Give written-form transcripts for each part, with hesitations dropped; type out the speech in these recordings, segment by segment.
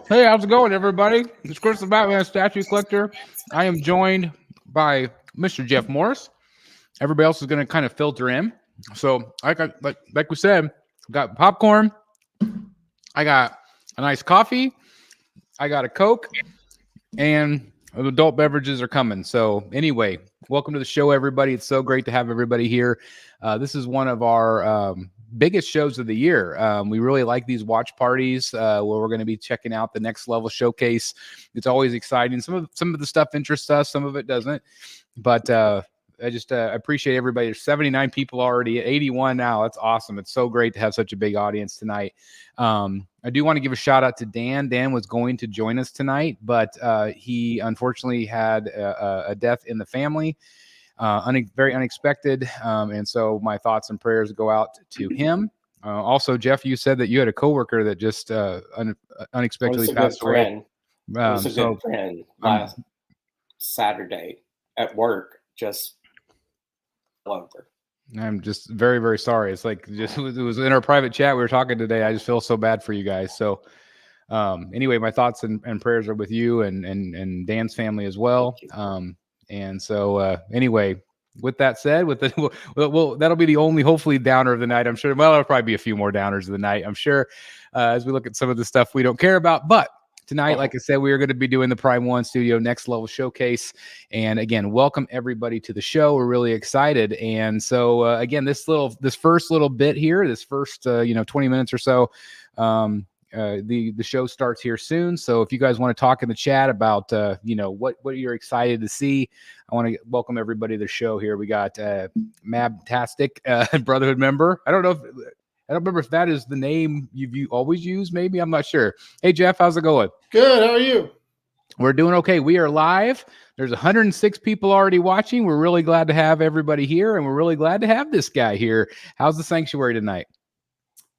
Hey, how's it going, everybody? It's Chris the Batman Statue Collector. I am joined by Mr. Jeff Morris. Everybody else is going to kind of filter in. So, like we said, I got popcorn. I got a nice coffee. I got a Coke, and adult beverages are coming. So, anyway, welcome to the show, everybody. It's so great to have everybody here. This is one of our biggest shows of the year. We really like these watch parties where we're going to be checking out the next level showcase. It's always exciting. Some of the stuff interests us, some of it doesn't. But I just appreciate everybody. There's 79 people already, 81 now. That's awesome. It's so great to have such a big audience tonight. I do want to give a shout out to Dan. Dan was going to join us tonight, but he unfortunately had a death in the family. Very unexpected. And so my thoughts and prayers go out to him. Also, Jeff, you said that you had a coworker that just unexpectedly passed away. It was a good friend last Saturday at work, just over. I'm just very, very sorry. It's like it was in our private chat. We were talking today. I just feel so bad for you guys. So anyway, my thoughts and prayers are with you and Dan's family as well. And so, anyway, with that said, that'll be the only hopefully downer of the night. I'm sure. Well, there'll probably be a few more downers of the night. I'm sure as we look at some of the stuff we don't care about. But tonight, like I said, we are going to be doing the Prime One Studio Next Level Showcase. And again, welcome everybody to the show. We're really excited. And so, again, this first little bit here, this first 20 minutes or so. The show starts here soon. So if you guys want to talk in the chat about what you're excited to see, I want to welcome everybody to the show here. We got Mabtastic, Brotherhood member. I don't remember if that is the name you always use. Maybe, I'm not sure. Hey Jeff, how's it going? Good. How are you? We're doing okay. We are live. There's 106 people already watching. We're really glad to have everybody here, and we're really glad to have this guy here. How's the sanctuary tonight?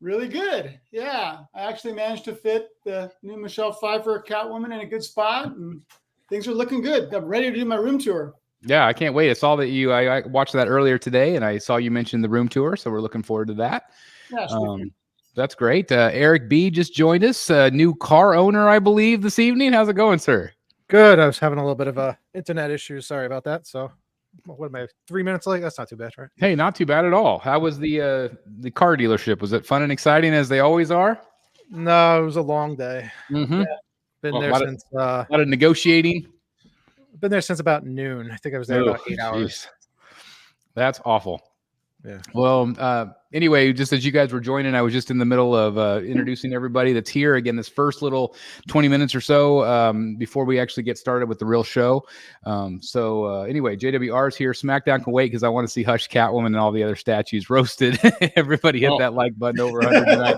Really good. Yeah, I actually managed to fit the new Michelle Pfeiffer Catwoman in a good spot, and things are looking good. I'm ready to do my room tour. Yeah, I can't wait. I saw that I watched that earlier today, and I saw you mention the room tour, so we're looking forward to that. Yeah, that's great. Eric B just joined us, new car owner, I believe, this evening. How's it going, sir? Good. I was having a little bit of internet issues. Sorry about that. So, what am I, 3 minutes late? That's not too bad, right? Hey, not too bad at all. How was the car dealership? Was it fun and exciting as they always are? No, it was a long day. Mm-hmm. Yeah, been there since a lot of negotiating. Been there since about noon. I think I was there about 8 hours. That's awful. Yeah. Well, anyway, just as you guys were joining, I was just in the middle of introducing everybody that's here. Again, this first little 20 minutes or so before we actually get started with the real show. Anyway, JWR is here. SmackDown can wait because I want to see Hush, Catwoman, and all the other statues roasted. Everybody hit that like button over 100 tonight.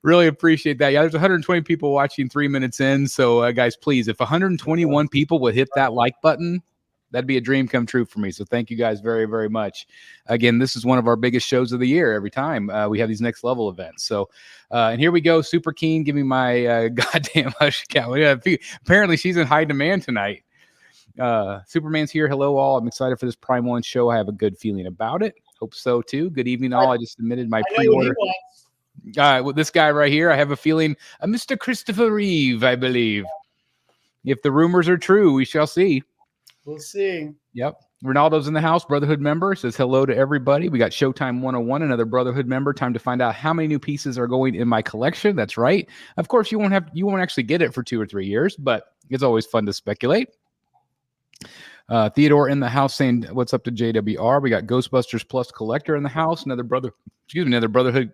Really appreciate that. Yeah, there's 120 people watching 3 minutes in. So, guys, please, if 121 people would hit that like button, that'd be a dream come true for me. So thank you guys very, very much. Again, this is one of our biggest shows of the year. Every time we have these next level events. So, and here we go. Super Keen. Give me my goddamn Hush Cat. Yeah, apparently she's in high demand tonight. Superman's here. Hello all. I'm excited for this Prime One show. I have a good feeling about it. Hope so too. Good evening all. I just submitted my pre-order. With this guy right here, I have a feeling, Mr. Christopher Reeve, I believe. If the rumors are true, we shall see. We'll see. Yep. Ronaldo's in the house. Brotherhood member says hello to everybody. We got Showtime 101, another Brotherhood member. Time to find out how many new pieces are going in my collection. That's right. Of course, you won't actually get it for 2 or 3 years, but it's always fun to speculate. Theodore in the house saying what's up to JWR. We got Ghostbusters Plus collector in the house. Another Brotherhood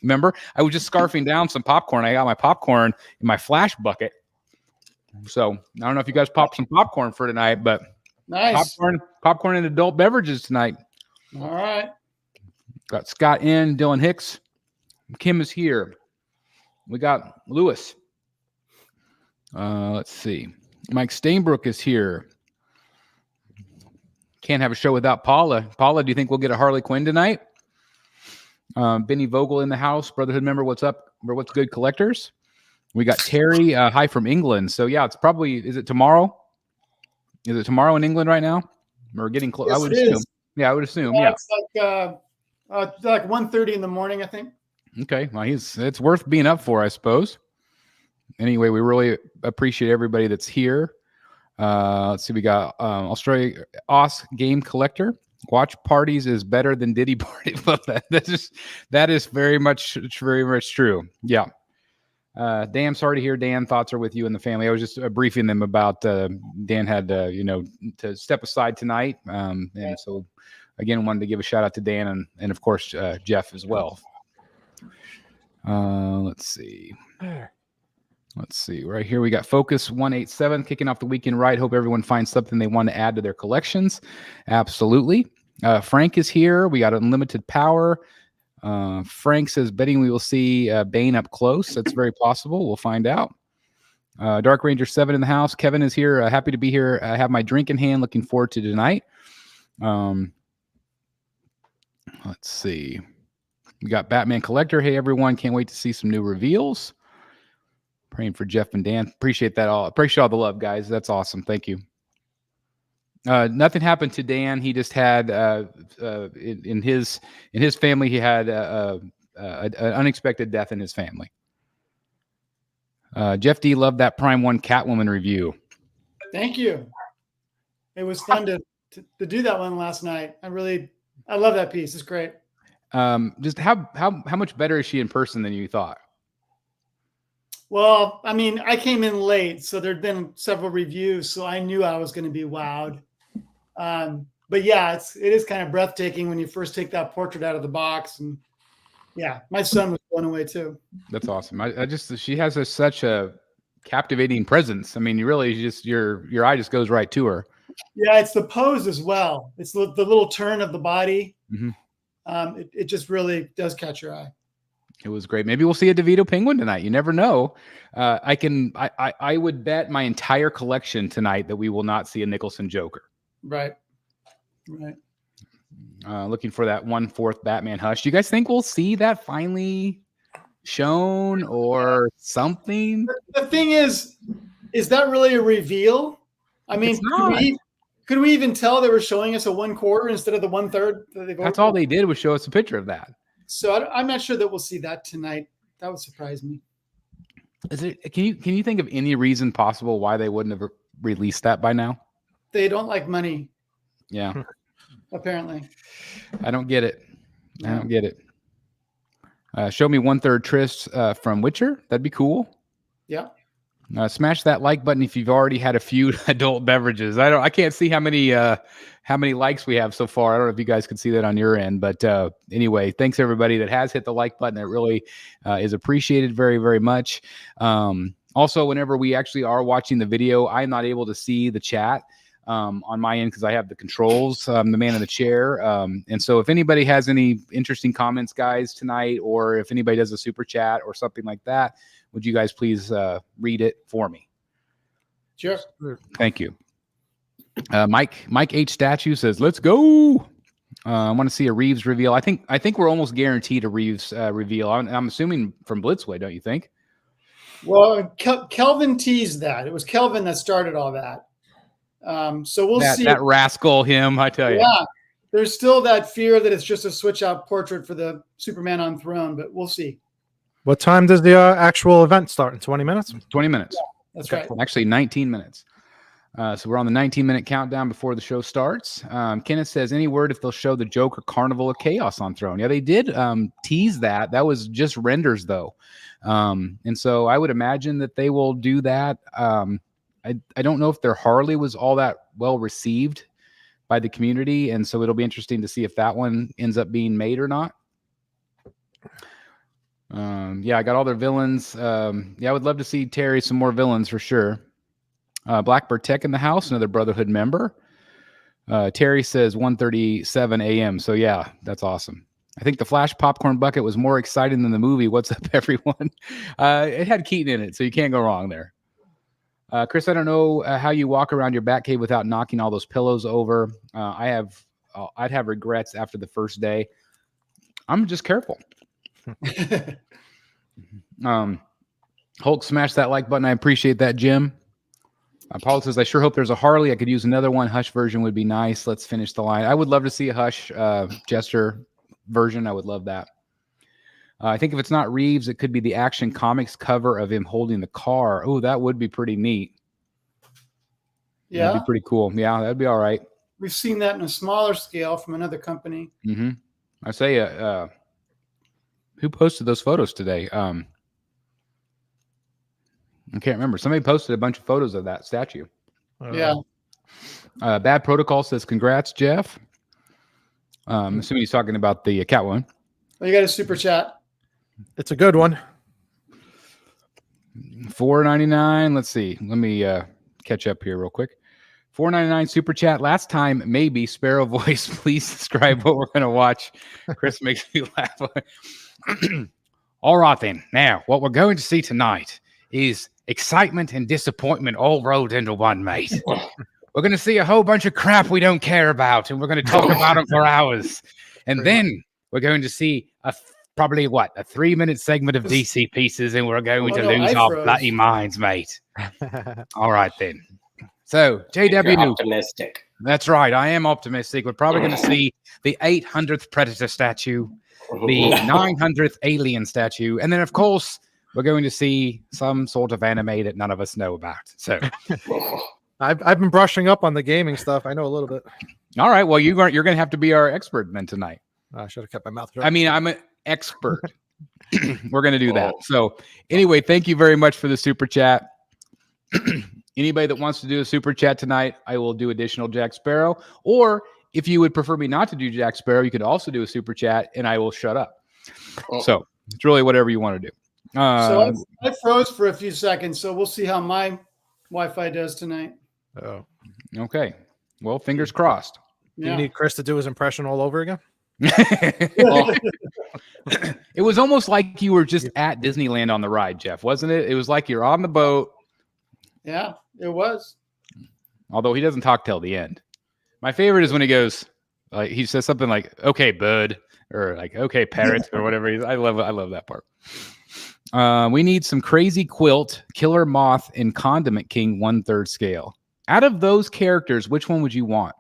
member. I was just scarfing down some popcorn. I got my popcorn in my flash bucket. So I don't know if you guys popped some popcorn for tonight, but nice popcorn and adult beverages tonight. All right. Got Scott in, Dylan Hicks. Kim is here. We got Lewis. Let's see. Mike Stainbrook is here. Can't have a show without Paula. Paula, do you think we'll get a Harley Quinn tonight? Benny Vogel in the house. Brotherhood member, what's up? What's good, collectors? We got Terry, hi from England. So, yeah, is it tomorrow? Is it tomorrow in England right now? We're getting close. Yes, I would assume. Yeah, I would assume. Yeah. It's like 1:30 in the morning, I think. Okay. Well, it's worth being up for, I suppose. Anyway, we really appreciate everybody that's here. Let's see. We got Australia Os Game Collector. Watch parties is better than Diddy party. That is very much true. Yeah. Dan, sorry to hear Dan. Thoughts are with you and the family. I was just briefing them about Dan had to step aside tonight, and so again wanted to give a shout out to Dan and of course Jeff as well. Let's see right here we got Focus 187 kicking off the weekend right. Hope everyone finds something they want to add to their collections. Absolutely. Frank is here. We got Unlimited Power. Frank says betting we will see Bane up close. That's very possible. We'll find out. Dark Ranger 7 in the house. Kevin is here. Happy to be here. I have my drink in hand. Looking forward to tonight. Let's see. We got Batman Collector. Hey everyone, can't wait to see some new reveals. Praying for Jeff and Dan. Appreciate that all. Appreciate all the love, guys. That's awesome. Thank you. Nothing happened to Dan. He just had in his family. He had an unexpected death in his family. Jeff D loved that Prime 1 Catwoman review. Thank you. It was fun to do that one last night. I love that piece. It's great. Just how much better is she in person than you thought? Well, I mean, I came in late, so there'd been several reviews, so I knew I was going to be wowed. But yeah, it is kind of breathtaking when you first take that portrait out of the box, and yeah, my son was blown away too. That's awesome. She has such a captivating presence. I mean, you really just your eye just goes right to her. Yeah, it's the pose as well. It's the little turn of the body. Mm-hmm. It just really does catch your eye. It was great. Maybe we'll see a DeVito penguin tonight. You never know. I would bet my entire collection tonight that we will not see a Nicholson Joker. Right. Looking for that 1/4 Batman Hush. Do you guys think we'll see that finally shown or something? The thing is that really a reveal? I mean, could we even tell they were showing us a 1/4 instead of the 1/3? That's all they did was show us a picture of that. So I'm not sure that we'll see that tonight. That would surprise me. Can you think of any reason possible why they wouldn't have released that by now? They don't like money. Yeah. Apparently. I don't get it. Show me 1/3 Triss from Witcher. That'd be cool. Yeah. Smash that like button if you've already had a few adult beverages. I can't see how many likes we have so far. I don't know if you guys can see that on your end, but anyway, thanks everybody that has hit the like button. It really is appreciated very, very much. Also, whenever we actually are watching the video, I'm not able to see the chat on my end because I have the controls, the man in the chair. And so if anybody has any interesting comments, guys, tonight, or if anybody does a super chat or something like that, would you guys please read it for me? Sure. Thank you. Mike H. Statue says, let's go. I want to see a Reeves reveal. I think we're almost guaranteed a Reeves reveal. I'm assuming from Blitzway, don't you think? Well, Kelvin teased that. It was Kelvin that started all that. So we'll see. That rascal him, I tell you. Yeah. There's still that fear that it's just a switch out portrait for the Superman on throne, but we'll see. What time does the actual event start? In 20 minutes? 20 minutes. Yeah, that's right. Actually, 19 minutes. So we're on the 19-minute countdown before the show starts. Kenneth says, any word if they'll show the Joker Carnival of Chaos on throne? Yeah, they did tease that. That was just renders, though. And so I would imagine that they will do that. I don't know if their Harley was all that well received by the community, and so it'll be interesting to see if that one ends up being made or not. Yeah, I got all their villains. Yeah, I would love to see Terry some more villains for sure. Blackbird Tech in the house, another Brotherhood member. Terry says 1:37 a.m. So yeah, that's awesome. I think the Flash popcorn bucket was more exciting than the movie. What's up, everyone? It had Keaton in it, so you can't go wrong there. Chris, I don't know how you walk around your Batcave without knocking all those pillows over. I'd have regrets after the first day. I'm just careful. Hulk smashed that like button. I appreciate that, Jim. Paul says, I sure hope there's a Harley. I could use another one. Hush version would be nice. Let's finish the line. I would love to see a Hush Jester version. I would love that. I think if it's not Reeves, it could be the Action Comics cover of him holding the car. Oh, that would be pretty neat. Yeah, That'd be pretty cool. Yeah, that'd be all right. we've seen that in a smaller scale from another company. Mm-hmm. I say, who posted those photos today? I can't remember. Somebody posted a bunch of photos of that statue. Yeah. Bad Protocol says, congrats, Jeff. I'm assuming he's talking about the Catwoman. Oh, you got a super chat. It's a good one. $4.99. Let's see. Let me catch up here real quick. $4.99 super chat. Last time, maybe Sparrow Voice. Please describe what we're going to watch. Chris makes me laugh. All right, then. Now, what we're going to see tonight is excitement and disappointment all rolled into one, mate. We're going to see a whole bunch of crap we don't care about, and we're going to talk about them for hours. And then we're going to see probably a 3-minute segment of DC pieces, and we're going to lose our bloody minds, mate. All right, then. So, JW. You're optimistic. That's right. I am optimistic. We're probably going to see the 800th Predator statue, the 900th Alien statue, and then, of course, we're going to see some sort of anime that none of us know about. So, I've been brushing up on the gaming stuff. I know a little bit. all right. Well, you're going to have to be our expert then tonight. I should have kept my mouth shut. I mean, I'm an expert. We're going to do that. So, anyway, thank you very much for the super chat. Anybody that wants to do a super chat tonight, I will do additional Jack Sparrow. Or if you would prefer me not to do Jack Sparrow, you could also do a super chat and I will shut up. So it's really whatever you want to do. So I froze for a few seconds, so we'll see how my Wi-Fi does tonight. Oh, okay. Well, fingers crossed. do you need Chris to do his impression all over again? Well, it was almost like you were just at Disneyland on the ride, Jeff, wasn't it? It was like you're on the boat. Yeah, it was. Although he doesn't talk till the end. My favorite is when he goes, like he says something like, "Okay, bud," or like, "Okay, parrot," or whatever. I love that part. We need some Crazy Quilt, Killer Moth, and Condiment King 1/3 scale. Out of those characters, which one would you want?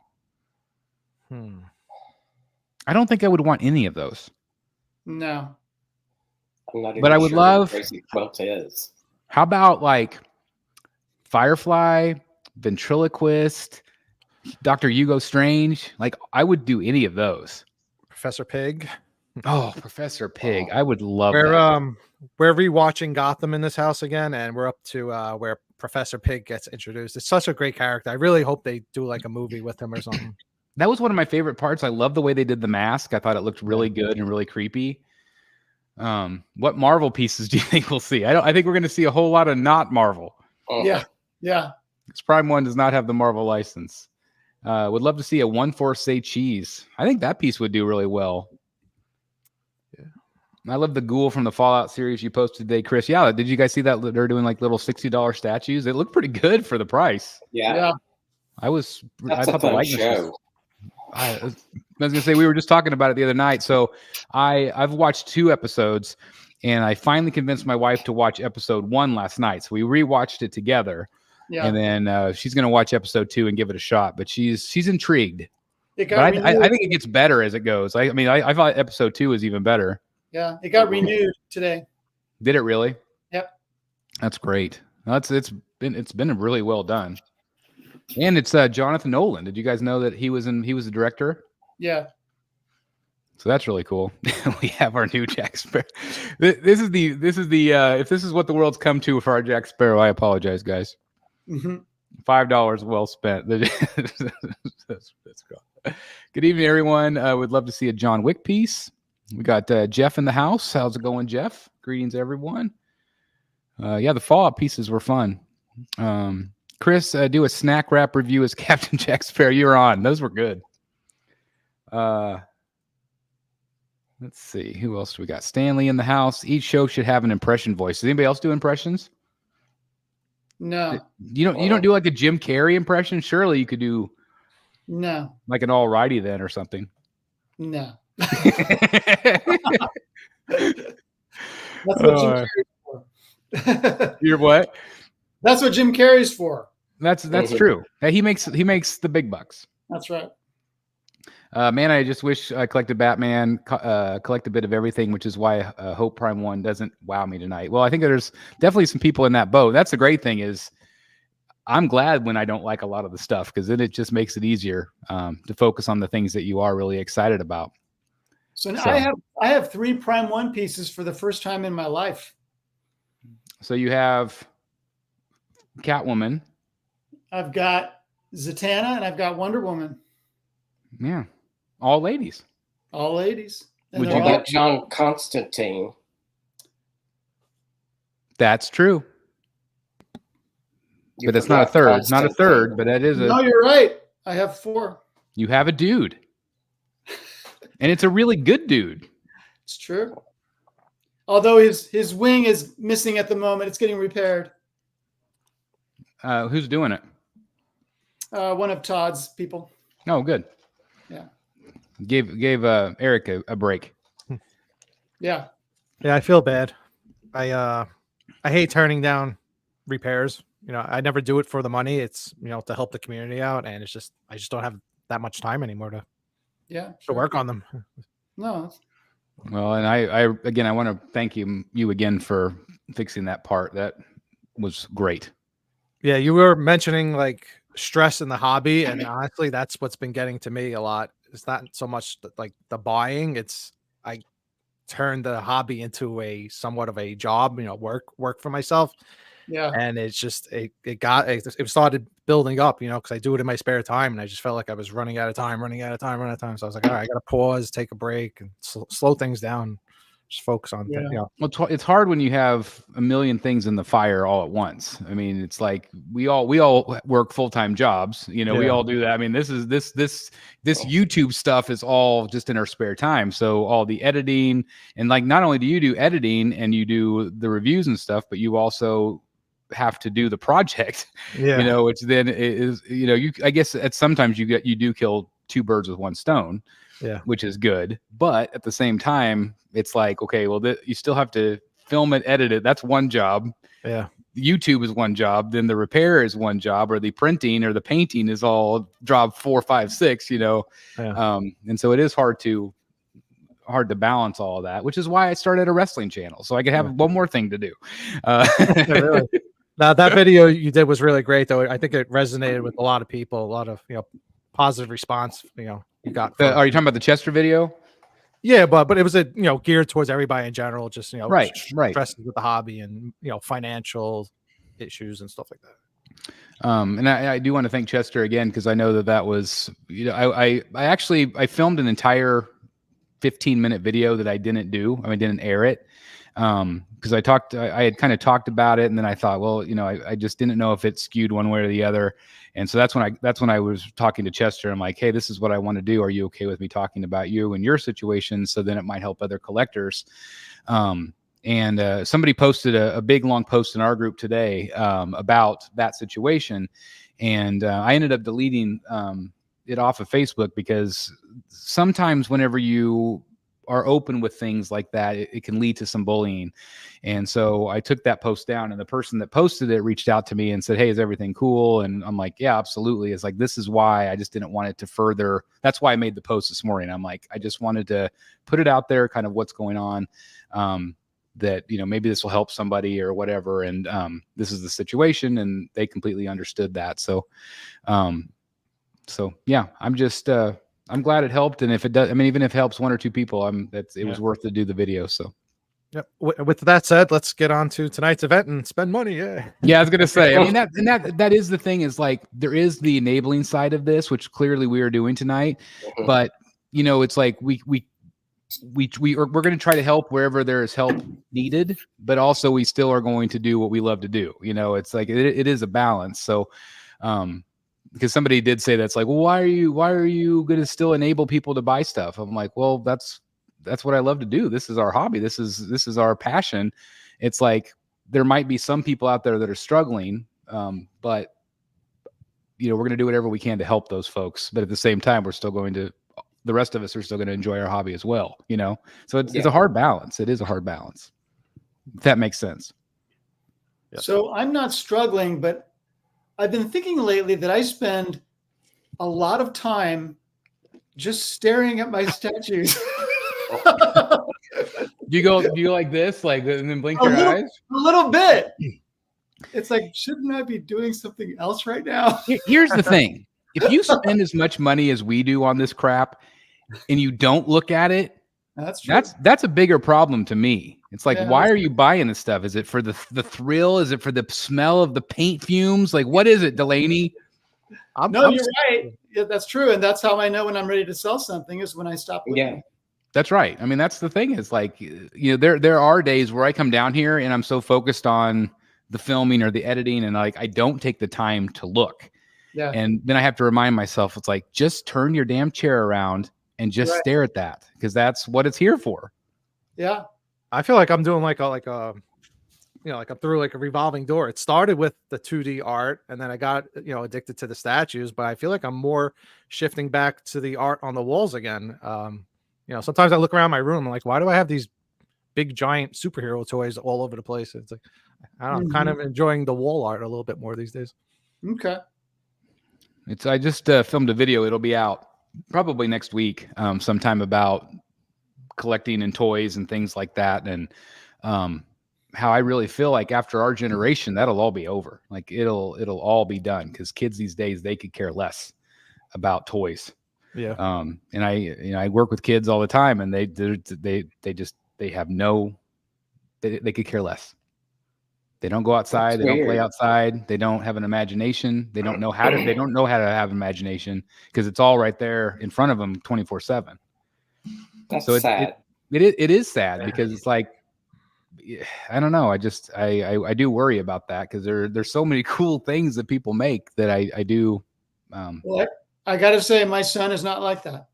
I don't think I would want any of those. No. I'm not even But I would sure love- what Crazy Quilt is. How about like Firefly, Ventriloquist, Dr. Hugo Strange? Like, I would do any of those. Professor Pig. Oh, Professor Pig. I would love We're that. we're rewatching Gotham in this house again, and we're up to where Professor Pig gets introduced. It's such a great character. I really hope they do like a movie with him or something. That was one of my favorite parts. I love the way they did the mask. I thought it looked really good and really creepy. What Marvel pieces do you think we'll see? I think we're going to see a whole lot of not Marvel. Yeah. Yeah. Because Prime 1 does not have the Marvel license. Would love to see a 1/4 say cheese. I think that piece would do really well. Yeah. I love the ghoul from the Fallout series you posted today, Chris. Yeah, did you guys see that? They're doing like little $60 statues. It looked pretty good for the price. Yeah. I That's thought a the fun likeness show. was, I was gonna say, we were just talking about it the other night. So I've watched 2 episodes, and I finally convinced my wife to watch episode 1 last night. So we rewatched it together, Yeah. and then she's gonna watch episode 2 and give it a shot. But she's intrigued. It got But I renewed. think it gets better as it goes. I mean, I thought episode 2 was even better. Yeah, it got renewed today. Did it really? Yep. That's great. It's been really well done. And it's Jonathan Nolan. Did you guys know that he was the director? Yeah. So that's really cool. We have our new Jack Sparrow. This is the if this is what the world's come to for our Jack Sparrow, I apologize, guys. Mm-hmm. $5 well spent. That's cool. Good evening, everyone. Would love to see a John Wick piece. We got Jeff in the house. How's it going, Jeff? Greetings, everyone. Yeah, the Fallout pieces were fun. Chris, do a snack wrap review as Captain Jack Sparrow. You're on. Those were good. Let's see. Who else do we got? Stanley in the house. Each show should have an impression voice. Does anybody else do impressions? No. You don't do like a Jim Carrey impression? Surely you could do No. like an alrighty then or something. No. That's what Jim Carrey's for. You're what? That's what Jim Carrey's for. That's true. He makes the big bucks. That's right. Man, I just wish I collected Batman, collect a bit of everything, which is why Hope Prime 1 doesn't wow me tonight. Well, I think there's definitely some people in that boat. That's the great thing is I'm glad when I don't like a lot of the stuff because then it just makes it easier to focus on the things that you are really excited about. So I have 3 Prime 1 pieces for the first time in my life. So you have Catwoman. I've got Zatanna and I've got Wonder Woman. Yeah. All ladies. All ladies. And Would You they're you all- got John Constantine. That's true. You But it's not a forgot third. Not a Constantine. third, but that is No, you're right. I have 4. you have a dude. And it's a really good dude. It's true. Although his wing is missing at the moment, it's getting repaired. Who's doing it? One of Todd's people. Oh, good. Yeah. Gave Eric a break. Yeah. Yeah, I feel bad. I hate turning down repairs. You know, I never do it for the money. It's, you know, to help the community out, and it's just I just don't have that much time anymore to work on them. No. Well, and I again I want to thank you again for fixing that part. That was great. Yeah, you were mentioning like stress in the hobby, and honestly, that's what's been getting to me a lot. It's not so much like the buying; it's I turned the hobby into a somewhat of a job. You know, work for myself, Yeah. and it's just it started building up. You know, because I do it in my spare time, and I just felt like I was running out of time. So I was like, all right, I got to pause, take a break, and slow things down. Just focus on, Yeah. you know. Well, it's hard when you have a million things in the fire all at once. I mean, it's like we all work full-time jobs. You know, we Yeah. all do that. I mean, this YouTube stuff is all just in our spare time. So all the editing and like not only do you do editing and you do the reviews and stuff, but you also have to do the project. Yeah. You know, which then is I guess at sometimes you do kill 2 birds with 1 stone. Yeah. Which is good. But at the same time, it's like, okay, well, you still have to film it, edit it. That's one job. Yeah. YouTube is one job. Then the repair is one job, or the printing or the painting is all job 4, 5, 6, you know? Yeah. And so it is hard to balance all of that, which is why I started a wrestling channel. So I could have one more thing to do. Yeah, really. Now that video you did was really great, though. I think it resonated with a lot of people, a lot of, you know, positive response, you know, you got. Are you talking about the Chester video? Yeah, but it was geared towards everybody in general, just, you know, Right. stresses with the hobby and, you know, financial issues and stuff like that. And I do want to thank Chester again, because I know that was, you know, I filmed an entire 15-minute video that I didn't do. I mean, didn't air it. Because I had kind of talked about it, and then I thought, well, you know, I just didn't know if it skewed one way or the other. And so that's when I was talking to Chester. I'm like, hey, this is what I want to do. Are you okay with me talking about you and your situation? So then it might help other collectors. And somebody posted a big long post in our group today about that situation. And I ended up deleting it off of Facebook, because sometimes whenever you are open with things like that, it can lead to some bullying. And so I took that post down, and the person that posted it reached out to me and said, hey, is everything cool? And I'm like, yeah, absolutely. It's like, this is why I just didn't want it to further. That's why I made the post this morning. I'm like, I just wanted to put it out there, kind of what's going on, that, you know, maybe this will help somebody or whatever. And this is the situation, and they completely understood that. So yeah, I'm just, I'm glad it helped. And if it does, I mean, even if it helps 1 or 2 people, it was worth to do the video. So, yep. With that said, let's get on to tonight's event and spend money. Yeah. yeah, I was going to say, I mean, that is the thing, is like, there is the enabling side of this, which clearly we are doing tonight, but you know, it's like, we're going to try to help wherever there is help needed, but also we still are going to do what we love to do. You know, it's like, it is a balance. So, because somebody did say that's like, well, why are you going to still enable people to buy stuff? I'm like, well, that's what I love to do. This is our hobby. This is our passion. It's like, there might be some people out there that are struggling, but you know, we're going to do whatever we can to help those folks. But at the same time, the rest of us are still going to enjoy our hobby as well. You know, so it's a hard balance. It is a hard balance. If that makes sense. Yep. So I'm not struggling, but I've been thinking lately that I spend a lot of time Just staring at my statues. Do you go like this, like, and then blink A your little- eyes? A little bit. It's like, shouldn't I be doing something else right now? Here's the thing: if you spend as much money as we do on this crap, and you don't look at it, That's true. that's a bigger problem to me. It's like, Yeah, why that's are you buying this stuff? Is it for the thrill? Is it for the smell of the paint fumes? Like, what is it, Delaney? No, you're right. Yeah, that's true. And that's how I know when I'm ready to sell something is when I stop looking. Yeah. That's right. I mean, that's the thing is like, there are days where I come down here and I'm so focused on the filming or the editing and like, I don't take the time to look. Yeah. And then I have to remind myself, it's like, just turn your damn chair around and just stare at that because that's what it's here for. Yeah. I feel like I'm doing like a through like a revolving door. It started with the 2D art and then I got, addicted to the statues, but I feel like I'm more shifting back to the art on the walls again. Sometimes I look around my room and like, why do I have these big giant superhero toys all over the place? It's like, I don't know, I'm kind of enjoying the wall art a little bit more these days. Okay. I just filmed a video. It'll be out probably next week, sometime about collecting and toys and things like that. And how I really feel like after our generation, that'll all be over. Like it'll all be done because kids these days, they could care less about toys. Yeah. And I work with kids all the time and they have no, they could care less. They don't go outside. They don't play outside. They don't have an imagination. They don't know how to have imagination because it's all right there in front of them 24/7. That's so sad. It is sad because it's like, I don't know. I do worry about that because there's so many cool things that people make that I do. Well, I got to say, my son is not like that.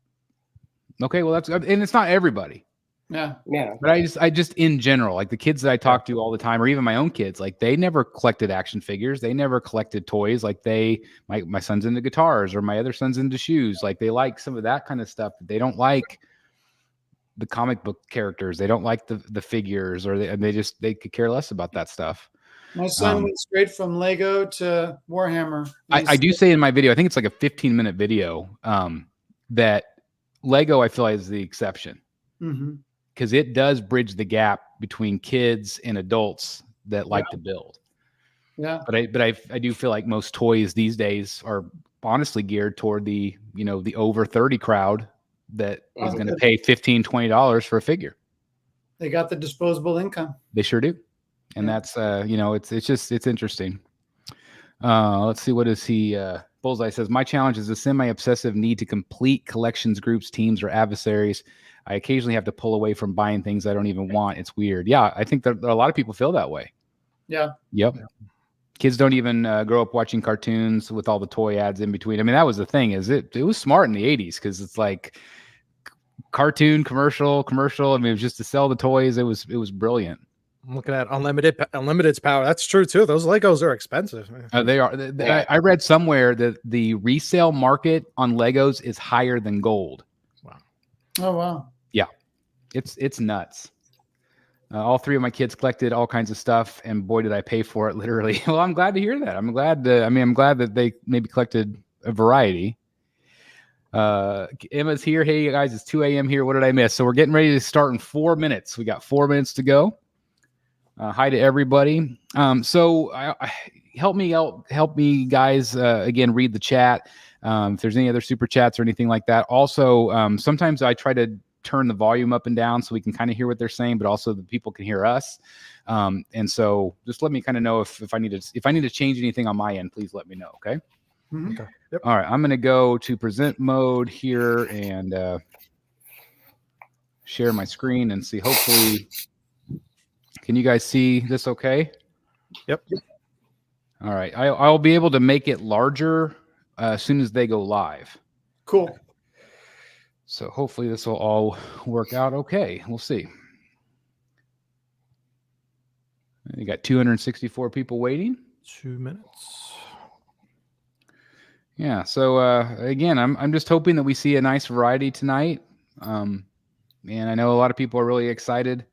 Okay, well and it's not everybody. Yeah. Yeah. But I just in general, like the kids that I talk to all the time, or even my own kids, like they never collected action figures. They never collected toys. Like my son's into guitars or my other son's into shoes. Like they like some of that kind of stuff. But they don't like the comic book characters. They don't like the figures, or they could care less about that stuff. My son went straight from Lego to Warhammer. I do say in my video, I think it's like a 15-minute video, that Lego I feel like is the exception. Mm-hmm. Because it does bridge the gap between kids and adults that like to build. Yeah. But I do feel like most toys these days are honestly geared toward the over 30 crowd that is going to pay $15, $20 for a figure. They got the disposable income. They sure do. And that's it's interesting. Let's see, what is he Bullseye says, my challenge is a semi-obsessive need to complete collections, groups, teams, or adversaries. I occasionally have to pull away from buying things I don't even want. It's weird. Yeah, I think that a lot of people feel that way. Yeah. Yep. Yeah. Kids don't even grow up watching cartoons with all the toy ads in between. I mean, that was the thing. It was smart in the 80s because it's like cartoon, commercial. I mean, it was just to sell the toys. It was brilliant. I'm looking at Unlimited's power. That's true too. Those Legos are expensive. They are. I read somewhere that the resale market on Legos is higher than gold. Wow. Oh wow. Yeah, it's nuts. All three of my kids collected all kinds of stuff, and boy, did I pay for it! Literally. Well, I'm glad to hear that. I'm glad that they maybe collected a variety. Emma's here. Hey guys, it's 2 a.m. here. What did I miss? So we're getting ready to start in 4 minutes. We got 4 minutes to go. Hi to everybody. So help me guys, again, read the chat. If there's any other super chats or anything like that. Also, sometimes I try to turn the volume up and down so we can kind of hear what they're saying, but also the people can hear us. And so just let me kind of know if I need to change anything on my end, please let me know. Okay. Mm-hmm. Okay. Yep. All right. I'm going to go to present mode here and share my screen and see, hopefully, can you guys see this okay? Yep. All right. I'll be able to make it larger as soon as they go live. Cool. So hopefully this will all work out okay. We'll see. You got 264 people waiting. 2 minutes. Yeah. So again, I'm just hoping that we see a nice variety tonight. And I know a lot of people are really excited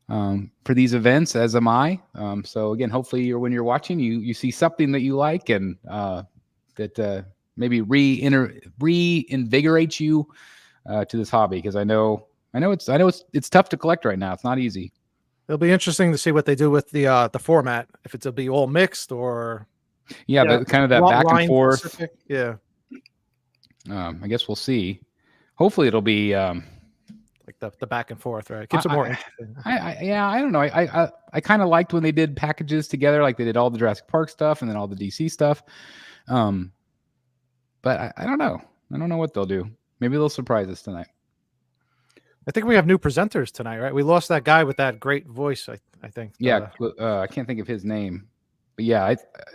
for these events, as am I. So again, hopefully when you're watching, you see something that you like and that maybe reinvigorate you to this hobby, because I know it's tough to collect right now. It's not easy. It'll be interesting to see what they do with the format. If it'll be all mixed or Yeah, Yeah, kind of that back and line forth. specific. Yeah, I guess we'll see. Hopefully, it'll be. like the back and forth, right? Keeps it more interesting. I don't know. I kind of liked when they did packages together, like they did all the Jurassic Park stuff and then all the DC stuff. But I don't know. I don't know what they'll do. Maybe they'll surprise us tonight. I think we have new presenters tonight, right? We lost that guy with that great voice. I think. Yeah, I can't think of his name, but yeah,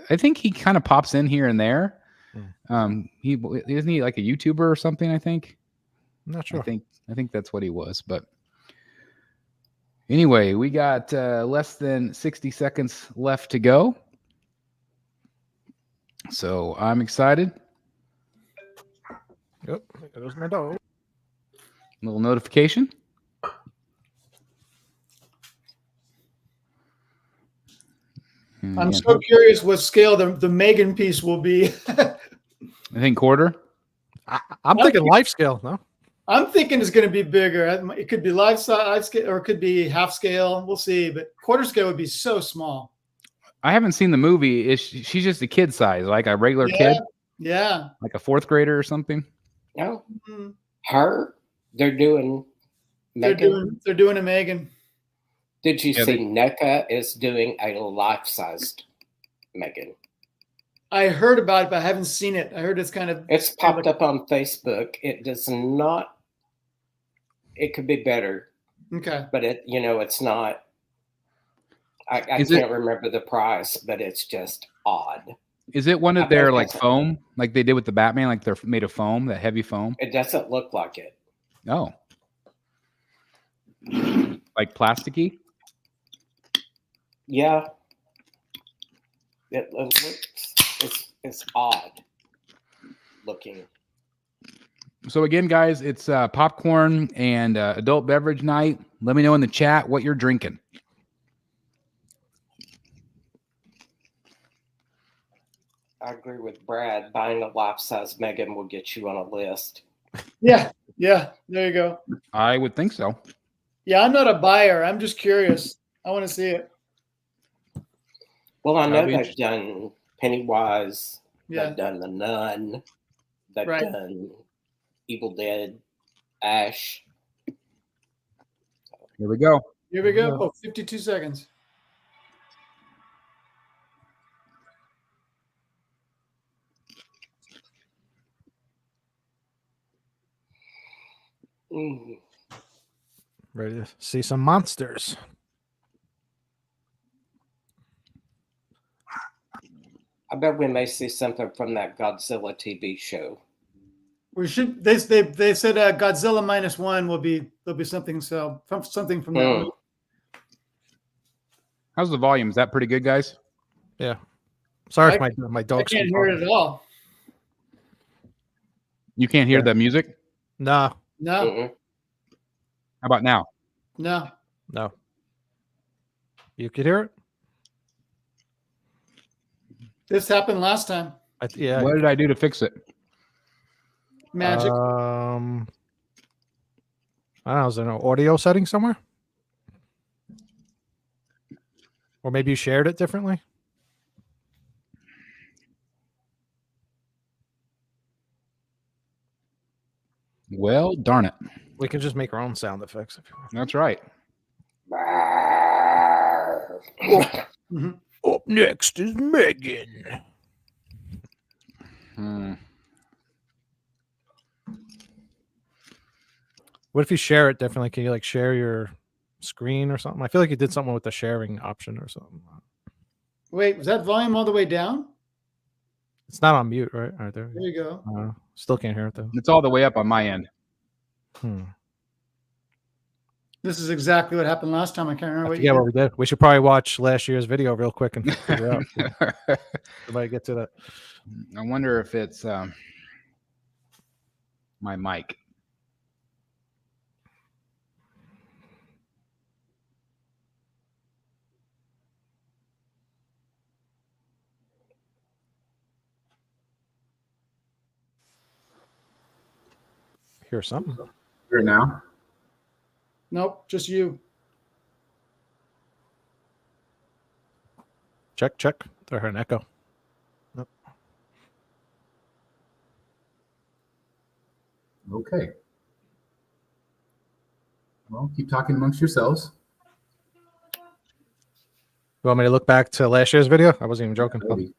I think he kind of pops in here and there. He isn't he like a YouTuber or something? I think. I'm not sure. I think that's what he was. But anyway, we got less than 60 seconds left to go, so I'm excited. Yep, there goes my dog. Little notification. And I'm again, so curious what scale the Megan piece will be. I think quarter. I'm thinking life scale. No, I'm thinking it's going to be bigger. It could be life size scale, or it could be half scale. We'll see. But quarter scale would be so small. I haven't seen the movie. She's just a kid size, like a regular kid, Yeah. like a fourth grader or something. No, Mm-hmm. her. They're doing. Megan. They're doing a Megan. Did you Yeah, see NECA is doing a life-sized Megan? I heard about it, but I haven't seen it. I heard it's kind of. It's popped up on Facebook. It does not. It could be better, Okay. but it's not. I can't remember the price, but it's just odd. Is it one I of their think like that's- foam, like they did with the Batman, like they're made of foam, that heavy foam? It doesn't look like it. Oh, like plasticky. Yeah, it looks. It's odd looking. So again, guys, it's popcorn and adult beverage night. Let me know in the chat what you're drinking. I agree with Brad. Buying a life-size Megan will get you on a list. Yeah. Yeah. There you go. I would think so. Yeah. I'm not a buyer. I'm just curious. I want to see it. Well, I know That'll be they've done Pennywise. Yeah. They've done The Nun. They've Right. done Evil Dead, Ash. Here we go. Here we go. Oh, 52 seconds. Mm. ready to see some monsters. I bet we may see something from that Godzilla TV show. We should. They said Godzilla -1 there'll be something something from that movie. How's the volume? Is that pretty good, guys? Yeah. Sorry if I my I dog's can't hear it at all. You can't hear the music? No, No. Mm-mm. How about now? No. no. You could hear it? This happened last time. Yeah. What did I do to fix it? Magic. I don't know. Is there an audio setting somewhere? Or maybe you shared it differently? Well, darn it. We can just make our own sound effects if you want. That's right. Mhm. Up next is Megan. What if you share it differently? Can you like share your screen or something? I feel like you did something with the sharing option or something. Wait, was that volume all the way down? It's not on mute, right? All right, there. There you go. Still can't hear it though. It's all the way up on my end. This is exactly what happened last time. I can't remember I what forget you what we did. We should probably watch last year's video real quick and figure out. Somebody get to that. I wonder if it's my mic. hear something. Hear it now? Nope, just you. Check, check. I heard an echo. Nope. Okay. Well, keep talking amongst yourselves. You want me to look back to last year's video? I wasn't even joking. Maybe.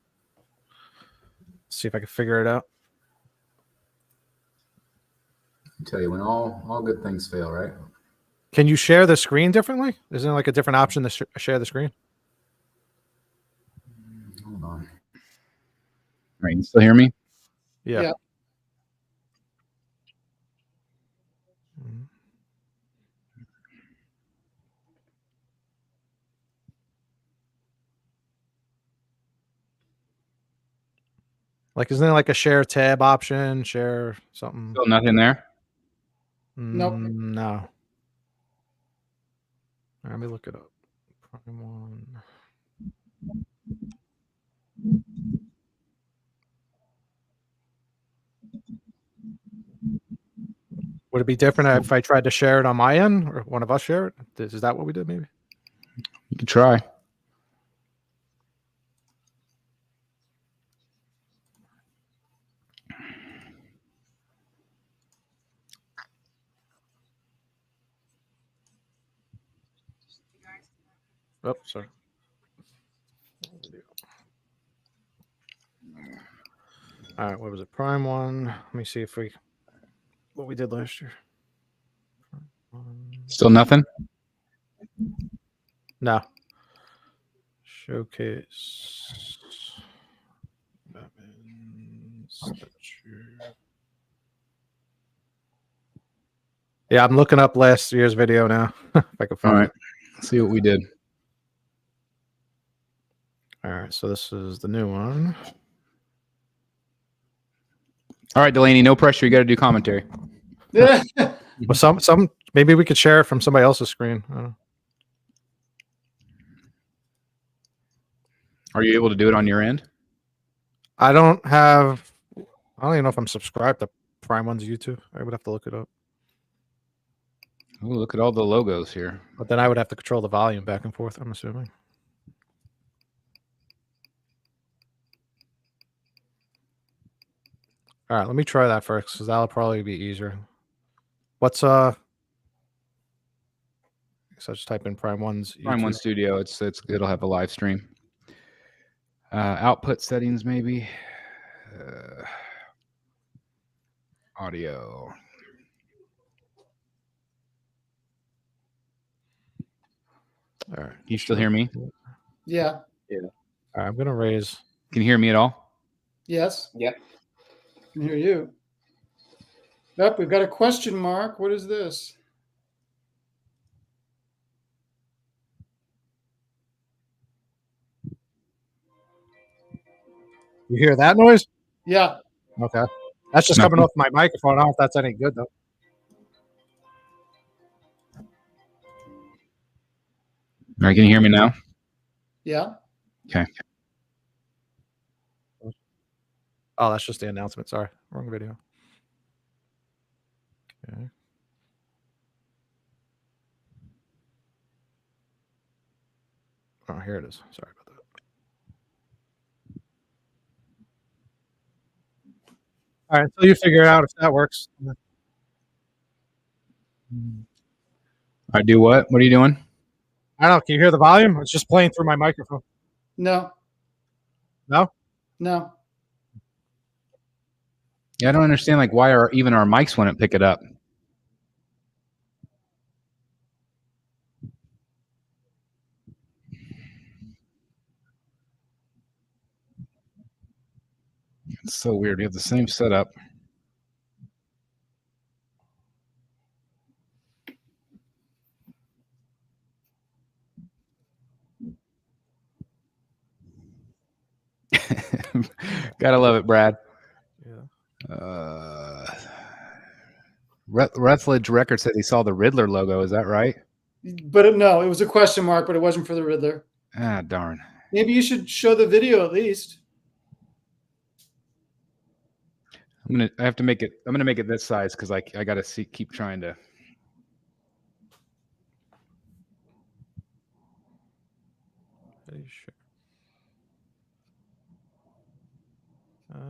See if I can figure it out. I tell you, when all good things fail, right? Can you share the screen differently? Isn't there like a different option to share the screen? Hold on. All right, you still hear me? Yeah. Yeah. Mhm. Like, isn't there like a share tab option? Share something? Still nothing there? Nope. No. All right, let me look it up. Prime one. Would it be different if I tried to share it on my end or one of us share it? Is that what we did maybe? You can try. Oh, sorry. All right, what was it? Prime one. Let me see if what we did last year. Still nothing? No. Showcase. Batman statue. Yeah, I'm looking up last year's video now. If I can All find right. it. Let's see what we did. All right, so this is the new one. All right, Delaney, no pressure. You got to do commentary. Yeah. Well, some maybe we could share it from somebody else's screen. I don't know. Are you able to do it on your end? I don't even know if I'm subscribed to Prime One's YouTube. I would have to look it up. Oh, look at all the logos here. But then I would have to control the volume back and forth, I'm assuming. All right, let me try that first because that'll probably be easier. What's so just type in Prime One's Prime One YouTube. Studio. It'll have a live stream. Output settings, maybe. Audio. All right. You still hear me? Yeah. All right, I'm gonna raise. Can you hear me at all? Yes. Yep. I can hear you. Yep, we've got a question mark. What is this? You hear that noise? Yeah. Okay. That's just coming off my microphone. I don't know if that's any good though. All right, can you hear me now? Yeah. Okay. Oh, that's just the announcement. Sorry, wrong video. Okay. Oh, here it is. Sorry about that. All right, so you figure out if that works. I do what? What are you doing? I don't know. Can you hear the volume? It's just playing through my microphone. No. No? No. Yeah, I don't understand why even our mics wouldn't pick it up. It's so weird. We have the same setup. Gotta love it, Brad. Yeah. Rutledge Records said he saw the Riddler logo. Is that right? But no, it was a question mark, but it wasn't for the Riddler. Ah, darn. Maybe you should show the video at least. I have to make it. I'm gonna make it this size because I gotta keep trying to. Are you sure? Oh.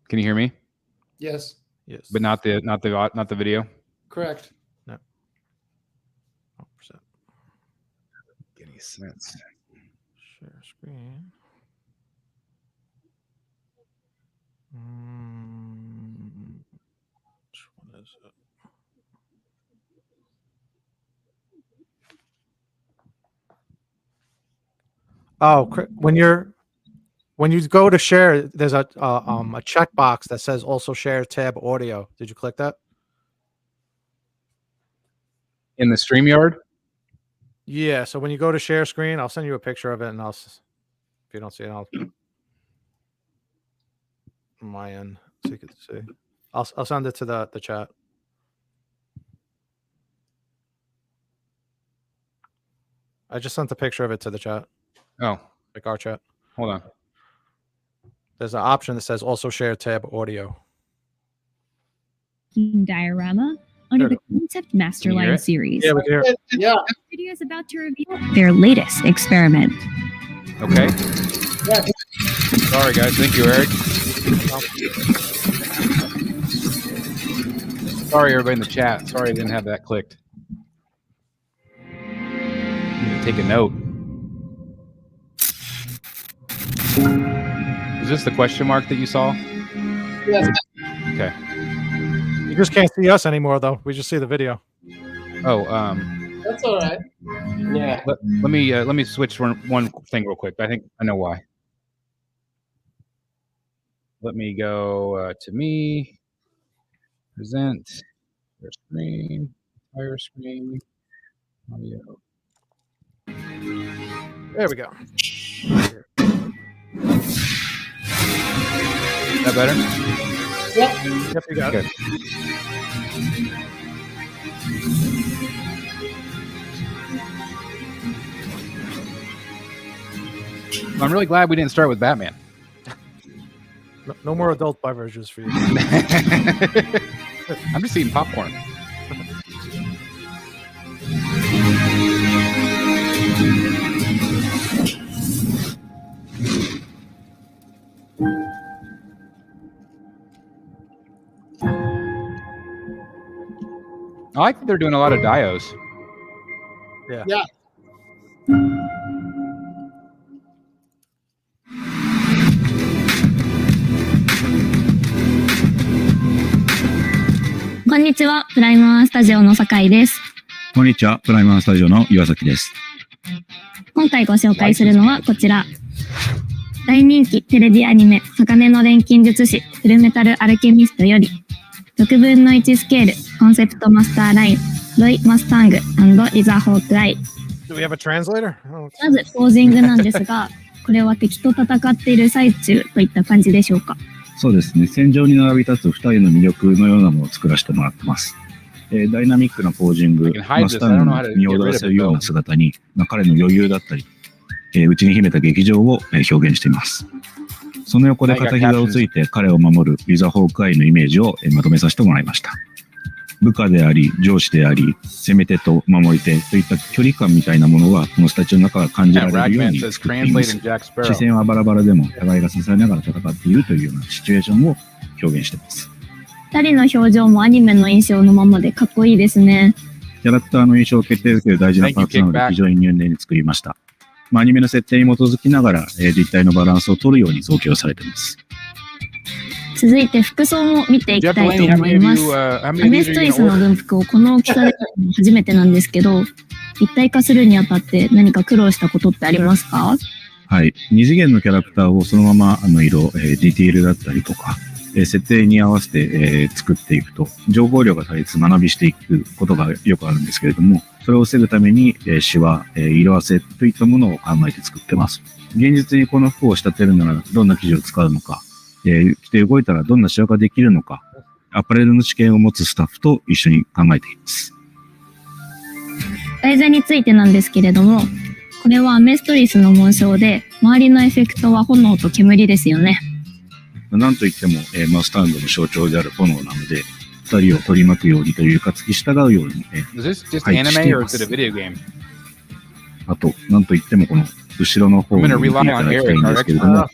Can you hear me? Yes, Yes. But not the video. correct. 100%. Any sense? Share screen. Which one is it? Oh, when you go to share, there's a checkbox that says also share tab audio. Did you click that? In the StreamYard? Yeah. So when you go to share screen, I'll send you a picture of it, and if you don't see it, I'll on my end so you can see. I'll send it to the chat. I just sent a picture of it to the chat, Oh, like our chat. hold on. There's an option that says also share tab audio. Diorama under the Concept Can you hear Masterline it? series. Yeah, we can hear. Yeah. Video is about to reveal their latest experiment. Okay. Yeah. Sorry, guys. Thank you, Eric. Sorry, everybody in the chat. Sorry I didn't have that clicked. I'm gonna take a note. Is this the question mark that you saw? Yes. Okay. You just can't see us anymore, though. We just see the video. Oh, That's all right. Yeah. let me switch one thing real quick. I think I know why. Let me go to me. Present. Your screen. Entire screen. Audio. There we go. Is that better? Yep. Yep, you got it. I'm really glad we didn't start with Batman. No more adult beverages for you. I'm just eating popcorn. I like that they're doing a lot of dios. Yeah. Yeah.こんにちは、プライマースタジオの酒井です。こんにちは、プライマースタジオの岩崎です。今回ご紹介するのはこちら。大人気テレビアニメ、鋼の錬金術師フルメタルアルケミストより、6分の1スケールコンセプトマスターライン、ロイ・マスタング&リザ・ホークアイ。Do we have a translator? まずポージングなんですが、これは敵と戦っている最中といった感じでしょうか。そうですね、戦場に並び立つ2人の魅力のようなものを作らせてもらってます。ダイナミックなポージング、マスタングの身を踊らせるような姿に、彼の余裕だったり、内に秘めた劇場を表現しています。その横で片膝をついて彼を守るリザ・ホークアイのイメージをまとめさせてもらいました。部下であり、上司であり、攻め手と守り手といった距離感みたいなものはこのスタジオの中が感じられるように作っています。視線はバラバラでも互いが支えながら戦っているというようなシチュエーションを表現しています。2人の表情もアニメの印象のままでかっこいいですね。キャラクターの印象を決定づける大事なパーツなので非常に入念に作りました。アニメの設定に基づきながら立体のバランスを取るように造形をされています。続いて服装も見ていきたいと思います。アメストイスの軍服をこの大きさで初めてなんですけど、一体化するにあたって何か苦労したことってありますか？はい。二次元のキャラクターをそのまま色、ディティールだったりとか、設定に合わせて作っていくと、情報量が足りず間延びしていくことがよくあるんですけれども、それを防ぐためにシワ、色あせといったものを考えて作ってます。現実にこの服を仕立てるならどんな生地を使うのか、着て動いたらどんなシワができるのか、アパレルの知見を持つスタッフと一緒に考えています。題材についてなんですけれども、これはアメストリスの紋章で、周りのエフェクトは炎と煙ですよね。なんといっても、マスタンドの象徴である炎なので、二人を取り巻くようにというか、付き従うように、Is this just 配置してい anime or ま is it a す。video game? あと、なんといってもこの後ろの方 I'm に gonna 見てい rely た on だきたい Eric, ん our ですけれど expert. も、 I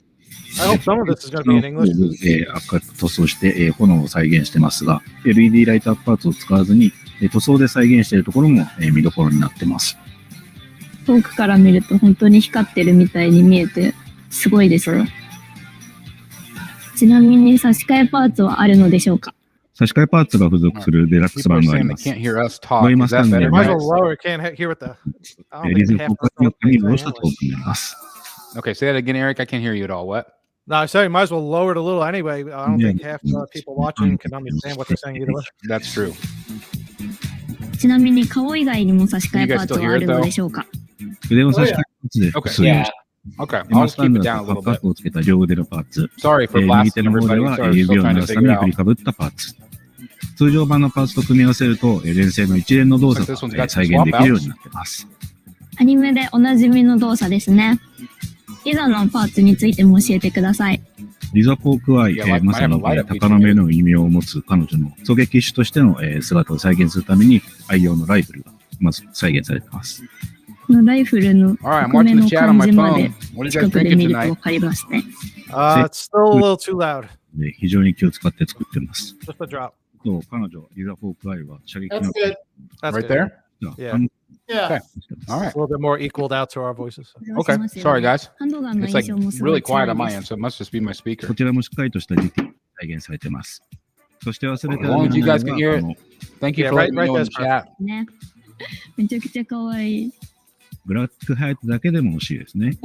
hope some of this is going to be in English. 赤く塗装して、炎を再現してますが、LED ライトアップパーツを使わずに、塗装で再現しているところも、見どころになってます。遠くから見ると本当に光ってるみたいに見えて、すごいですよ。ちなみに差し替えパーツはあるのでしょうか？差し替えパーツが付属するデラックス People are 版があり saying they ます。 can't hear us talk. ロイ Is マスタ that ンド better, で Might as guys? well lower. Can't hear what the. I don't リズ think ム half 効果 the によって things ミド are をしたトー English. クになります。 Okay, say that again, Eric. I can't hear you at all. What? No, I said you might as well lower it a little anyway. I don't Yeah. think half the people watching can understand what they're saying either way. That's true. ちなみに顔以外にも差し替えパーツはあるのでしょうか？腕の差し替えパーツで複数用意 Yeah. し Okay, マ I'll スタ keep ン it ド down だ a と little カッ bit. プをつけた両腕のパーツ。 Sorry for 右手 blasting の方で everybody. は Sorry, 指 still を trying 鳴 to らすため figure に it 振 out. りかぶったパーツ。通常版のパーツと組み合わせると、連成の一連の動作 Like this one's が got 再 some 現で swap きるよう outs. になっています。アニメでおなじみの動作ですね。ピザのパーツについても教えてください。リザポークアイ、 Yeah, like まさに might have a light up 鷹の目の異名を持つ彼女の狙撃手としての姿を再現するために愛用のライフルがまず再現されています。このライフルの All right, I'm 側面 watching の the chat on 感 my じまで phone. What are you 近 guys くで drinking 見ると tonight? わかりますね。It's still a little too loud. で非常に気を使って作っています。 Just a drop. と彼女、リザポークアイは射撃 That's の good. That's Right good. there? Yeah. Yeah. All right. A little bit more equaled out to our voices. Okay. Sorry, guys. ハンドガンの It's like 印象もすご really い quiet 強 on い my で end, す。 so it must just be my speaker. こちらもしっかりとした時期が再現されています。そして忘れて As long as you guys can hear it. の Thank you Yeah, for letting me right know in there's the chat. ね。めちゃくちゃ可愛い。ブラックハイトだけでも欲しいですね。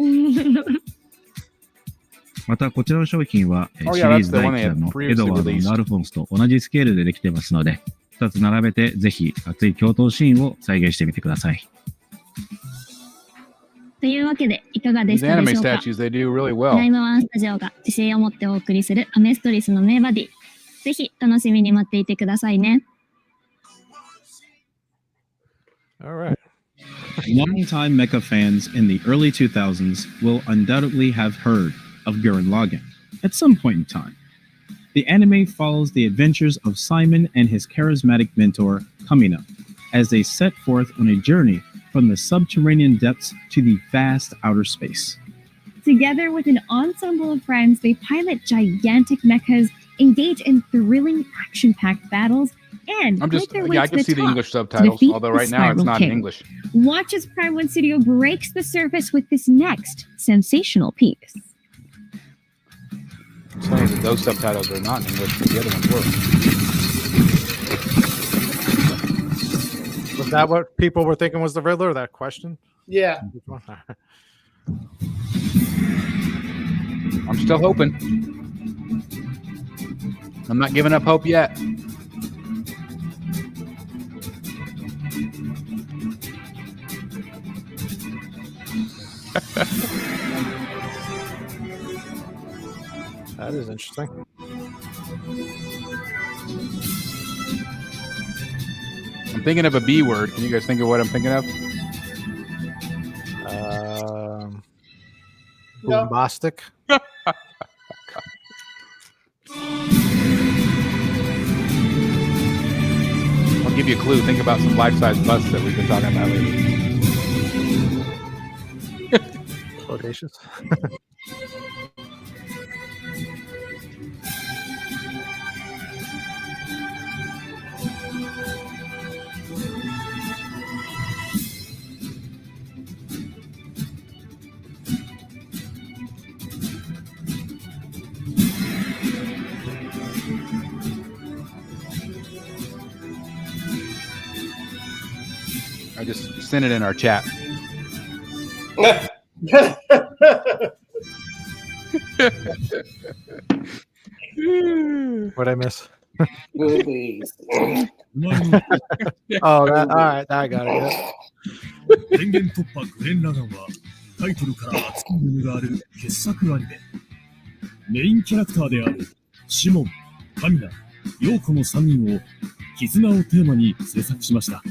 またこちらの商品は、 Oh, シ yeah, リーズ that's the 第 one 1 they 弾 had の previously エドワード released. のアルフォンスと同じスケールでできてますので、2つ並べてぜひ熱い共闘シーンを再現してみてください。というわけで、いかがで These したで anime しょうか？ statues, they do really プライ well. ムワンスタジオが自信を持ってお送りするアメストリスの名バディ。ぜひ楽しみに待っていてくださいね。All right. Longtime mecha fans in the early 2000s will undoubtedly have heard of Gurren Lagann at some point in time. The anime follows the adventures of Simon and his charismatic mentor, Kamina, as they set forth on a journey from the subterranean depths to the vast outer space. Together with an ensemble of friends, they pilot gigantic mechas, engage in thrilling action-packed battles, and I'm just, make their way yeah, I to can the see the top English to subtitles, defeat although the right now it's Spiral not in King. English. Watch as Prime 1 Studio breaks the surface with this next sensational piece. It's funny that those subtitles are not in English, but the other ones were. Was that what people were thinking was the Riddler? That question? Yeah. Which one? I'm still hoping. I'm not giving up hope yet. That is interesting. I'm thinking of a B word. Can you guys think of what I'm thinking of? No. Bombastic. I'll give you a clue. Think about some life-size busts that we've been talking about lately. Quotations. I just sent it in our chat. What'd I miss? Movies. Oh, that, all right. I got it. Yeah. 電源突破グレン・ラガンはタイトルから熱きものがある傑作アニメ。メインキャラクターであるシモン、カミナ、ヨーコの3人を絆をテーマに制作しました。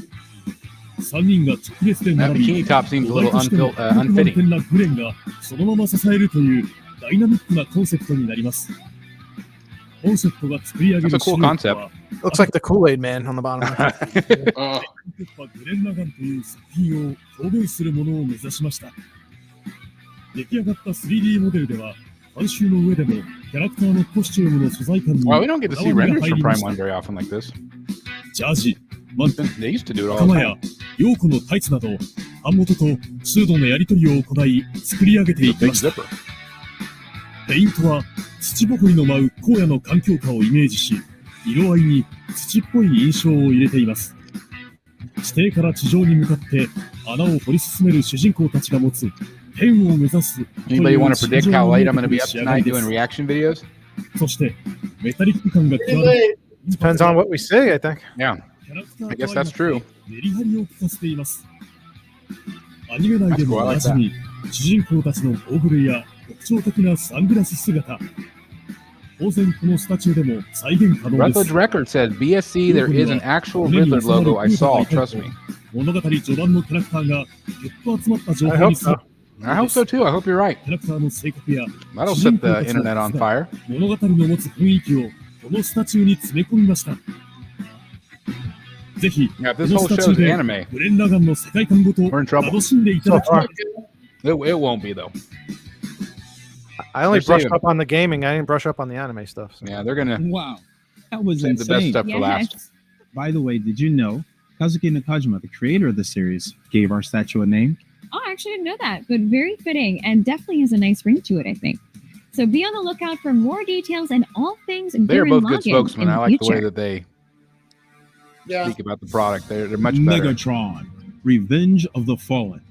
3人が直列で That 並び bikini top seems a little としても unfitting. 満点なグレンがそのまま支えるというダイナミックなコンセプトになります。コンセプトが作り上げ That's る a cool シルエット concept. は Looks like the Kool-Aid Man on the bottom. グレン・ラガンという作品を表現するものを目指しました。出来上がった 3D モデルでは監修の上でもキャラクターのコスチュームの素材感に Well, we don't get to see こだわり renders が入 from りま Prime した One very often like this. ジャージ、マント、 They used to do it all 仲 the 間や time. 陽子のタイツなど版元とスードのやり取りを行い作り上げて The いき big ました。 zipper. ペイントは土ぼこりの舞う荒野の環境下をイメージし、色合いに土っぽい印象を入れています。地底から地上に向かって穴を掘り進める主人公たちが持つ天を目指す。 Anybody want to predict how late I'm going to be up tonight doing reaction videos? そしてメタリック感が際 Depends on what we say, I think. Yeah, キャラクター I guess that's true. メリハリを効かせています。アニメ内でもおなじみ、主人公たちのゴーグルや特徴的なサングラス姿。当然このスタチューでも再現可能です。 Rutledge Records says BSC. There is an actual Riddler logo. I saw. Trust me. 物語序盤のキャラクターがぎゅっと集まった状 I 態 hope にする so. I hope so too. I hope you're right. キャラクターの性格や That'll set the internet on fire. 物語の持つ雰囲気をこのスタチューに詰め込みました。ぜひ、 Yeah, if こ this の whole スタチ show ュ is ーで anime, グレン・ラガンの世界観ごと we're in trouble. 楽しんでいただきたい。 It won't be though. I only They're brushed saving- up on the gaming. I didn't brush up on the anime stuff. So. Yeah, they're gonna Wow, that was save the best insane. stuff for last. Yes. By the way, did you know Kazuki Nakajima, the creator of the series, gave our statue a name? Oh, I actually didn't know that, but very fitting and definitely has a nice ring to it, I think. So be on the lookout for more details and all things They are Gurren both good Lagann spokesmen. in I the like the way future. that they Yeah. speak about the product. They're much better. Megatron, Revenge of the Fallen.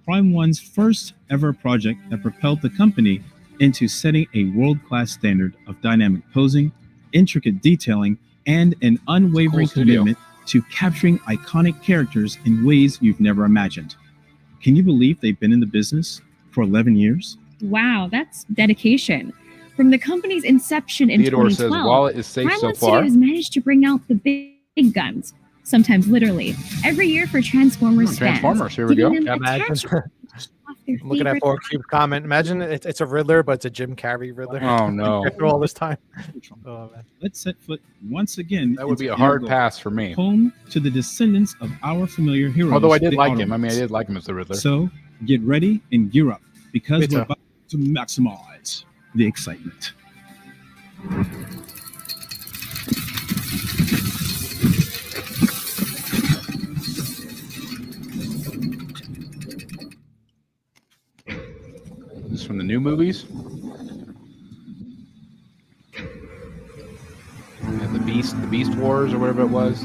Prime One's first ever project that propelled the company into setting a world-class standard of dynamic posing, intricate detailing, and an unwavering Cool studio. commitment to capturing iconic characters in ways you've never imagined. Can you believe they've been in the business for 11 years? Wow, that's dedication. From the company's inception in Theodore says 2012, wallet is safe Prime so One far. Studios managed to bring out the big guns, sometimes literally, every year for Transformers fans. Transformers, here we go. giving them Imagine. attachments off their I'm looking at favorite 4Cube's comment. Imagine it's a Riddler, but it's a Jim Carrey Riddler. Oh no, After all this time. Oh, man. Let's set foot once again. that would be into a hard Ergo, pass for me. home to the descendants of our familiar heroes. Although I did the like him. I mean, I Autobots. did like him as the Riddler. So get ready and gear up because Me we're too. about to maximize the excitement. This is from the new movies. Yeah, the Beast Wars or whatever it was.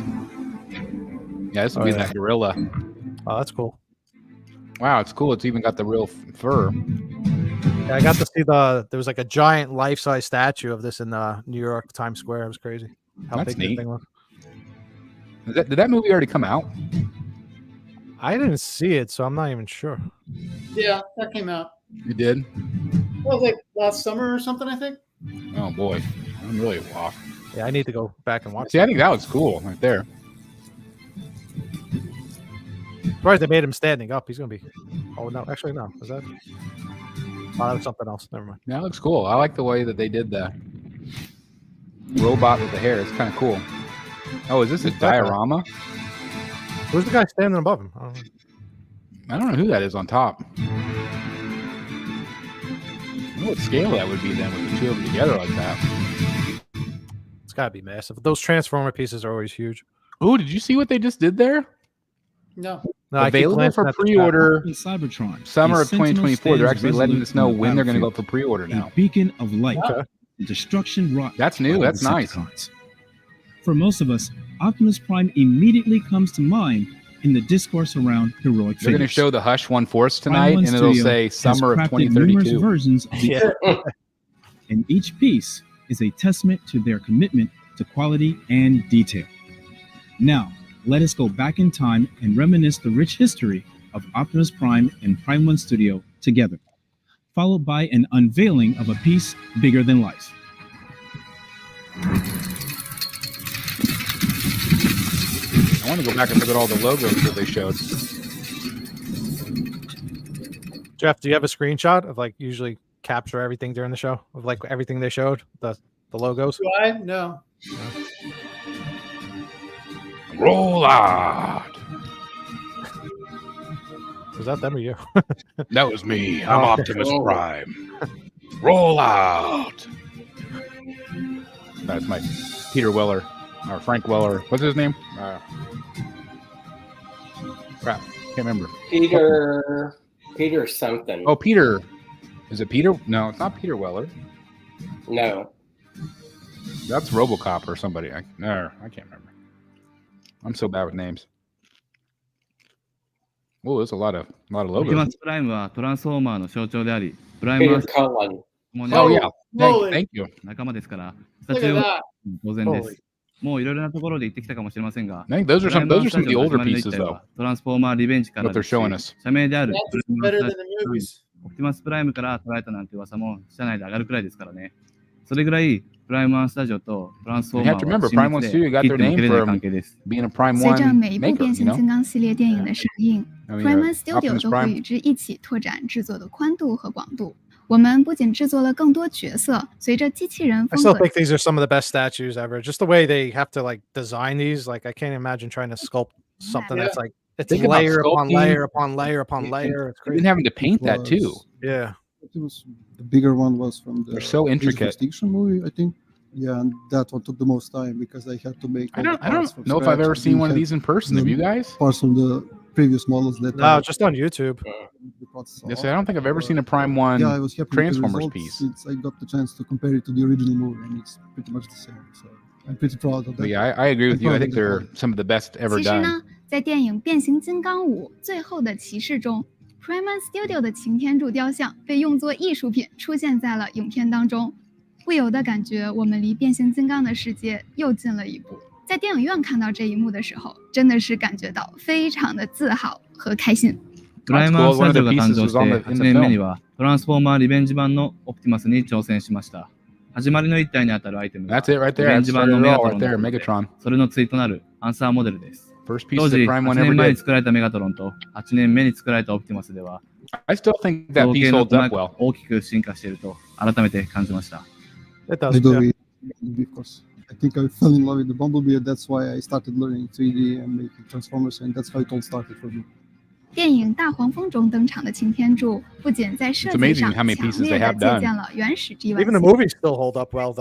Yeah, this would Oh, be yeah. that gorilla. Oh, that's cool. Wow, it's cool. It's even got the real fur. Yeah, I got to see there was like a giant life-size statue of this in New York Times Square. It was crazy. How That's big the neat. thing was. Did that movie already come out? I didn't see it, so I'm not even sure. Yeah, that came out. You did? Well, like last summer or something, I think. Oh boy, I'm really off. Yeah, I need to go back and watch See, I it. think that was cool right there. Surprised they made him standing up. He's gonna be. Oh no, actually no. Was that? Oh, that was something else. Never mind. That looks cool. I like the way that they did the robot with the hair. It's kind of cool. Oh, is this a Who's that guy? diorama? Who's the guy standing above him? I don't know who that is on top. I don't know what scale that would be then with the two of them together like that. It's gotta be massive. Those Transformer pieces are always huge. Oh, did you see what they just did there? No. No, I keep Available glancing for at the chat. pre-order In Cybertron, summer a of Sentinel 2024. They're stands actually letting us know resolute when they're going to go battlefield, for pre-order a now. beacon of light, Okay. and destruction wrought. That's new. by That's the nice. Decepticons. For most of us, Optimus Prime immediately comes to mind in the discourse around heroic They're going to figures. show the Hush 1/4 Prime tonight, One and it'll Studio say has summer of crafted numerous 2032. versions of the Yeah. and each piece is a testament to their commitment to quality and detail. Now, let us go back in time and reminisce the rich history of Optimus Prime and Prime One Studio together, followed by an unveiling of a piece bigger than life. I want to go back and look at all the logos that they showed. Jeff, do you have a screenshot of like usually capture everything during the show of like everything they showed, the logos? Do I? No. Roll out. Was that them or you? That was me. I'm Optimus Prime. Roll out. That's my Peter Weller or Frank Weller. What's his name? Crap, can't remember. Peter something. Oh, Peter. Is it Peter? No, it's not Peter Weller. No. That's RoboCop or somebody. I can't remember. I'm so bad with names. Oh, there's a lot of logos. プライムはトランスフォーマーの象徴であり、プライ Peter ムは Cullen. もうね Oh yeah, Holy. thank you. 仲間ですから、ス Look タジ at オ that. 当然で Holy. す。もういろいろなところで行ってきたかもしれませんが、 I think those are some of the older 始まりの一 pieces 体 though. はトランスフォーマーリベンジから What they're ですし showing us. 社名である That's better than the movies. オプティマスプライムから捉えたなんて噂も社内で上がるくらいですからね。それぐらいプライム1スタジオとトランスフォー You マ have to ー remember, は Prime 1親 Studio 密で got 切 their っても name 切れない from 関係です。 being a Prime 随着 One 每一部 maker, 变 you 形 know. 金刚系列电影的上映 I mean,，Prime Studio Optimus 就会 Prime. 与之一起拓展制作的宽度和广度。我们不仅制作了更多角色，随着机器人 I 风 still 格 think these are some of the best statues ever. Just the way they have to like design these. Like I can't imagine trying to sculpt something Yeah. that's like it's Think about layer upon sculpting. layer upon layer upon layer. It's Even crazy. having to paint that too. Yeah. It was the bigger one was from the They're so Age of intricate. Extinction movie, I think. Yeah, and that one took the most time because I had to make. I all the don't parts from know if I've scratch. ever I seen didn't one of have these in person. Have you guys? Parts from the previous models that No, just on YouTube. the parts Yes, off. I don't think I've ever seen a Prime One Yeah, I was happy with the Transformers results piece. since I got the chance to compare it to the original movie, and it's pretty much the same. So I'm pretty proud of that. But yeah, I agree with you. I think they're some of the best ever 其实 done. 呢，在电影《变形金刚5：最后的骑士》中 ，Prime Studio 的擎天柱雕像被用作艺术品出现在了影片当中，不由得感觉我们离变形金刚的世界又近了一步。在电影院看到这一幕的时候，真的是感觉到非常的自豪和开心。プライム1スタジオが誕生して8年目にはトランスフォーマーリベンジ版のオプティマスに挑戦しました。始まりの一体にあたるアイテムが That's it right リ there. ベン That's ジ版のメガトロ right ン there, で Megatron. それの対となるアンサーモデルです。 First piece 当 that 時 Prime 8 One 年 ever 前に did. 作られたメガトロンと8年目に作られたオプティマスでは I still think that 造 piece 形の holds 細 up か well. く大きく進化していると改めて感じました。 It I does. do Yeah. because I think I fell in love with the Bumblebee, and that's why I started learning 3D and making Transformers, and that's how it all started for me. 电影《大黄蜂》中登场的擎天柱，不仅在设 It's 计 amazing 上 how many 强 pieces 烈 they 的 have 借 done. 鉴了原始 G1 Even the 系列 movies still hold up well.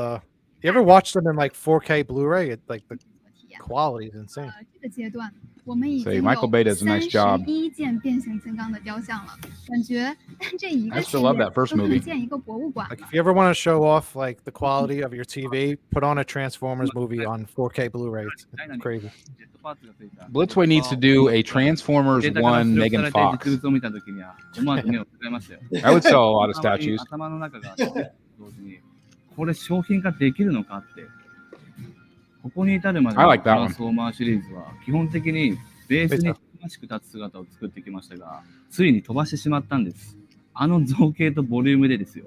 You ever watch them in like 4K Blu-ray? It, like the 体验。 quality is insane. 这个阶段，我们已 Say, 经 Michael Bay does a nice job. 31件变形金刚的雕像了，感觉这一 I 个 still 系 love 列 that first 都可以 movie. 建一个博物馆 Like if you ever want to show off like the quality of your TV, put on a Transformers movie on 4K Bluray. It's crazy. Blitzway needs to do a Transformers 1 Megan 実 Fox. 物を見たときには思わず目を使いましたよ。 I would sell a lot of statues. 頭の中が同時にこれ商品化できるのかって。ここに至るまで I の like ト that ラ one. ンスフォーマーシリーズは基本的にベースに正しく立つ姿を作ってきましたが、ついに飛ばしてしまったんです。あの造形とボリュームでですよ。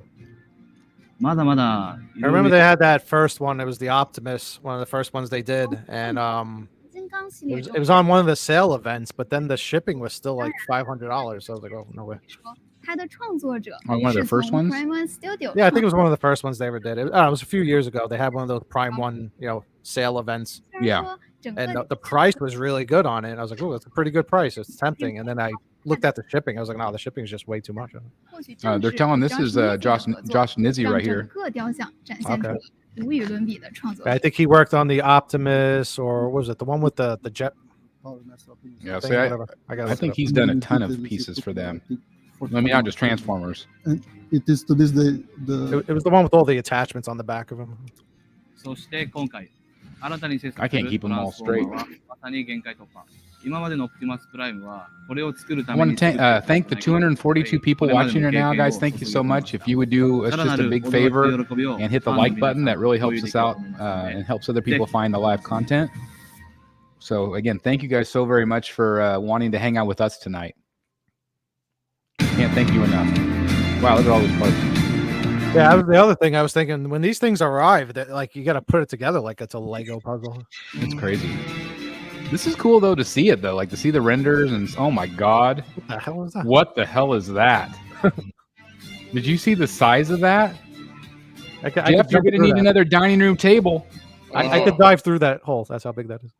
まだまだ。I remember they had that first one. It was the Optimus, one of the first ones they did, and 金刚系列 it was on one of the sale events. But then the shipping was still like $500. So I was like, oh no way. 它的创作者 On one of their 是从 first ones? Prime Studio Yeah, I think it was one of the first ones they ever did. It was a few years ago. They had one of those Prime One, sale events, 虽然 Yeah. 说整个 and the price was really good on it. I was like, oh, that's a pretty good price. It's tempting. And then I looked at the shipping. I was like, no, the shipping is just way too much. 或许正 They're 是 telling this is Josh Josh Nizzi 让 right 整 here. 个雕像展现出 Okay. 了无与伦比的创作 I 力。 think he worked on the Optimus, or what was it the one with the jet? Power Master Optimus. Yeah, thing, see, whatever. I got. I think he's done a ton of pieces for them. I mean, not just Transformers. It is to this day the It was the one with all the attachments on the back of him. そして今回、新たに制 I 作 can't す keep る them トラ all ンスフォー straight. マーはまさに限界突破。今までのオプティマスプライムはこれを作るた I め want に to thank the 242 people watching right now, guys. Thank you so much. If you would do us just a big favor and hit the like button, that really helps us out and helps other people find the live content. So again, thank you guys so very much for wanting to hang out with us tonight. Can't thank you enough. Wow, look at all these parts. Yeah, that was the other thing I was thinking. When these things arrive, that like you got to put it together like it's a Lego puzzle. It's crazy. This is cool though to see it though, like to see the renders and oh my god, What the hell is that? what the hell is that? Did you see the size of that? Jeff, you're gonna need another dining room table. I could dive through that hole. That's how big that is.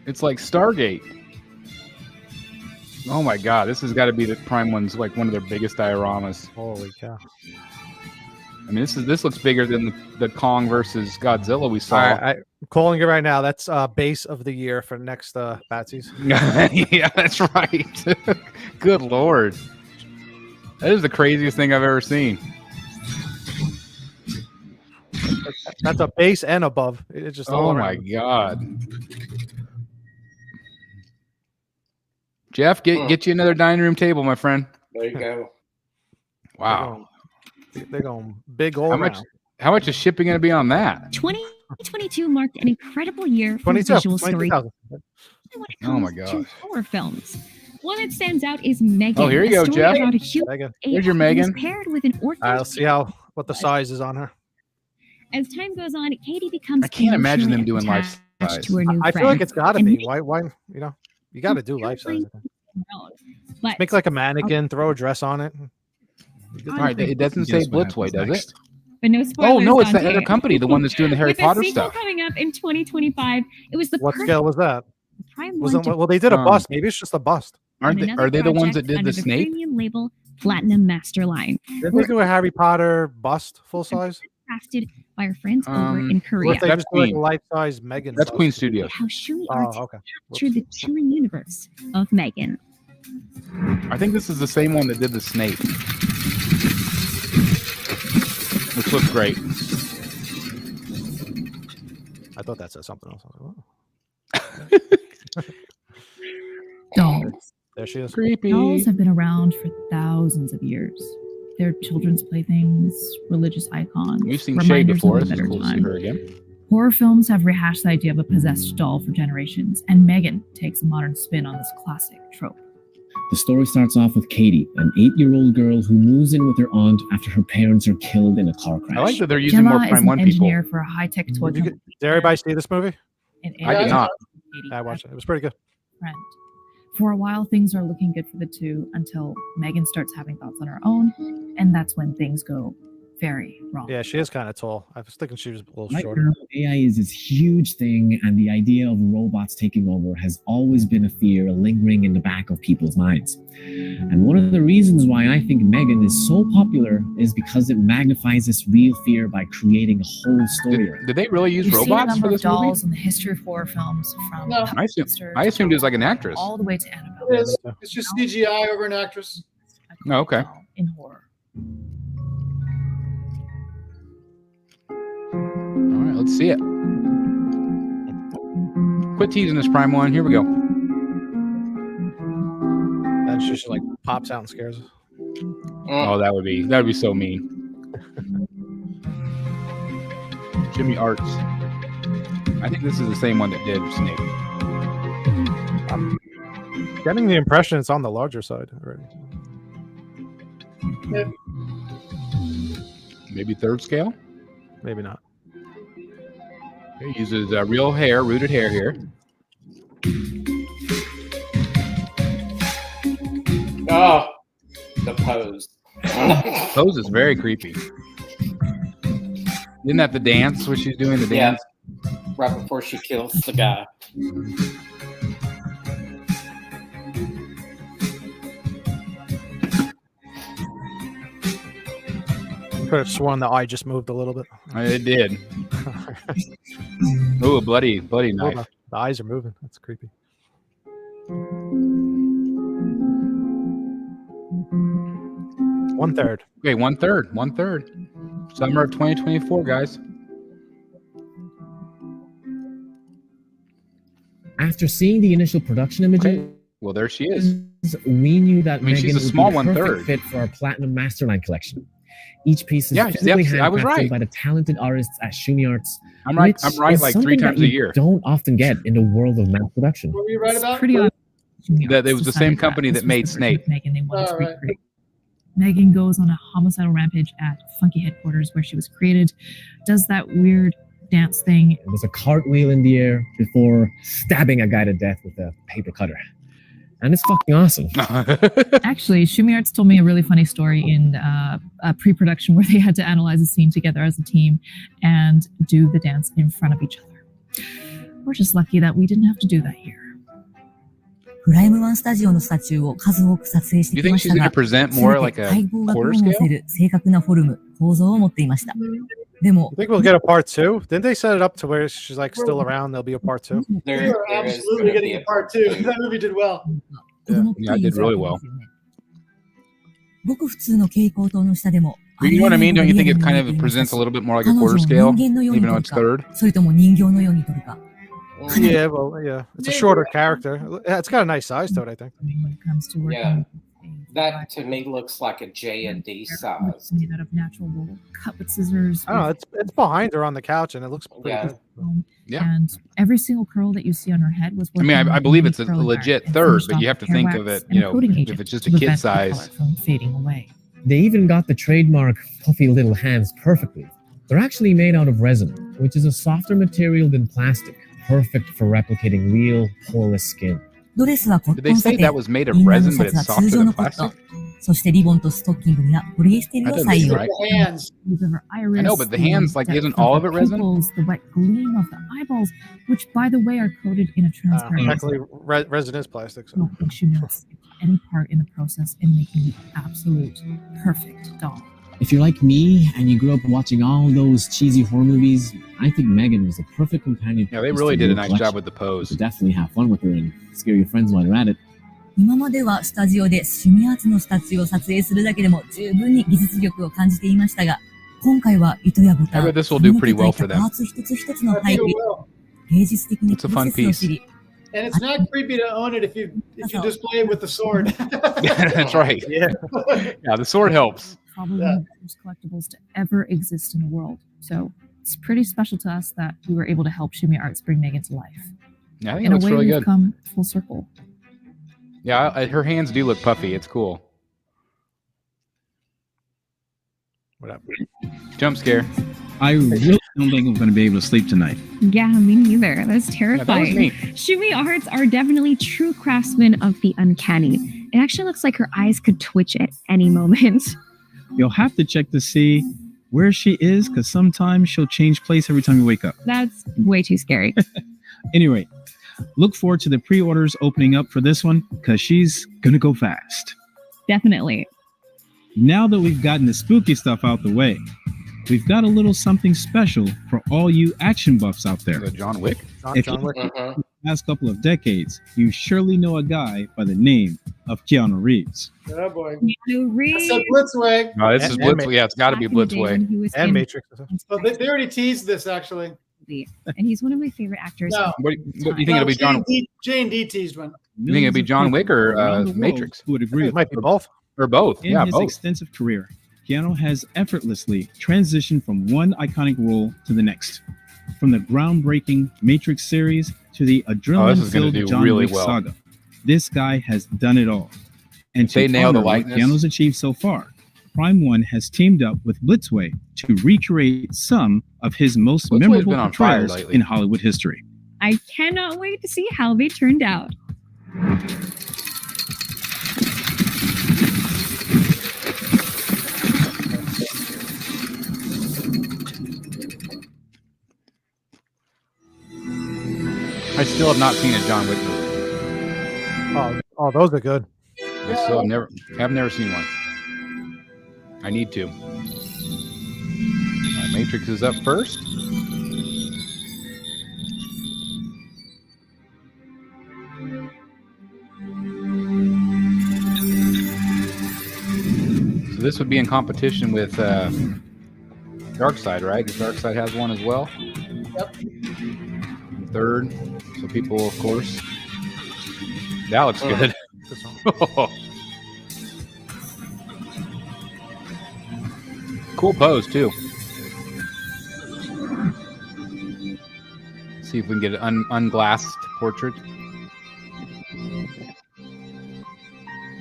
It's like Stargate. Oh my god, this has got to be the Prime one's like one of their biggest dioramas. Holy cow! I mean, this looks bigger than the Kong versus Godzilla we saw. I'm calling it right now. That's base of the year for next Batsies. Yeah, that's right. Good lord, that is the craziest thing I've ever seen. That's a base and above. It's just all oh my god. Jeff, get you another dining room table, my friend. There you go. Wow. They're going big all around. How much is shipping going to be on that? 2022 marked an incredible year for 22, visual story. Oh my god. To horror films. One that stands out is Megan. Oh, here you go, Jeff. Megan. Here's your Megan. Paired with an orphan. I'll see what the size is on her. As time goes on, Katie becomes. I can't imagine them doing life size. To her new I feel friend. like it's got to be. Why? You know, you got to do life size. But Make like a mannequin, throw a dress on it. All right, it doesn't say Blitzway, does it? But no spoilers. Oh no, it's that Dante. other company, the one that's doing the Harry With Potter a sequel stuff. coming up in 2025, it was the What perfect scale was that? Prime Wasn't, one to well, they did a bust. Maybe it's just a bust. Aren't they? Are they the ones that did under the Snape? premium label Platinum Master Line, Didn't they do a Harry Potter bust full size? crafted by our friends over in Or Korea. if they just do like a life size Megan. That's bust? Queen Studios. How Shumi Oh, Arts okay. captured the chilling universe of Megan. I think this is the same one that did the Snape, which looks great. I thought that said something else. Dolls. There she is. Creepy. Dolls have been around for thousands of years. They're children's playthings, religious icons. We've seen Shay reminders before. of a This is better cool to see time. her again. Horror films have rehashed the idea of a possessed doll for generations, and Megan takes a modern spin on this classic trope. The story starts off with Katie, an 8-year-old girl who moves in with her aunt after her parents are killed in a car crash. I like that they're using Gemma more is Prime an 1 people. engineer for a high-tech toy company. Did everybody see this movie? And I did not. I watched it. It was pretty good. Friend. For a while, things are looking good for the two until Megan starts having thoughts on her own, and that's when things go very wrong. Yeah, she is kind of tall. I was thinking she was a little Right shorter. now, AI is this huge thing, and the idea of robots taking over has always been a fear lingering in the back of people's minds. And one of the reasons why I think Megan is so popular is because it magnifies this real fear by creating a whole story. Did they really use We've seen a robots number for of this movie? dolls in the history of horror films, from I assumed it was like an actress. all the way to Annabelle. It is. It's just CGI over an actress. Oh, okay. In horror. All right, let's see it. Quit teasing this Prime 1. Here we go. And she just like pops out and scares us. Oh, that would be so mean. Jimmy Arts. I think this is the same one that did Snape. I'm getting the impression it's on the larger side already. Maybe third scale. Maybe not. He uses real hair, rooted hair here. Oh, the pose. Pose is very creepy. Isn't that the dance where she's doing the dance? Yeah, right before she kills the guy. Could have sworn the eye just moved a little bit. It did. Oh, a bloody Oh, knife. the eyes are moving. That's creepy. One third. Okay, one third. Summer of 2024, guys. After seeing the initial production images, well, there she is. We knew that I mean, she's Megan a would small be a perfect 1/3. fit for our Platinum Masterline collection. Each piece is Yeah, physically I was handcrafted right. by the talented artists at Shumi Arts. I'm right. which I'm right is like something 3 that times a you year. Don't often get in the world of mass production. What were you right about? Pretty obvious. That it was the same company that made Snape. Megan, they wanted to All right. recreate. Megan goes on a homicidal rampage at Funky headquarters where she was created, does that weird dance thing. There's a cartwheel in the air before stabbing a guy to death with a paper cutter. And it's fucking awesome. Actually, Shumi Arts told me a really funny story in pre-production where they had to analyze a scene together as a team and do the dance in front of each other. We're just lucky that we didn't have to do that here. プライムワンスタジオのスタチューを数多く撮影してきましたが、全て細胞が統合せる正確なフォルム、構造を持っていました。でも、I think we'll get a part 2. Didn't they set it up to where she's like still around? There'll be a part 2. There absolutely getting a part 2. That movie did well. Yeah, it did really well. ごく普通の蛍光灯の下でも、 You know what I mean? Don't you think it kind of presents a little bit more like a quarter scale, even though it's third? それとも人形のように撮るか。 Yeah, well, yeah. It's a shorter character. It's got a nice size to it, I think. When it comes to working, Yeah, that to me looks like a J&D size. Made out of natural wool, cut with scissors. I don't know. It's behind her on the couch, and it looks pretty good. Yeah. And every single curl that you see on her head was. I mean, I believe it's a legit third, but you have to think of it, you know, if it's just a kid size. From fading away. They even got the trademark puffy little hands perfectly. They're actually made out of resin, which is a softer material than plastic, perfect for replicating real porous skin. ドレスはコットンサテン、インナーのシャツは通常のコットン、そしてリボンとストッキングにはポリエステルを採用。 I know, but the hands, like, isn't all of it resin? The wet gleam of the eyeballs, which, by the way, are coated in a transparent. Actually, resin is plastic. So. I don't think she knows any part in the process in making the absolute perfect doll. If you're like me and you grew up watching all those cheesy horror movies, I think Megan was the perfect companion. Yeah, they really did a nice job with the pose. You definitely have fun with her and scare your friends while you're at it. 今まではスタジオで趣味アーツのスタチューを撮影するだけでも十分に技術力を感じていましたが、今回は糸やボタン、パーツ一つ一つの配備、芸術的にプロセスを知り、 And it's not creepy to own it if you display it with the sword. That's right. Yeah, yeah, the sword helps. Probably one of the first collectibles to ever exist in the world. So it's pretty special to us that we were able to help Shumi Arts bring Megan to life. Yeah, I think in it looks a way, really we've good. come full circle. Yeah, her hands do look puffy. It's cool. What up? Jump scare. I really don't think I'm going to be able to sleep tonight. Yeah, me neither. That's terrifying. neat. Shumi Arts are definitely true craftsmen of the uncanny. It actually looks like her eyes could twitch at any moment. You'll have to check to see where she is, because sometimes she'll change place every time you wake up. That's way too scary. Anyway, look forward to the pre-orders opening up for this one, because she's going to go fast. Definitely. Now that we've gotten the spooky stuff out the way, we've got a little something special for all you action buffs out there. John Wick? If you look at the past couple of decades, you surely know a guy by the name of Keanu Reeves. Oh boy. Keanu Reeves. So Blitzway. No, this is Blitzway. Yeah, it's got to be Blitzway. And Matrix. So they already teased this actually. And he's one of my favorite actors. No. What do you think it'll be, John? J&D teased one. You think it'll be John Wick or Matrix? Who would agree? It might be both. Or both. In Yeah, his both. extensive career, Keanu has effortlessly transitioned from one iconic role to the next. From the groundbreaking Matrix series to the adrenaline-filled John Wick saga. This guy has done it all. And to nail the honor what likeness. Keanu's achieved so far, Prime One has teamed up with Blitzway to recreate some of his most Blitzway's memorable been on fire portrayals lately. in Hollywood history. I cannot wait to see how they turned out. I still have not seen a John Wick movie. Oh, those are good. I still have never seen one. I need to. Matrix is up first. So this would be in competition with Darkseid, right? Because Darkseid has one as well. Yep. Third. So people, of course. That looks good. Cool pose too. See if we can get an unglassed portrait.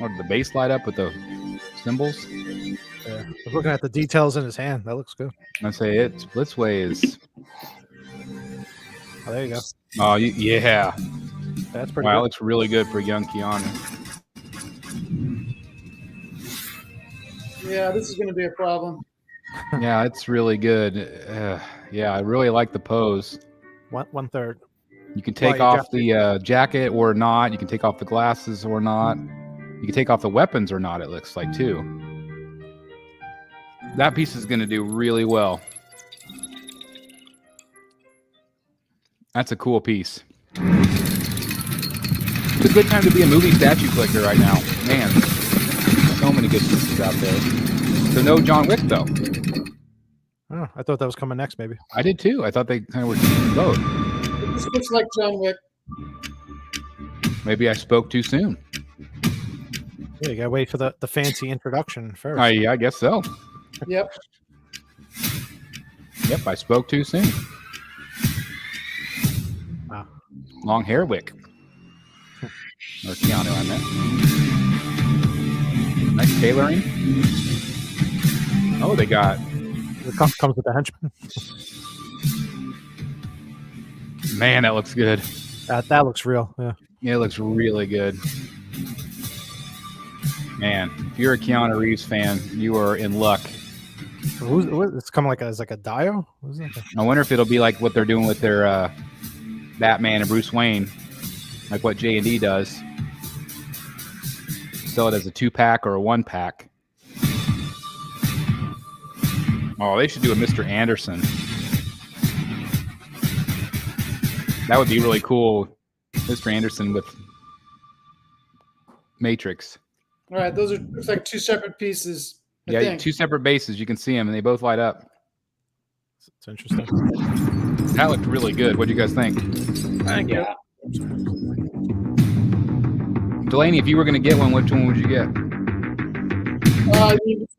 Or did the base light up with the symbols? Yeah. I was looking at the details in his hand. That looks good. I say it. Blitzway is Oh, there you go. Oh, yeah. That's pretty Wow, good. it looks really good for young Keanu. Yeah, this is going to be a problem. Yeah, it's really good. Yeah, I really like the pose. 1/3. You can take off the jacket or not. You can take off the glasses or not. You can take off the weapons or not, it looks like, too. That piece is going to do really well. That's a cool piece. It's a good time to be a movie statue collector right now. Man, so many good pieces out there. So no John Wick, though. Oh, I thought that was coming next, maybe. I did, too. I thought they kind of were keeping both. This looks like John Wick. Maybe I spoke too soon. Yeah, you gotta wait for the fancy introduction first. Yeah, I guess so. Yep. Yep, I spoke too soon. Wow. Long hair Wick. Or Keanu, I meant. Nice tailoring. Oh, they got... It comes with the henchman. Man, that looks good. That looks real. Yeah. Yeah, it looks really good. Man, if you're a Keanu Reeves fan, you are in luck. It's coming as like a dio? I wonder if it'll be like what they're doing with their Batman and Bruce Wayne, like what J&D does. Sell it as a 2-pack or a 1-pack. Oh, they should do a Mr. Anderson. That would be really cool. Mr. Anderson with Matrix. All right, those are looks like two separate pieces. I Yeah, think. 2 separate bases. You can see them, and they both light up. It's interesting. That looked really good. What do you guys think? Thank you. Delaney, if you were going to get one, which one would you get?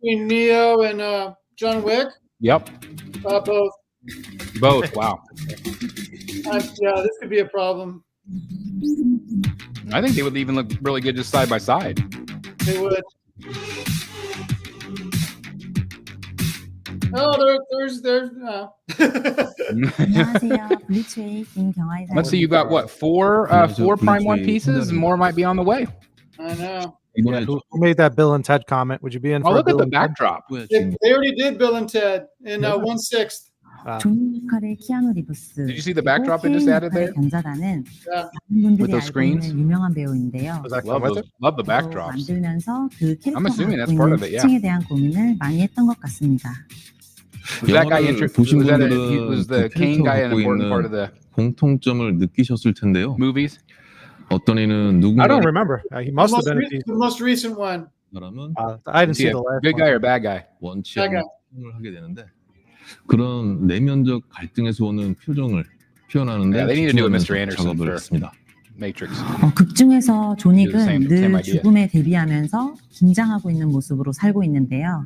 Between Neo and John Wick. Yep. Both. Both. Wow. Yeah, this could be a problem. I think they would even look really good just side by side. They would. Oh, there's Let's see, you got what, four Prime 1 pieces, and more might be on the way. I know. Yeah, who made that Bill and Ted comment? Would you be in for look a at Bill the and Ted? backdrop. They already did Bill and Ted in 1/6. Did you see the backdrop they just added there? Yeah. With those screens? Love the backdrops. I'm assuming that's part of it, yeah. Was that guy was the Kane guy an important part of the 공통점을 느끼셨을 텐데요. movies? 어떤 이는 누군가 I don't remember. He must have been. The most recent one. I didn't see the last good guy or bad guy? 원치 않는 표현을 하게 되는데 그런 내면적 갈등에서 오는 표정을 표현하는데 they need to do a Mr. Anderson 작업을 for 했습니다. Matrix. 극 중에서 조닉은 same 늘 idea. 죽음에 대비하면서 긴장하고 있는 모습으로 살고 있는데요.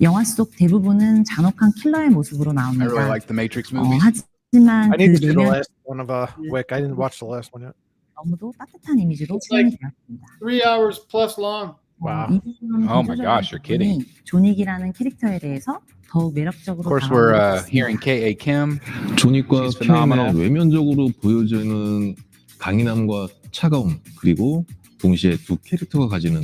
영화 속 대부분은 잔혹한 킬러의 모습으로 I really 나옵니다. like the Matrix movies. 하지만 I need to 그 see the 내면 last one of Wick. I didn't watch the last one yet. 너무도 따뜻한 이미지로 It's like 표현되었습니다. 3 hours plus long. Wow. Oh my gosh, you're kidding. 조닉이라는 캐릭터에 대해서 더욱 매력적으로 Of course, we're hearing K.A. Kim. 조닉과 She's phenomenal. 케인의 외면적으로 보여지는 강인함과 차가움 그리고 동시에 두 캐릭터가 가지는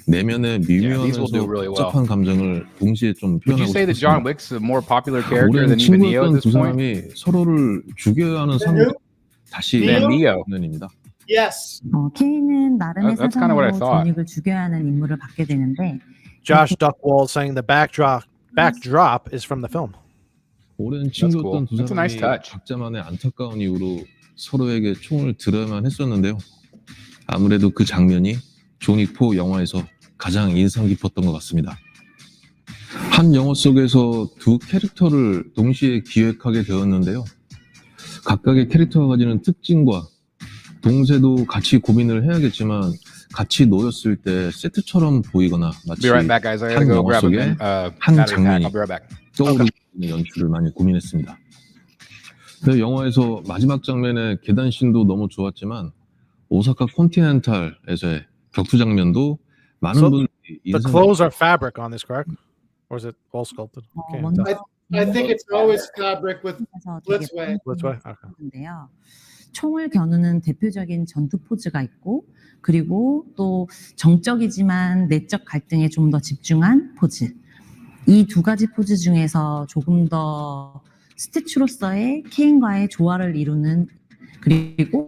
내면의 these will do 미묘하면서 really well. 복잡한 감정을 동시에 좀 Would you 표현하고 say that John 싶습니다. Wick's a more popular character 오랜 than even Neo 친구였던 at this 두 point? 사람이 서로를 죽여야 하는 상황 다시 Than Neo. 장면입니다. Yes. 케인은 나름의 That's kinda what I 사정으로 thought. 조닉을 죽여야 하는 임무를 받게 되는데 Josh Duckwall saying the backdrop is from the film. 오랜 cool. 친구였던 두 That's a nice 사람이 touch. 각자만의 안타까운 이유로 서로에게 총을 들어야만 했었는데요. 아무래도 그 장면이 조닉4 영화에서 가장 인상 깊었던 것 같습니다. 한 영화 속에서 두 캐릭터를 동시에 기획하게 되었는데요. 각각의 캐릭터가 가지는 특징과 동세도 같이 고민을 해야겠지만 같이 놓였을 때 세트처럼 보이거나 마치 Be right back, guys. I gotta 한 go 영화 grab 속에 a 한 battery pack. 장면이 I'll be right back. 떠오르는 연출을 많이 고민했습니다. 그 영화에서 마지막 장면의 계단 씬도 너무 좋았지만 오사카 콘티넨탈에서의 격투 장면도 많은 So 분들이 the 인상 clothes are fabric on this, correct? Or is it all sculpted? Can't tell. I think it's always fabric with blitzway. Blitzway. Okay. 인데요. 총을 겨누는 대표적인 전투 포즈가 있고 그리고 또 정적이지만 내적 갈등에 좀 더 집중한 포즈. 이 두 가지 포즈 중에서 조금 더 스태츄로서의 케인과의 조화를 이루는 그리고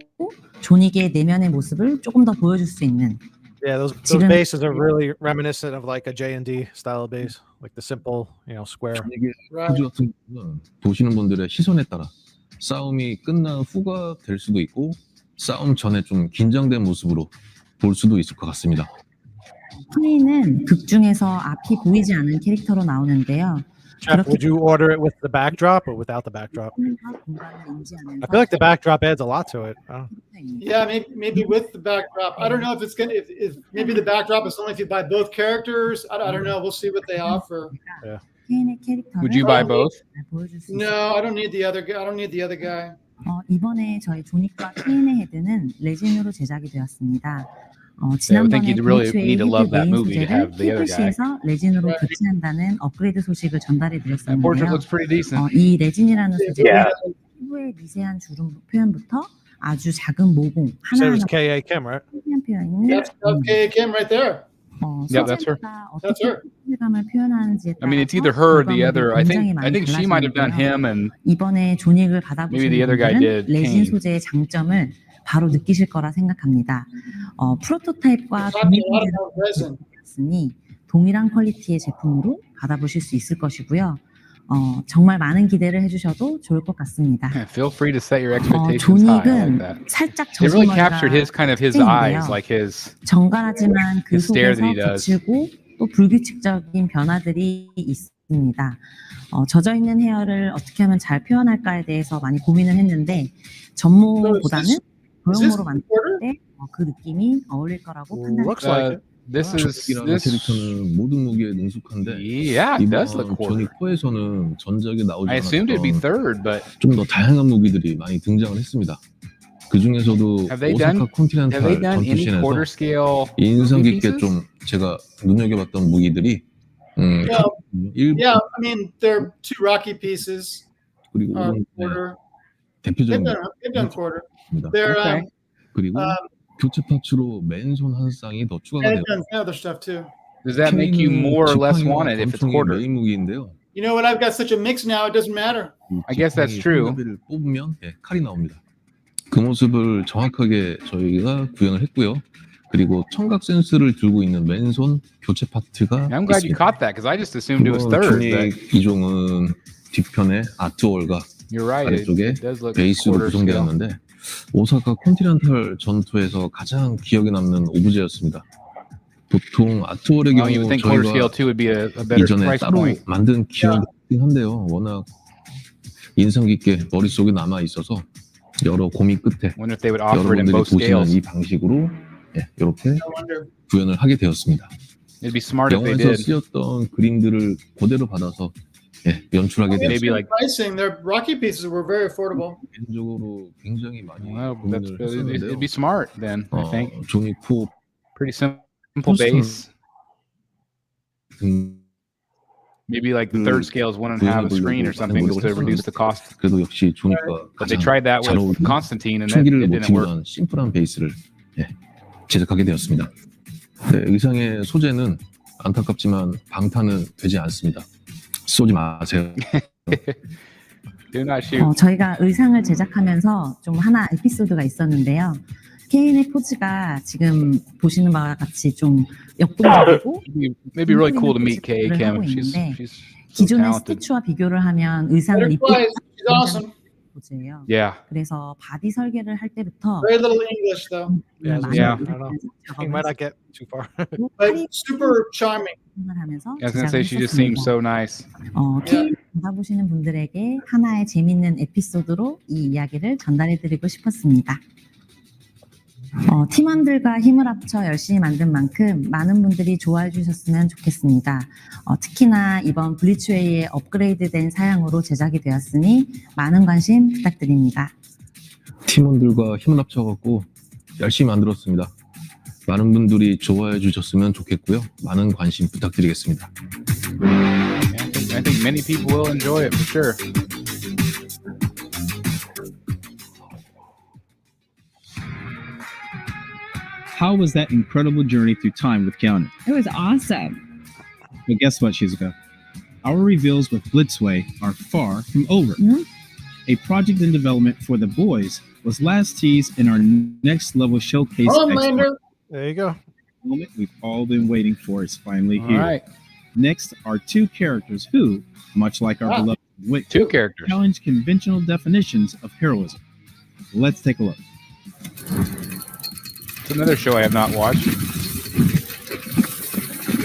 존윅의 내면의 모습을 조금 더 보여줄 수 있는. Yeah, those 지금 bases are really reminiscent of like a J&D style of base, like the simple, square. 이게 포즈 같은 경우는 보시는 분들의 시선에 따라 싸움이 끝난 후가 될 수도 있고 싸움 전에 좀 긴장된 모습으로 볼 수도 있을 것 같습니다. 케인은 극 중에서 앞이 보이지 않은 캐릭터로 나오는데요. Jeff, would you order it with the backdrop or without the backdrop? I feel like the backdrop adds a lot to it. Yeah, maybe with the backdrop. I don't know if it's gonna. If maybe the backdrop is only if you buy both characters. I don't know. We'll see what they offer. Yeah. Would you buy both? No, I don't need the other guy. I don't need the other guy. 이번에 저희 존윅과 케인의 헤드는 레진으로 제작이 되었습니다. I 지난번에 think you'd really need to love that 메인 movie to have the other guy. 소재를 TVC에서 레진으로 교체한다는 업그레이드 소식을 전달해 That portrait 드렸었는데요. looks pretty decent. 이 레진이라는 소재는 Yeah. 피부의 미세한 주름 표현부터 아주 작은 모공 Said 하나하나 it's K.A. Kim, right? 세세한 표현을 That's okay, Kim right there. Yeah, that's her. 소재가 That's her. 어떻게 감을 표현하는지에 I mean, it's 따라서 either her or the 결과물이 other. I 굉장히 think 많이 she might have done 달라지는데요. him, and 이번에 존윅을 maybe the 받아보시는 other guy 분들은 did 레진 Kane. 소재의 장점을 바로 느끼실 거라 생각합니다. 프로토타입과 Talking a lot about resin. 동일했으니 동일한 퀄리티의 제품으로 받아보실 수 있을 것이고요. 정말 많은 기대를 해주셔도 좋을 것 같습니다. Feel free to set your expectations high. I like 존윅은 that. 살짝 It really 저승머리가 captured his 특징인데요. eyes, like his 정갈하지만 그 his stare that he 속에서 does. 거칠고 또 불규칙적인 변화들이 있습니다. 젖어 있는 헤어를 어떻게 하면 잘 표현할까에 대해서 많이 고민을 했는데 전모보다는 도형모로 만들 때 그 느낌이 어울릴 거라고 Looks 판단합니다. like it. This is 존윅이라는 캐릭터는 모든 무기에 능숙한데 yeah, it does look 이번 quarter. 존윅4에서는 전작에 나오지 I assumed it'd be 않았던 third, but 좀 더 다양한 무기들이 많이 등장을 했습니다. 그 중에서도 have they 오사카 done 컨티넨탈 any 전투신에서 quarter scale 인상 movie 깊게 pieces? 좀 제가 눈여겨봤던 무기들이 Yeah, 일본 yeah. I mean, they're two Rocky pieces. 그리고 오른 Quarter. 대표적인 They've done quarter. 겁니다. They're Okay. 그리고 교체 파츠로 맨손 한 쌍이 더 추가가 and they've 되었습니다. done other stuff too. Does that make you more or less want it if it's 권총이 quarter? 메인 무기인데요. You know what? I've got such a mix now. It doesn't matter. I guess that's true. 를 뽑으면 칼이 나옵니다. 그 모습을 정확하게 저희가 구현을 했고요. 그리고 청각 센스를 들고 있는 맨손 교체 파트가 I'm glad you 있습니다. caught that because I just assumed it was third. But 존윅 2종은 뒤편에 아트월과 you're right. 아래쪽에 It does look 베이스로 quarter scale. 구성되었는데 오사카 컨티넨탈 전투에서 가장 기억에 남는 오브제였습니다. 보통 아트월의 You 경우 would think quarter scale 저희가 too would be a better 이전에 price 따로 point. 만든 기억이 있긴 한데요. 워낙 인상 깊게 머릿속에 남아 있어서 여러 고민 끝에 Wonder if they would offer it in 여러분들이 both 보시는 scales. 이 방식으로 이렇게 I wonder. 구현을 하게 되었습니다. It'd be smart if they 영화에서 did. 쓰였던 그림들을 그대로 받아서 연출하게 Maybe 되었습니다. like Pricing, their Rocky pieces were very affordable. 개인적으로 굉장히 많이 well, that's 고민을 good. 했었는데요. It'd be smart then. I think 존윅4 pretty simple 포스터 base. Maybe like the third scale is 1.5 a screen or something just to reduce the cost. 그래도 역시 존윅과 But they 가장 tried that 잘 with 어울리는 Constantine and that 총기를 it didn't work. 모티브로 한 심플한 베이스를 제작하게 되었습니다. 네, 의상의 소재는 안타깝지만 방탄은 되지 않습니다. 쏘지 마세요. Do not shoot. 저희가 의상을 제작하면서 좀 하나 에피소드가 있었는데요. 케인의 포즈가 지금 보시는 바와 같이 좀 역동적이고 Maybe really cool to meet Kay Kim. 하고 She's 있는데 so 기존의 talented. 스태츄와 비교를 하면 의상을 입고 Butterflies, she's awesome. 포즈예요. Yeah. 그래서 바디 설계를 할 때부터 Very little English though, Yeah, 많이 Yeah. I don't know. He might not get too far. but super charming. 하면서 I was gonna say she just 제작을 seems 했었습니다. so nice. 케인 받아보시는 분들에게 하나의 재밌는 에피소드로 이 이야기를 전달해드리고 싶었습니다. 팀원들과 힘을 합쳐 열심히 만든 만큼 많은 분들이 좋아해 주셨으면 좋겠습니다. 특히나 이번 블리츠웨이의 업그레이드된 사양으로 제작이 되었으니 많은 관심 부탁드립니다. 팀원들과 힘을 합쳐갖고 열심히 만들었습니다. 많은 분들이 좋아해 주셨으면 좋겠고요. 많은 관심 부탁드리겠습니다. I I think many people will enjoy it for sure. How was that incredible journey through time with Keanu? It was awesome. But guess what, Shizuka? Our reveals with Blitzway are far from over. Mm-hmm. A project in development for the boys was last teased in our next level showcase. There you go. The moment we've all been waiting for is finally here. All right. Next are two characters who, much like our beloved Wick, two characters challenge conventional definitions of heroism. Let's take a look. It's another show I have not watched.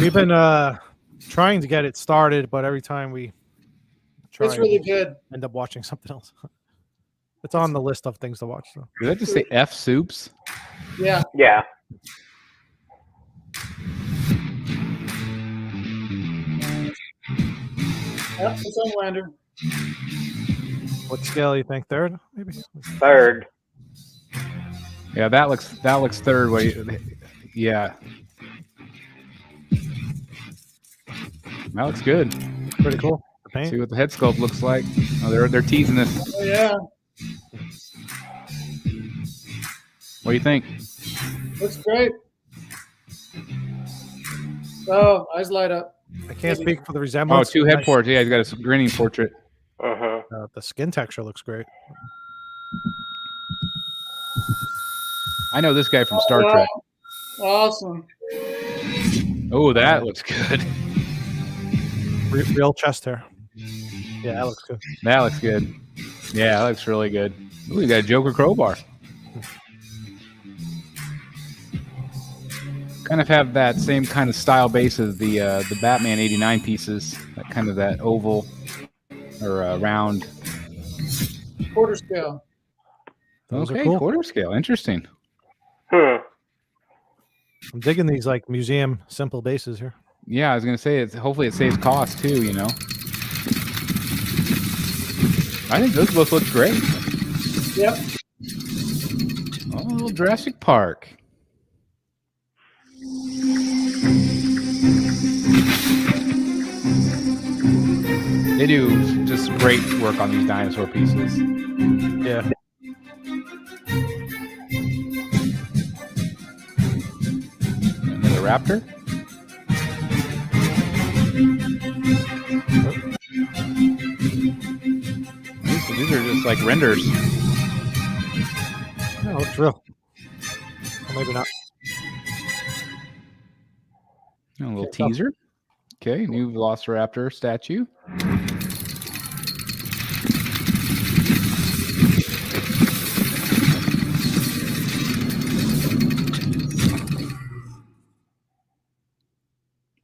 We've been trying to get it started, but every time we try, It's really good. end up watching something else. It's on the list of things to watch. So. Did I just say F soups? Yeah. Yeah. Yep, it's on Lander. What scale you think? Third, maybe. Third. Yeah, that looks third. Yeah, that looks good. Pretty cool. The paint. See what the head sculpt looks like. Oh, they're teasing this. Oh, yeah. What do you think? Looks great. Oh, eyes light up. I can't speak for the Oh, resemblance. two head portraits. Yeah, he's got a grinning portrait. The skin texture looks great. I know this guy from Star Trek. Awesome. Oh, that looks good. Real chest hair. Yeah, that looks good. That looks good. Yeah, that looks really good. Ooh, you got a Joker crowbar. Kind of have that same kind of style base as the Batman '89 pieces. That kind of that oval or round. Quarter scale. Those are Okay, cool. quarter scale. Interesting. I'm digging these like museum simple bases here. Yeah, I was gonna say hopefully it saves cost too. You know, I think those both look great. Yep. Oh, little Jurassic Park. They do just great work on these dinosaur pieces. Yeah. Another raptor. These are just like renders. No, it's real. Or maybe not. A little teaser. Okay, new Velociraptor statue.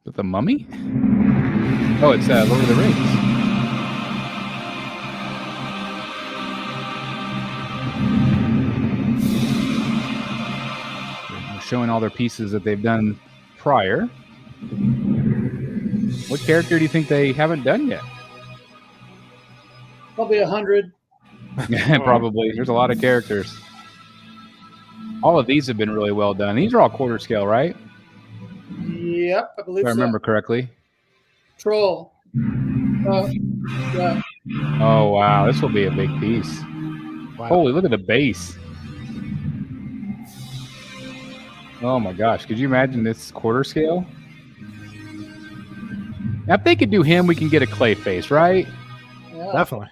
With the Mummy? Oh, it's Lord of the Rings. They're showing all their pieces that they've done prior. What character do you think they haven't done yet? Probably 100. Probably. There's a lot of characters. All of these have been really well done. These are all quarter scale, right? Yep, I believe If I so. remember correctly. Troll. Yeah. Oh, wow. This will be a big piece. Wow. Holy, look at the base. Oh, my gosh. Could you imagine this quarter scale? Now, if they could do him, we can get a clay face, right? Yeah. Definitely.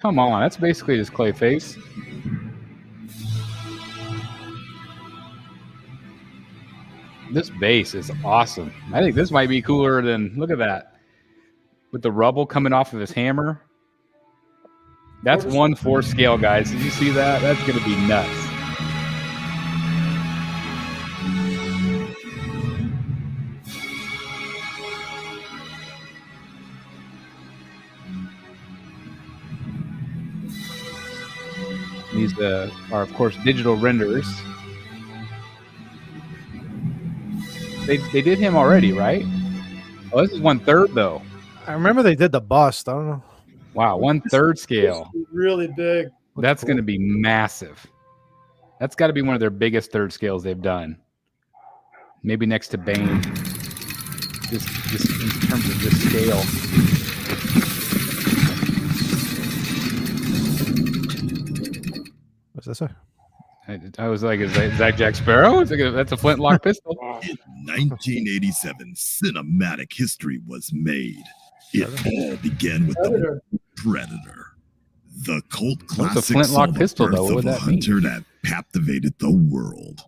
Come on. That's basically just clay face. This base is awesome. I think this might be cooler than, look at that. With the rubble coming off of his hammer. That's 1/4 scale, guys. Did you see that? That's going to be nuts. These are, of course, digital renders. They did him already, right? Oh, this is 1/3 though. I remember they did the bust. I don't know. Wow, 1/3 scale. Really big. That's going to be massive. That's got to be one of their biggest third scales they've done. Maybe next to Bane. This in terms of this scale. What's that say? I was like, is that Jack Sparrow? That's a flintlock pistol. In 1987, cinematic history was made. It all began with the Predator. The cult classic What's a flintlock pistol, though? of What would a that mean? hunter that captivated the world.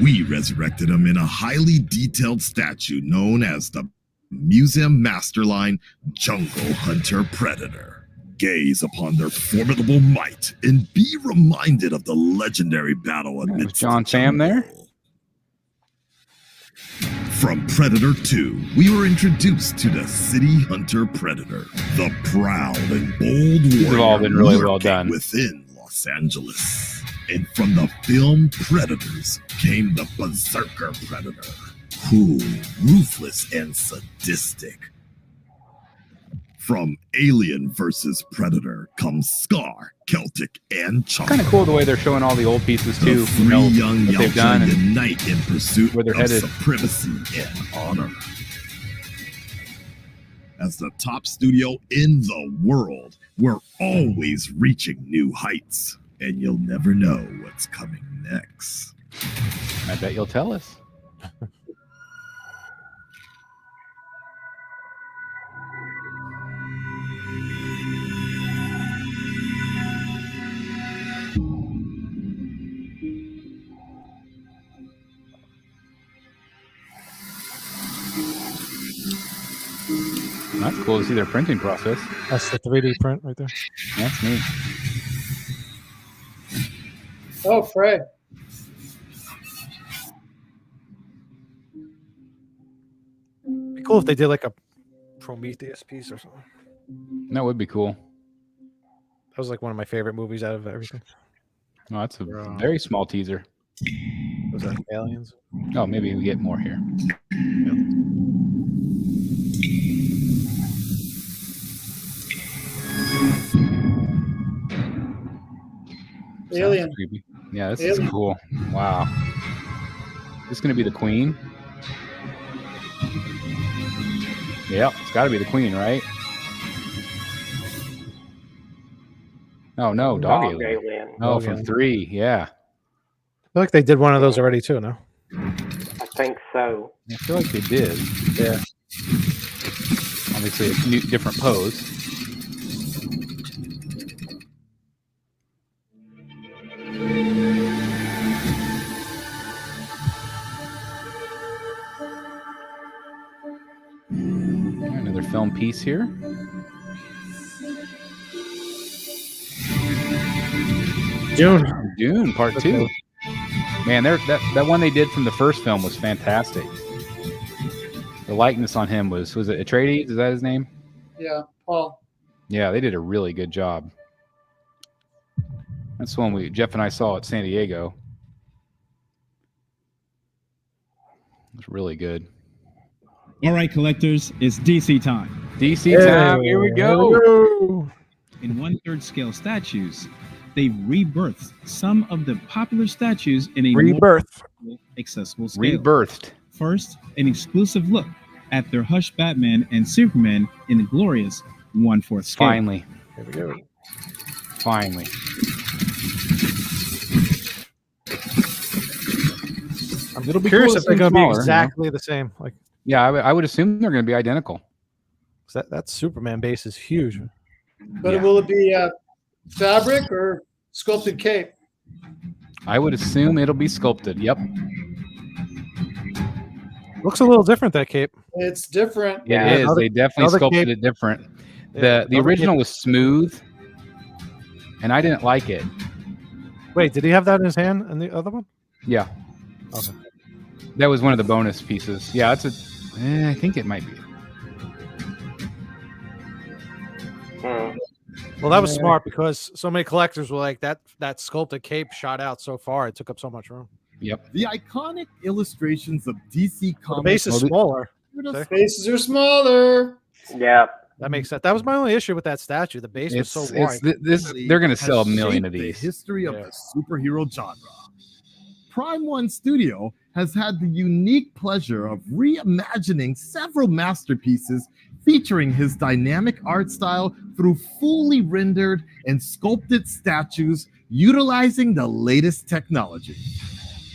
We resurrected him in a highly detailed statue known as the Museum Masterline Jungle Hunter Predator. Gaze upon their formidable might and be reminded of the legendary battle amidst John Sam there? From Predator 2, we were introduced to the City Hunter Predator, the proud and bold These have all been really well lurking done. within Los Angeles. And from the film Predators came the Berserker Predator, cruel, ruthless, and sadistic. From Alien vs. Predator comes Scar, Celtic, and Chunk. Kind of cool the way they're showing all the old pieces too. The three young what they've Yelcha done and unite in pursuit where they're of headed. supremacy and honor. As the top studio in the world, we're always reaching new heights, and you'll never know what's coming next. I bet you'll tell us. That's cool to see their printing process. That's the 3D print right there. That's neat. Oh, Fred. Be cool if they did like a Prometheus piece or something. That would be cool. That was like one of my favorite movies out of everything. Oh, that's a very small teaser. Was that Aliens? Oh, maybe we get more here. Alien. Sounds creepy. Yeah, this Alien. is cool. Wow. This is going to be the queen? Yep, it's got to be the queen, right? Oh, no, dog alien. Oh, Dog from alien. 3, yeah. I feel like they did one of those already too, no? I think so. I feel like they did. Yeah. Obviously, a new, different pose. Another film piece here. Dune Part 2. Man, that one they did from the first film was fantastic. The likeness on him was it Atreides? Is that his name? Yeah, Paul. Yeah, they did a really good job. That's the one Jeff and I saw at San Diego. It's really good. All right, collectors, it's DC time. DC time. Here we go. In 1/3 scale statues, they rebirthed some of the popular statues in a more accessible scale. Rebirthed. First, an exclusive look at their Hush Batman and Superman in the glorious 1/4 scale. Finally. Here we go. Finally. It'll be curious cool if they're they're going to be smaller, exactly the same. Like, yeah, I would assume they're going to be identical. That Superman base is huge. But will it be fabric or sculpted cape? I would assume it'll be sculpted. Yep. Looks a little different, that cape. It's different. It is. They definitely sculpted it different. The original was smooth, and I didn't like it. Wait, did he have that in his hand and the other one? Yeah. Okay. That was one of the bonus pieces. Yeah, I think it might be. Well, that was smart because so many collectors were like, that sculpted cape shot out so far, it took up so much room. Yep. The iconic illustrations of DC The Comics. base is smaller. Faces are smaller. Yeah. That makes sense. That was my only issue with that statue. The base was so wide. They're going to sell a million of The these. history of the superhero genre. Prime One Studio has had the unique pleasure of reimagining several masterpieces featuring his dynamic art style through fully rendered and sculpted statues utilizing the latest technology.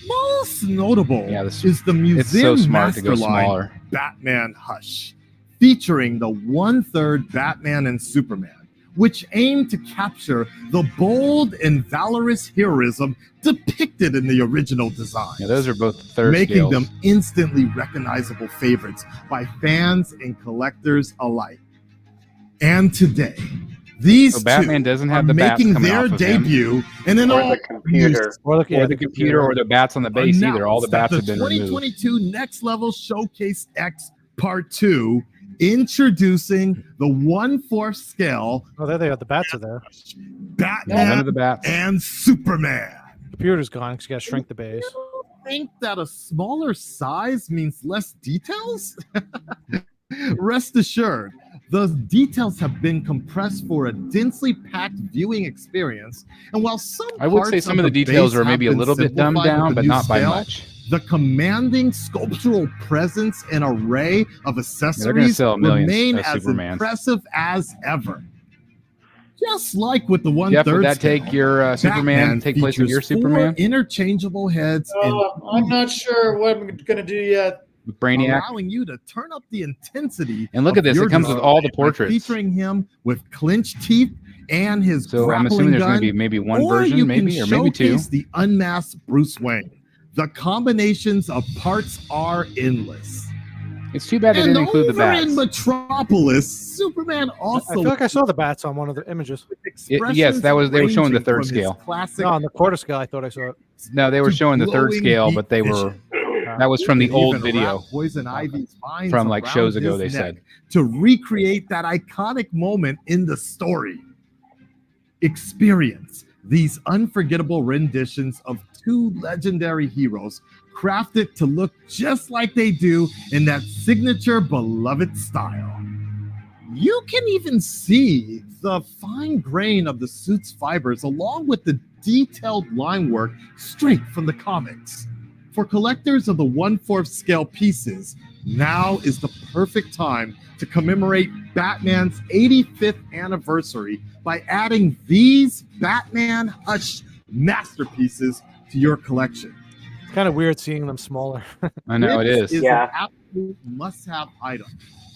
Most notable is the museum masterline Batman Hush, featuring the 1/3 Batman and Superman, which aimed to capture the bold and valorous heroism depicted in the original design. Yeah, those are both third making scales. them instantly recognizable favorites by fans and collectors alike. And today, these So Batman two doesn't are have the bats making coming their off of him. debut in an Or all the computer. Or the computer or the bats on the base either. All the bats have been removed. 2022 Next Level Showcase X Part 2, introducing the 1/4 scale. Oh, there they are. The bats are there. Batman none of the bats. and Superman. Computer's gone because you got to shrink the base. Think that a smaller size means less details? Rest assured, the details have been compressed for a densely packed viewing experience. And while some I would say parts some of the details base are maybe a have been little bit dumbed simplified down, with the but new not by scale, much. the commanding sculptural presence and array of gonna accessories sell millions remain of as Supermans. impressive as ever. Just like with the Jeff, 1/3 would that scale, take your Superman Batman take place in features your 4 Superman? interchangeable heads and I'm not sure what I'm going to do yet. With Brainiac? allowing you to turn up the intensity. And look at of this, your it comes with design all the by portraits. featuring him with clenched teeth and his So I'm grappling assuming there's going gun, to be maybe one or version, you maybe, can or maybe two. showcase the unmasked Bruce Wayne. The combinations of parts are endless. It's too bad they And didn't include the over in bats. Metropolis, Superman I also feel like I saw the bats on one of the images. Yes, that was they were showing the ranging third from his scale. classic No, on the quarter scale, I thought I saw it. No, they were to showing the third glowing scale, heat but they were vision. that was from the And old even video wrap Poison Ivy's vines from like around shows ago. his They neck said to recreate that iconic moment in the story. Experience these unforgettable renditions of two legendary heroes crafted to look just like they do in that signature beloved style. You can even see the fine grain of the suit's fibers along with the detailed line work straight from the comics. For collectors of the 1/4 scale pieces, now is the perfect time to commemorate Batman's 85th anniversary by adding these Batman Hush masterpieces to your collection. It's kind of weird seeing them smaller. I know it This is. an absolute must-have item.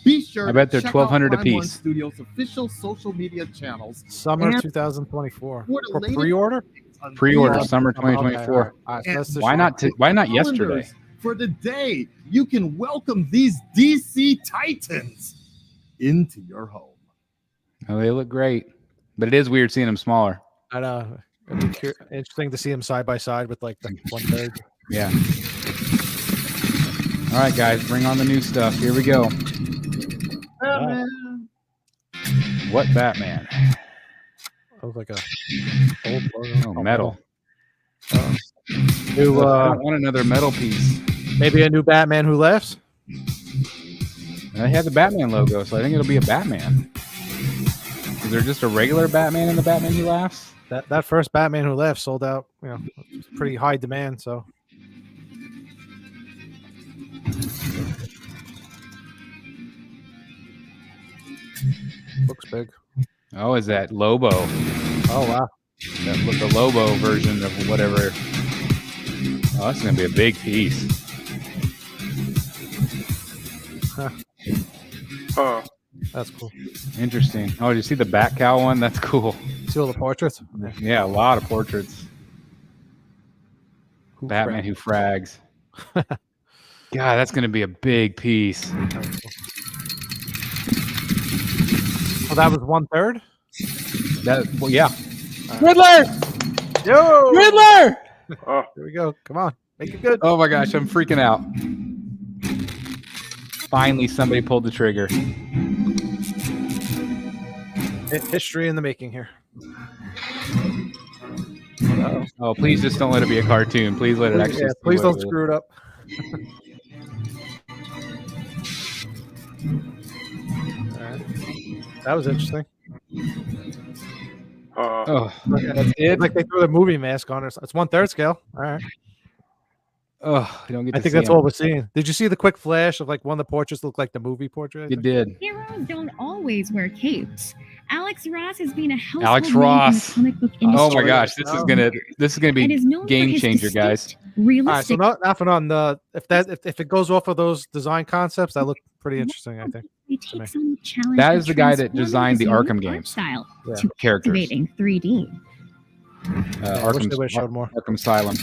Be sure I bet they're to check $1,200 out a Prime One piece. Studios' official social media channels. Summer and 2024. for the For latest pre-order? on Pre-order these summer Okay, 2024. all right, and that's the Why short. not? Why not yesterday? calendars. For the day you can welcome these DC Titans into your home. Oh, they look great, but it is weird seeing them smaller. I know. It'd be interesting to see them side by side with like the 1/3. Yeah. All right, guys, bring on the new stuff. Here we go. What Batman? Oh, like a old logo. Oh, metal. New, I don't want another metal piece. maybe a new Batman Who Laughs. They had the Batman logo, so I think it'll be a Batman. Is there just a regular Batman in the Batman Who Laughs? That first Batman Who Laughs sold out. You know, it's pretty high demand. So looks big. Oh, is that Lobo? Oh wow, The Lobo version of whatever. Oh, that's gonna be a big piece. Huh. That's cool. Interesting. Oh, did you see the Bat Cow one? That's cool. See all the portraits? Yeah, a lot of portraits. Batman Who Frags. God, that's gonna be a big piece. Oh, that was 1/3. That well, yeah. Riddler! Yo! Riddler! Oh, here we go. Come on, make it good. Oh my gosh, I'm freaking out. Finally, somebody pulled the trigger. History in the making here. Oh, please just don't let it be a cartoon. Please let it actually. Yeah, please don't screw it up. Alright. That was interesting. Oh, that's it. Like they threw the movie mask on it. It's 1/3 scale. All right. Oh, you don't get. I to think see that's him. all we're seeing. Did you see the quick flash of like one of the portraits looked like the movie portrait? It did. Heroes don't always wear capes. Alex Ross has been a household Alex name Ross. in the comic book industry. Oh my gosh, this is gonna And be is known for game his changer, guys. distinct, All right, so realistic. not for none. If it goes off of those design concepts, that look pretty interesting. I think. He takes on the challenge That of is the guy that transforming designed his the unique Arkham art games. style Yeah. to Characters. captivating 3D. I wish they would have showed more. Arkham Asylum.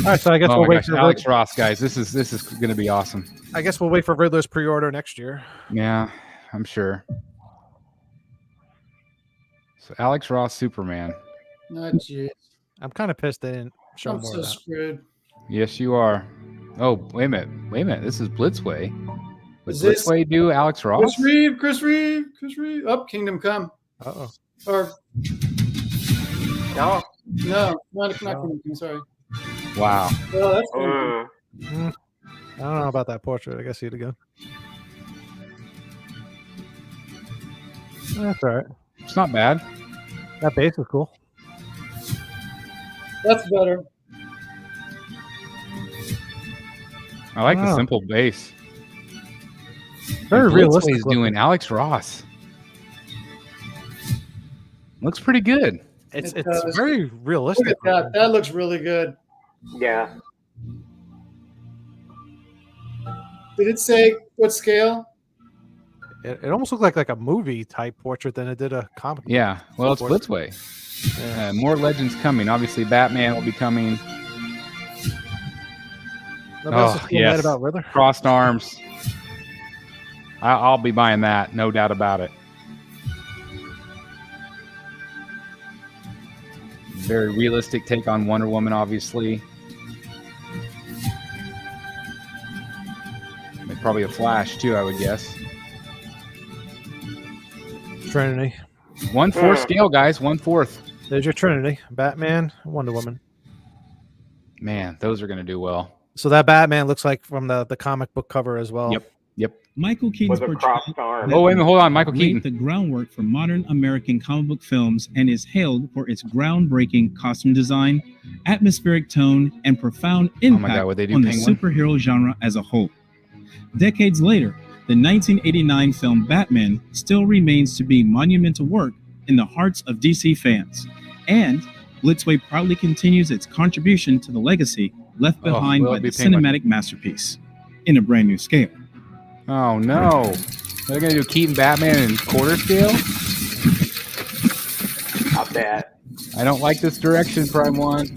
All right, so I guess Oh we'll my wait gosh, for Alex Ross, guys. This is gonna be awesome. I guess we'll wait for Riddler's pre-order next year. Yeah, I'm sure. So Alex Ross, Superman. Oh, jeez. I'm kind of pissed they didn't show I'm more so of that. screwed. Yes, you are. Oh, wait a minute. This is Blitzway. Would Is this- Blitzway do Alex Ross? Chris Reeve. Up, Kingdom Come. Uh-oh. Or no, not Kingdom Come. Sorry. Wow. Oh, that's cool. I don't know about that portrait. I guess see it again. That's all right. It's not bad. That base is cool. That's better. I like the Wow. simple base. Very And realistic Blitzway's looking. doing Alex Ross. Looks pretty good. It's It does. very Look realistic. at that. That looks really good. Yeah. Did it say what scale? It almost looked like a movie type portrait than it did a comic. Yeah. Well, it's portrait. Blitzway. More legends coming. Obviously, Batman will be coming. Nobody's just mad about Riddler. Crossed arms. I'll be buying that, no doubt about it. Very realistic take on Wonder Woman, obviously. And probably a Flash too, I would guess. Trinity. 1/4 scale, guys. 1/4. There's your Trinity. Batman, Wonder Woman. Man, those are going to do well. So that Batman looks like from the comic book cover as well. Yep. Michael Keaton's With a portrayal crossed arm. Oh, wait a minute. Hold on. Michael laid Keaton. the groundwork for modern American comic book films and is hailed for its groundbreaking costume design, atmospheric tone, and profound impact would they do on the Penguin? superhero genre as a whole. Decades later, the 1989 film Batman still remains to be monumental work in the hearts of DC fans, and Blitzway proudly continues its contribution to the legacy left behind will by it be the Penguin? cinematic masterpiece in a brand new scale. Oh, no. They're going to do Keaton Batman in quarter scale? I bet. I don't like this direction, Prime One.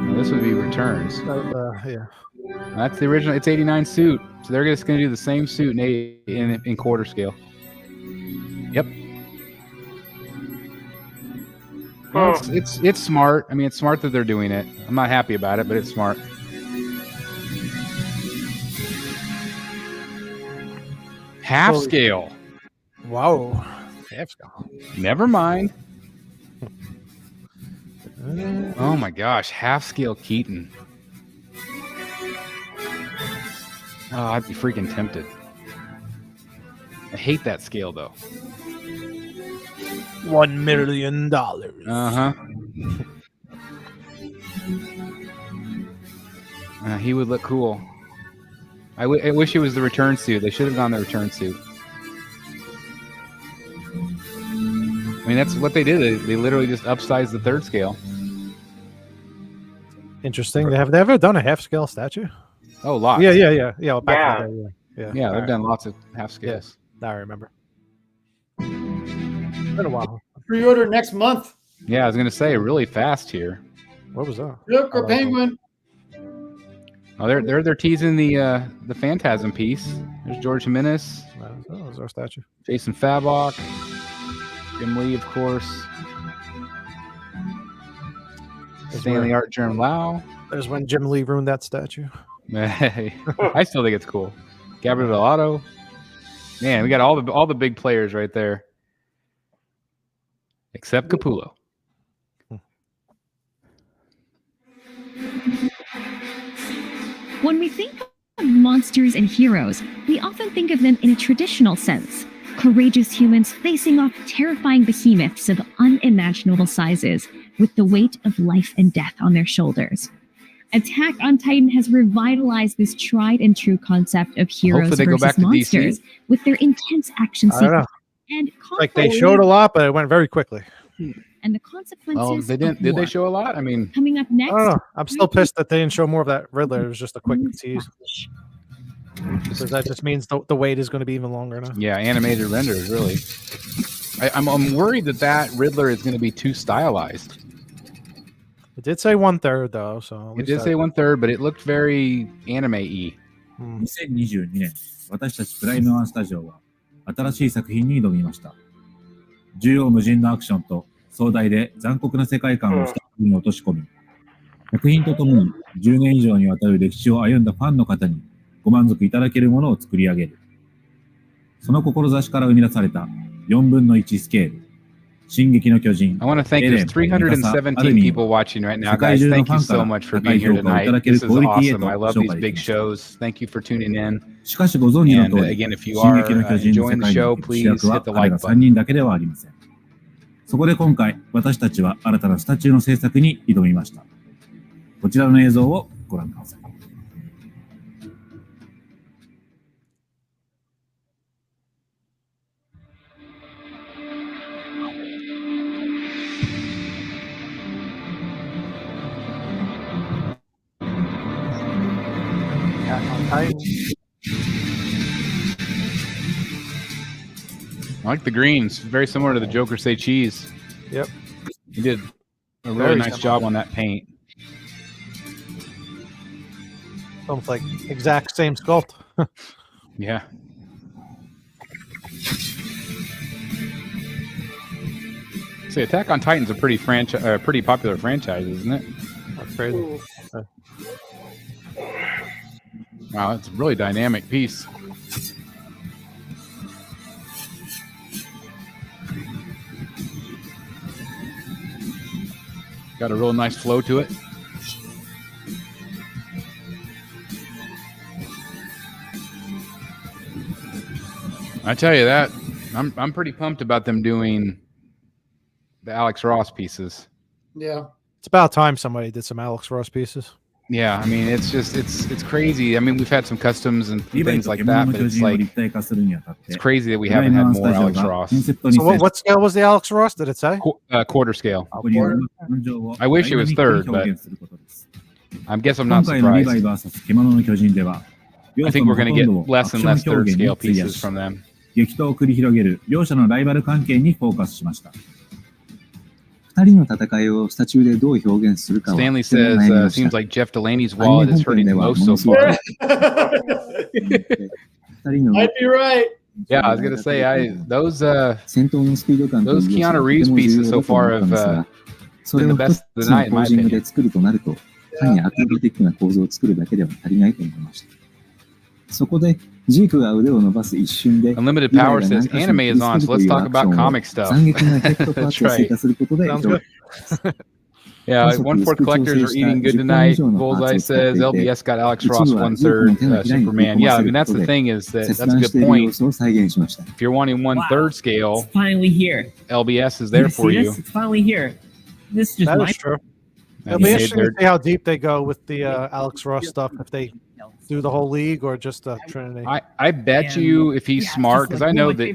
No, this would be returns. Yeah. That's the original. It's 89 suit. So they're just going to do the same suit in quarter scale. Yep. Well, it's smart. I mean, it's smart that they're doing it. I'm not happy about it, but it's smart. Half Holy- scale. Wow. Half scale. Never mind. Oh my gosh, half scale Keaton. Oh, I'd be freaking tempted. I hate that scale though. $1 million. Uh-huh. He would look cool. I wish it was the return suit. They should have gone the return suit. I mean, that's what they did. They literally just upsized the third scale. Interesting. Have they ever done a half scale statue? Oh, lots. Yeah. Well, back in the day, yeah. Yeah, they've All done lots of half scales. Now I remember. Been a while. Pre-order next month. Yeah, I was gonna say really fast here. What was that? Look, or Penguin. Oh, they're teasing the Phantasm piece. There's George Jimenez, That was our statue. Jason Fabok, Jim Lee, of course. Stanley Art Germ Lau. There's when Jim Lee ruined that statue. I still think it's cool. Gabriel Delato. Man, we got all the big players right there. Except Capullo. When we think of monsters and heroes, we often think of them in a traditional sense. Courageous humans facing off terrifying behemoths of unimaginable sizes with the weight of life and death on their shoulders. Attack on Titan has revitalized this tried and true concept of heroes Hopefully they go back versus to DC. monsters with their intense action I don't know. sequences and Like they showed a lot, but it went very quickly. and the consequences. Well, they didn't. of Did they war. show a lot? I mean, Coming up next, I don't know. I'm still pissed that they didn't show more of that Riddler. It was just a quick tease. Because that just means the wait is going to be even longer now. yeah, animated renders really. I'm worried that Riddler is going to be too stylized. It did say 1/3 though, so It did say 1/3, but it looked very anime-y. 2022年、私たちプライムワンスタジオは新しい作品に挑みました。縦横無尽のアクションと壮大で残酷な世界観をスタッフに落とし込み、作品とともに10年以上にわたる歴史を歩んだファンの方にご満足いただけるものを作り上げる。その志から生み出された4分の1スケール。進撃の巨人。 I want to thank there's 317 people watching right now, guys. Thank you so much for being here tonight. This is awesome. I love these big shows. Thank you for tuning in. しかしご存知の And 通り、 again, if you 進 are 撃の巨人の enjoying 世 the 界 show, に主 please 役は hit the 彼 like ら button. 3人だけではありません。そこで今回、私たちは新たなスタチューの制作に挑みました。こちらの映像をご覧ください。I like the greens. Very similar to the Joker Say Cheese. Yep. He did a really Very nice similar. job on that paint. Almost like exact same sculpt. Yeah. See, Attack on Titan's a pretty pretty popular franchise, isn't it? That's crazy. Wow, it's a really dynamic piece. Got a real nice flow to it. I tell you that, I'm pretty pumped about them doing the Alex Ross pieces. Yeah. It's about time somebody did some Alex Ross pieces. Yeah, I mean, it's just it's crazy. I mean, we've had some customs and things like that, but it's like it's crazy that we haven't had more Alex Ross. So what scale was the Alex Ross? Did it say? Quarter scale. Quarter? I wish it was third, but I guess I'm 今 not 回のリヴァイ surprised. vs 獣の巨人では、 I think we're going to get less and less third scale pieces from them. 激闘を繰り広げる両者のライバル関係にフォーカスしました。二人の戦いをスタチューでどう表現するかは Stanley とても says, 悩みました seems like Jeff Delaney's wallet is hurting the most so far. 二人の Might be right. Yeah, I was going to say, those 戦闘のスピード感と those いう要素 Keanu がと Reeves ても重 pieces 要 so だと思 far ったん have ですが、それ been を the 一 best つ of the の night, in ポ my ージング opinion. で作るとなると、単にアクロバティックな構造を作るだけでは足りないと思いました。そこで、ジークが腕を伸ばす一瞬で、 Unlimited リヴァイ Power が says 何か所に anime 切 is り on, つ so ける let's という talk アクシ about ョンを comic stuff. 斬撃なヘッドパー That's ツを追 right. 加することで、 Yeah, one fourth collectors are eating good tonight. Bullseye says LBS got Alex Ross 1/3 Superman. Yeah, I mean that's the thing is that that's a good point. If you're wanting 1/3 scale, It's finally here. LBS is there You for see you. this? It's finally here. This is just That my is true. And It'll be they- interesting to they're- see how deep they go with the Alex Ross stuff. If they do the whole league or just Trinity. I bet you if he's smart, because I know that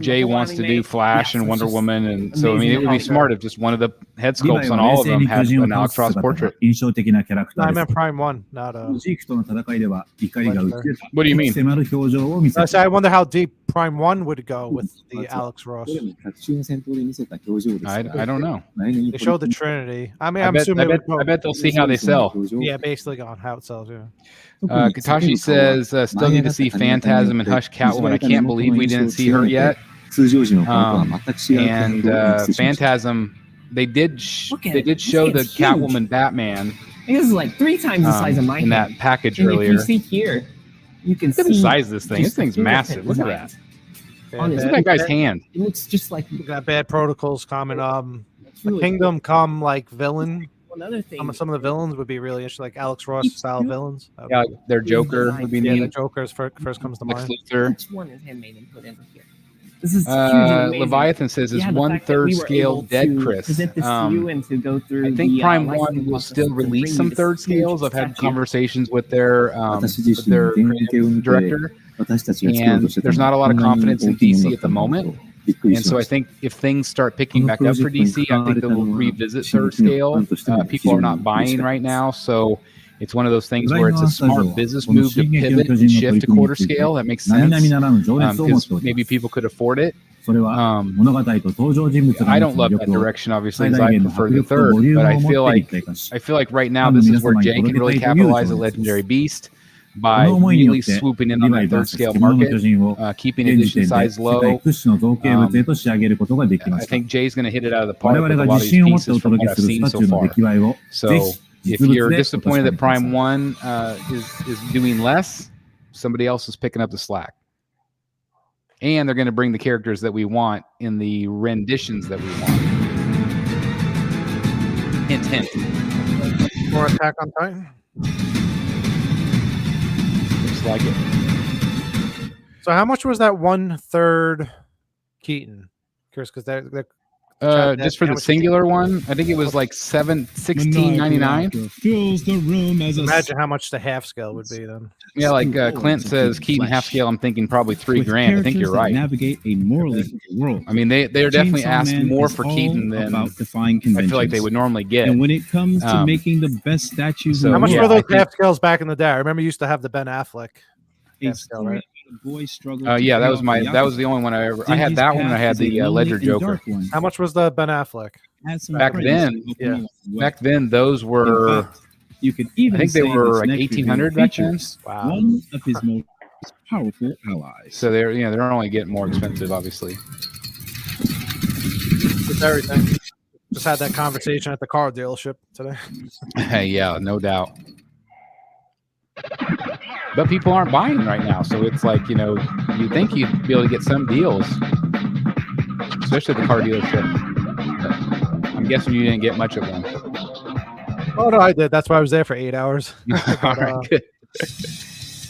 Jay wants to do Flash and Wonder Woman, and so I mean it would be smart if just one of the head リヴァ sculpts イ on は all 冷 of 静 them に巨 had 人を an 倒す Alex Ross 姿が portrait. 印象的なキャラクタ I ーです meant。Prime One, notジークとの戦いでは怒りが打ち What do you mean? 迫る表情を見せ I た。 say I wonder how deep Prime One would go with the Alex Ross. I don't know. They showed the Trinity. I mean, I I'm bet, assuming I bet they'll see how they sell. Yeah, basically on how it sells. Yeah. Katashi says, still need to see Phantasm and Hush Catwoman. I can't believe we didn't see her yet. And Phantasm, they did Look at they it. did This show the thing's huge. Catwoman Batman This is like 3 times the size of my in that hand. package And earlier. If you see here, you can Look at see the size of this thing. This just the thing's massive. Look at that. fingerprint designs on Look his at that guy's hand. It looks just like We got Bad Protocols coming. The really Kingdom come like villain. another thing. Some of the villains would be really interesting, like Alex Ross style villains. Yeah, their Joker would be Yeah, the neat. Joker's first comes to Lex mind. Luthor. Each one is handmade and put in here. This is hugely amazing. Leviathan says it's Yeah, the fact that 1/3 we were scale able dead, to Chris. present this to you and to go through I think the, Prime licensing 1 will process still to release bring some this third huge scales. I've had statue. conversations with their creative director, 私たちが作ろう and としてた there's not a lot of こんなに confidence in 大きいもの DC だ at っ the たの moment. とびっくり And し so ま I した。 think if things start こ picking の back プロ up ジェ for クトに DC, 関 I われ think た they の will は revisit 進 third 撃のファ scale. ンとしても非 People 常 are に not 嬉 buying しかった right です。 now, so it's one of those things ブ where ライ it's ノ a アスタジオ smart は business この move to 進撃の pivot 巨 and 人の取 shift り to 組みに quarter ついて scale. That makes 並 sense 々ならぬ情熱を持っ because ておりま maybe す。 people could afford it. それは物語と登場人物が I 持 don't つ love 魅 that 力を direction, obviously, 最 because 大 I 限の prefer 迫 the 力と third. ボリュー But ム I を持っ feel て like 立体化し、 I feel like right フ now ァンの this is 皆 where 様に Jay 届 can けた really いという capitalize 情 at 熱です。 Legendary Beast こ by の思いによっ really て swooping in リ on ヴァイ that third vs scale 獣の market, 巨人を keeping 現時 edition 点で size 世界 low. 屈指の造形物へと仕上げることができま I した。 think Jay's going to hit it out of the 我 park 々 with a が lot of 自 these 信を持って pieces お from 届 what け I've するス seen タ so チューの far. 出来栄えをぜ So ひ if 実物 you're でお確 disappointed か that めくださ Prime い。 1 is doing less, somebody else is picking up the slack. And they're going to bring the characters that we want in the renditions that we want. Hint, hint. More Attack on Titan. Looks like it. So how much was that 1/3 Keaton? Curious, because they're Just for the singular one, I think it was like $16.99. Fills the room as Imagine how much the half scale would be then. Yeah, like Clint says, Keaton half scale. I'm thinking probably $3,000. I think you're right. Navigate a morally world. I mean, they're definitely Chainsaw asked Man more is for all Keaton than I about defying feel like they conventions. would normally get. And when it comes to making the best statues, So, in How much the were world, those I think- half scales back in the day? I remember you used to have the Ben Affleck a half scale, story right? about a boy's struggle to Yeah, that pay was off that was the only one I ever. I had Disney's that one. And I path had is a the lonely Ledger and Joker. dark one. How much was the Ben Affleck? Has some Back friends then, to help yeah. him along the way. Back then, those In were. fact, you could even I think they say were this like next review 1800 back then. features Wow. one of his most powerful allies. So they're only getting more expensive, obviously. It's everything. Just had that conversation at the car dealership today. Yeah, no doubt. But people aren't buying right now, so it's like you think you'd be able to get some deals, especially at the car dealership. But I'm guessing you didn't get much of one. Oh no, I did. That's why I was there for 8 hours. All right, good.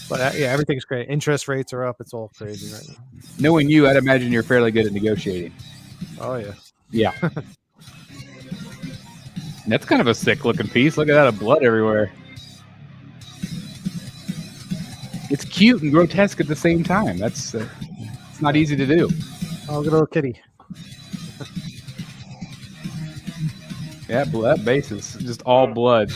But yeah, everything's great. Interest rates are up. It's all crazy right now. Knowing you, I'd imagine you're fairly good at negotiating. Oh yeah. Yeah. That's kind of a sick looking piece. Look at that, blood everywhere. It's cute and grotesque at the same time. That's it's not easy to do. Oh, good little kitty. Yeah, that base is just all blood.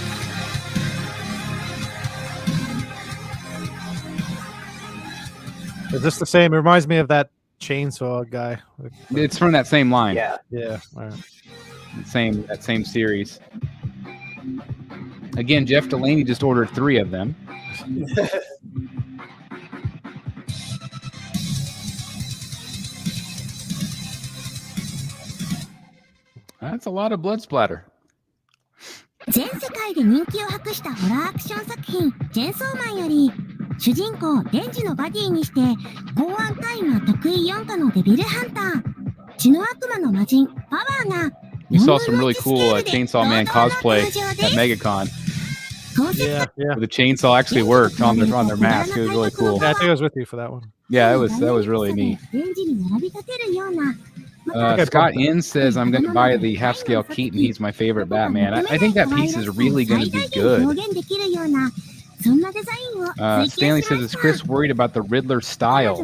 Is this the same? It reminds me of that chainsaw guy. It's from that same line. Yeah. Yeah. All right. That same series. Again, Jeff Delaney just ordered 3 of them. That's a lot of blood splatter. 全世界で人気を博したホラーアクション作品「チェンソーマン」より主人公デンジのバディにして公安大麻得意4課のデビルハンター血の悪魔の魔人パワーが We saw some really cool Chainsaw Man cosplay at MegaCon. Yeah, yeah. The chainsaw actually worked on their mask. It was really cool. Yeah, I think I was with you for that one. Yeah, that was really neat. デンジに並び立てるような Scott N says I'm going to buy the half scale Keaton. He's my favorite Batman. I think that piece is really going to be good. 表現できるようなそんなデザインを追求 Stanley しま says, is した Chris worried about the Riddler style?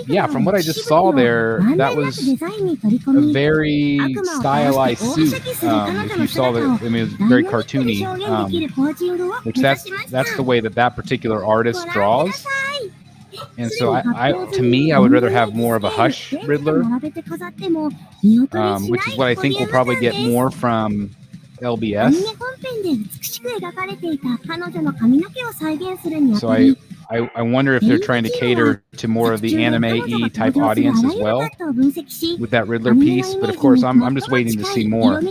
Yeah, from what I just saw there, that was a very stylized suit. If you saw the, I mean, it was very cartoony, which that's the way that particular artist draws. And so, to me, I would rather have more of a Hush Riddler, which is what I think we'll probably get more from LBS. So I wonder if they're trying to cater to more of the anime-y type audience as well with that Riddler piece. But of course, I'm just waiting to see more. I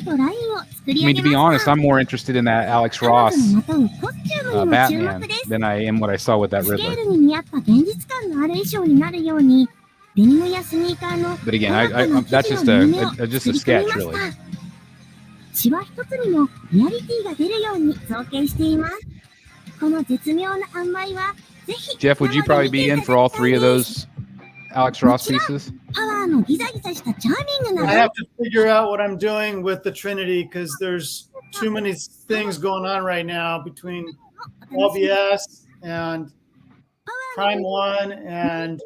mean, to be honest, I'm more interested in that Alex Ross Batman than I am what I saw with that Riddler. But again, that's just a sketch, really. シワ一つにもリアリティが出るように造形しています。この絶妙な塩梅はぜひ Jeff, would you probably be in for all 3 of those Alex Ross pieces? パワーのギザギザしたチャーミングな I have to figure out what I'm doing with the Trinity because there's too many things going on right now between LBS and Prime One and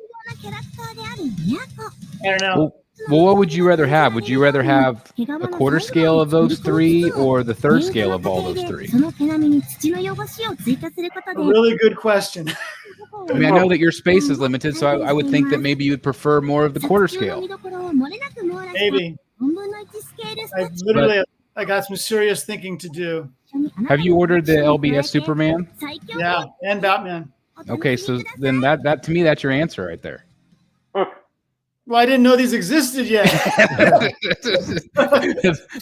I don't know. Well, what would you rather have? Would you rather have a quarter scale of those three or the third scale of all those three? その毛並みに土の汚しを追加すること A で really good question. I mean, I know that your space is limited, so I would think that maybe you would prefer more of the quarter scale. 見どころを漏れなく網羅した Maybe. 4分の1スケールスタ I ッチ literally, I got some serious thinking to do. Have you ordered the LBS Superman? Yeah, and Batman. Okay, so then that to me, that's your answer right there. Well, I didn't know these existed yet.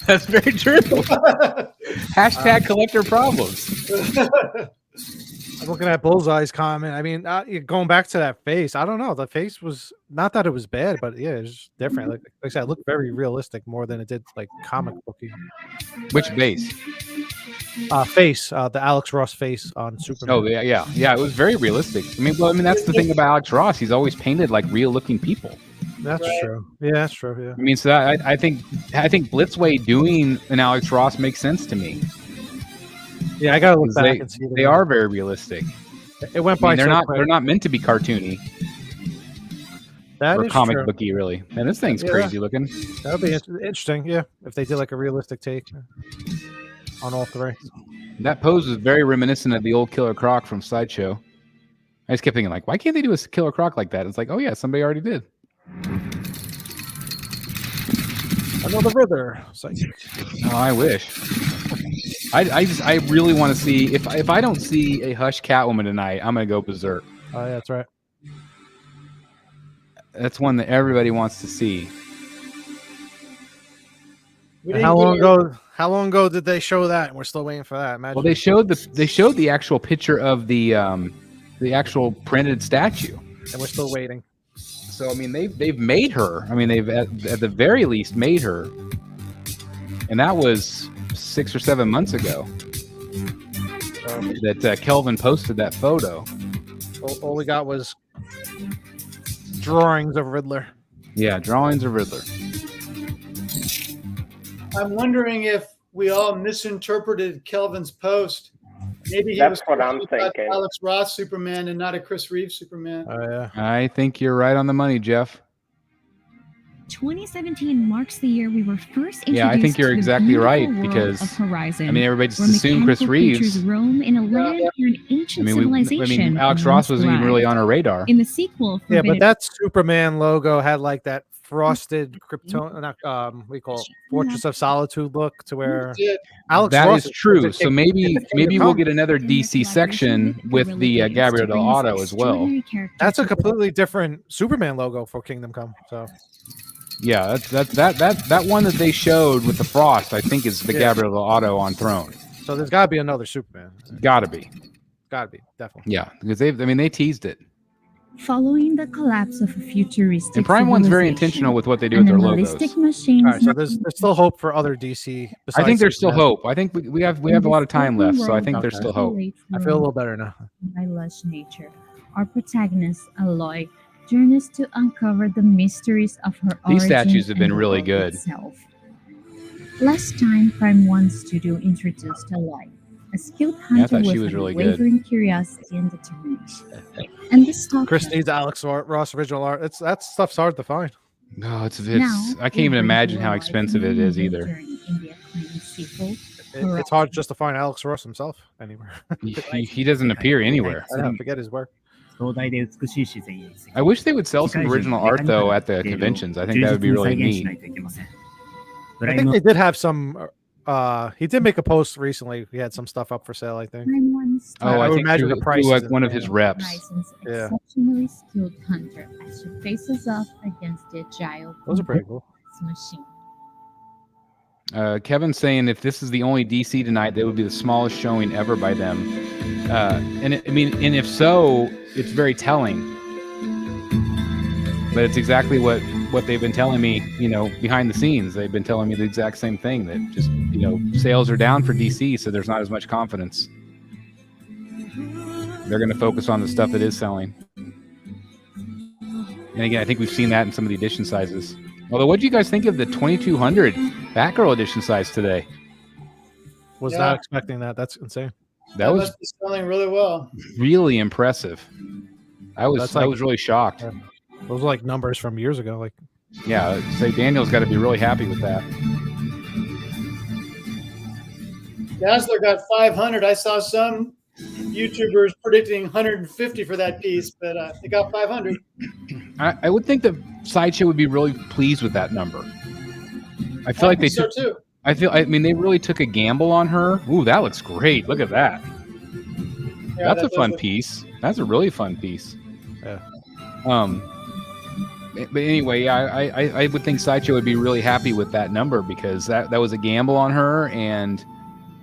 That's very true. Hashtag collector problems. I'm looking at Bullseye's comment. I mean, going back to that face, I don't know. The face was not that it was bad, but yeah, it's just different. Like I said, it looked very realistic more than it did like comic booky. Which base? Face, the Alex Ross face on Superman. Oh yeah. It was very realistic. I mean, that's the thing about Alex Ross. He's always painted like real-looking people. That's true. Yeah, that's true. Yeah. I mean, so I think Blitzway doing an Alex Ross makes sense to me. Yeah, I gotta look back and see. They are very realistic. It went by. They're not meant to be cartoony. That or is comic true. booky, really. And this thing's crazy looking. That would be interesting. Yeah, if they did like a realistic take on all three. That pose was very reminiscent of the old Killer Croc from Sideshow. I just kept thinking, like, why can't they do a Killer Croc like that? It's like, oh yeah, somebody already did. Another Riddler. Oh, I wish. I really want to see if I don't see a Hush Catwoman tonight, I'm gonna go berserk. Oh yeah, that's right. That's one that everybody wants to see. How long ago did they show that? We're still waiting for that. Imagine. Well, they showed the actual picture of the actual printed statue, and we're still waiting. So I mean, they've made her. I mean, they've at the very least made her, and that was 6 or 7 months ago that Kelvin posted that photo. All we got was drawings of Riddler. Yeah, drawings of Riddler. I'm wondering if we all misinterpreted Kelvin's post. Maybe he That's was what I'm talking about thinking. Alex Ross Superman and not a Chris Reeve Superman. Oh yeah. I think you're right on the money, Jeff. 2017 marks the year we were first introduced Yeah, I think you're to the exactly right beautiful world because of Horizon, I mean everybody just where assumed Chris mechanical Reeves. creatures roam in a land where an ancient civilization Alex Ross wasn't even really on our radar. In the sequel, Yeah, but Forbidden that Superman logo had like that frosted Krypton, we call it Fortress of Solitude look to where Alex That Ross is true. So maybe we'll get another DC section with the Gabriel Del Auto as well. That's a completely different Superman logo for Kingdom Come. So Yeah, that one that they showed with the frost, I think, is the Gabriel Del Auto on Throne. So there's got to be another Superman. Gotta be. Got to be, definitely. Yeah, because they teased it. Following the collapse of a futuristic And Prime One's very civilization, intentional with what they do with their logos. animalistic machines All right, so there's still hope for other DC. I think there's still Superman. hope. I think we have a lot of time left, so I think there's still hope. I feel a little better now. By lush nature, our protagonist Aloy journeys to uncover the mysteries of her These origin statues have been and the really world good. itself. Last time, Prime One Studio introduced Aloy, a skilled I hunter thought she with was really good. unwavering curiosity and determination. And this talk Chris needs Alex Ross original art. That stuff's hard to find. No, it's Now, I can't even we'll imagine bring how Aloy expensive to it is the either. journey in the acclaimed sequel, It's hard just to find Alex Ross himself anywhere. He doesn't appear anywhere. I don't forget his work. I wish they would sell some original art though at the conventions. I think that would be really neat. I think they did have some. He did make a post recently. He had some stuff up for sale. I think. Prime One Oh, I would think imagine through, the price through, is like one of his reps. Horizon's Yeah. exceptionally skilled hunter as she faces off against the agile Those are pretty cool. machine. Kevin's saying if this is the only DC tonight, that would be the smallest showing ever by them. And if so, it's very telling. But it's exactly what they've been telling me, behind the scenes. They've been telling me the exact same thing, that just, sales are down for DC, so there's not as much confidence. They're going to focus on the stuff that is selling. And again, I think we've seen that in some of the edition sizes. Although, what do you guys think of the 2200 Batgirl edition size today? Was not expecting that. That's insane. That must be selling really well. Really impressive. I was really shocked. Those are like numbers from years ago. Like, yeah, say Daniel's got to be really happy with that. Dazzler got 500. I saw some YouTubers predicting 150 for that piece, but they got 500. I would think that Sideshow would be really pleased with that number. I feel like they so took. too. I mean, they really took a gamble on her. Ooh, that looks great. Look at that. Yeah, That's a fun piece. That's a really fun piece. Yeah. But anyway, I would think Sideshow would be really happy with that number because that was a gamble on her, and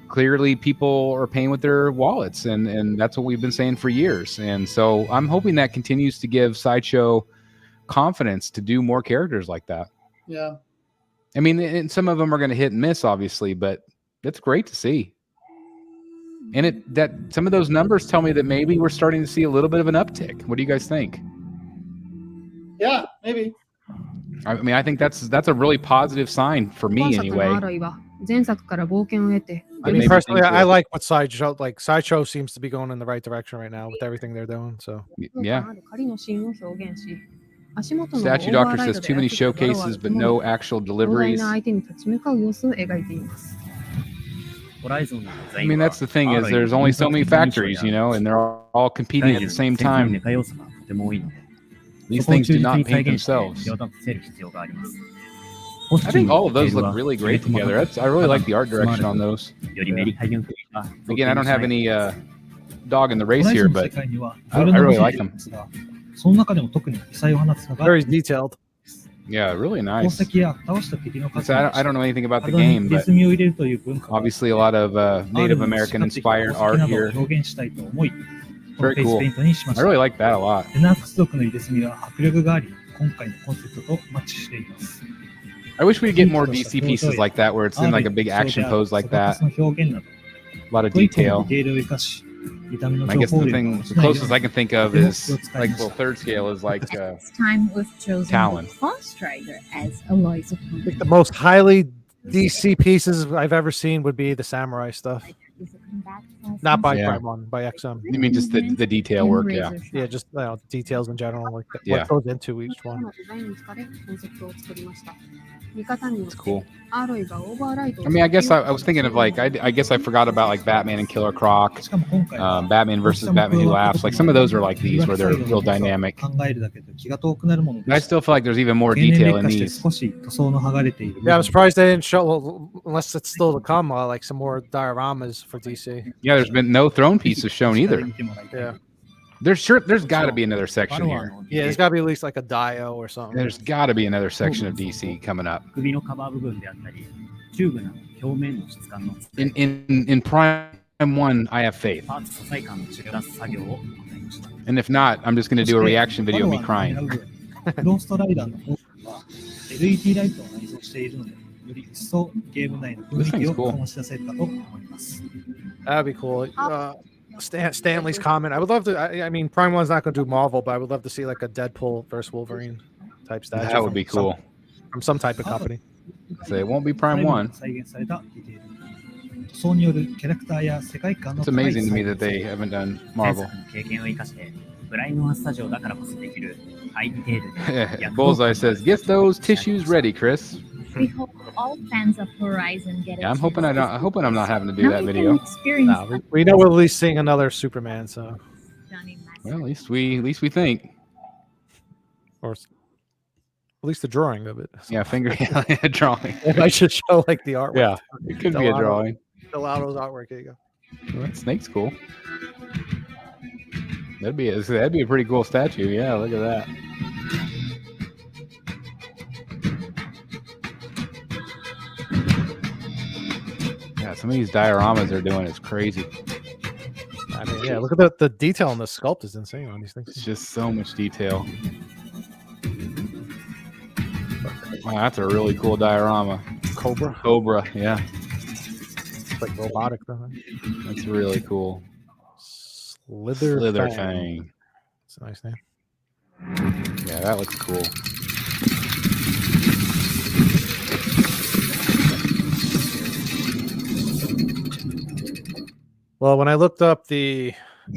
clearly people are paying with their wallets, and that's what we've been saying for years. And so I'm hoping that continues to give Sideshow confidence to do more characters like that. Yeah. I mean, and some of them are going to hit and miss, obviously, but that's great to see. And that some of those numbers tell me that maybe we're starting to see a little bit of an uptick. What do you guys think? Yeah, maybe. I mean, I think that's a really positive sign for me anyway. I mean, personally, I like what Sideshow seems to be going in the right direction right now with everything they're doing. So yeah. Statue Doctor says too many showcases, but no actual deliveries. I mean, that's the thing is there's only so many factories, and they're all competing at the same time. These things do not paint themselves. I think all of those look really great together. I really like the art direction on those. Again, I don't have any dog in the race here, but I really like them. Very detailed. Yeah, really nice. I don't know anything about the game, but obviously a lot of Native American inspired art here. Very cool. I really like that a lot. I wish we'd get more DC pieces like that, where it's in like a big action pose like that. A lot of detail. I guess the closest I can think of is like, well, third scale is like time we've chosen Talon. Fast Rider as Eliza. I think the most highly DC pieces I've ever seen would be the samurai stuff. Not by Prime One, by XM. You mean just the detail work? Yeah. Yeah, just details in general, like Yeah. what goes into each one. It's cool. I mean, I guess I was thinking of like I guess I forgot about like Batman and Killer Croc, Batman versus Batman Who Laughs. Like some of those are like these where they're real dynamic. But I still feel like there's even more detail in these. Yeah, I'm surprised they didn't show, unless it's still to come, like some more dioramas for DC. Yeah, there's been no throne pieces shown either. Yeah. There's got to be another section here. Yeah, there's got to be at least like a Dio or something. There's got to be another section of DC coming up. In Prime 1, I have faith. And if not, I'm just going to do a reaction video of me crying. This thing's cool. That'd be cool. Stanley's comment. I would love to. I mean, Prime One's not going to do Marvel, but I would love to see like a Deadpool versus Wolverine type statue. That would be cool. From some type of company. So it won't be Prime 1. It's amazing to me that they haven't done Marvel. Bullseye says, "Get those tissues ready, Chris." We hope all fans of Horizon get it. Yeah, I'm hoping I'm not having to do that video. No, we know we're at least seeing another Superman, so. Well, at least we think. Or at least the drawing of it. Yeah, drawing. I should show like the artwork. Yeah, it could be a drawing. Delato's artwork. Here you go. Well, that snake's cool. That'd be a pretty cool statue. Yeah, look at that. Yeah, some of these dioramas they're doing is crazy. I mean, yeah, look at the detail on the sculpt is insane on these things. It's just so much detail. Wow, that's a really cool diorama. Cobra, yeah. It's like robotic though. That's really cool. Slither Fang. It's a nice name. Yeah, that looks cool. Well, when I looked up the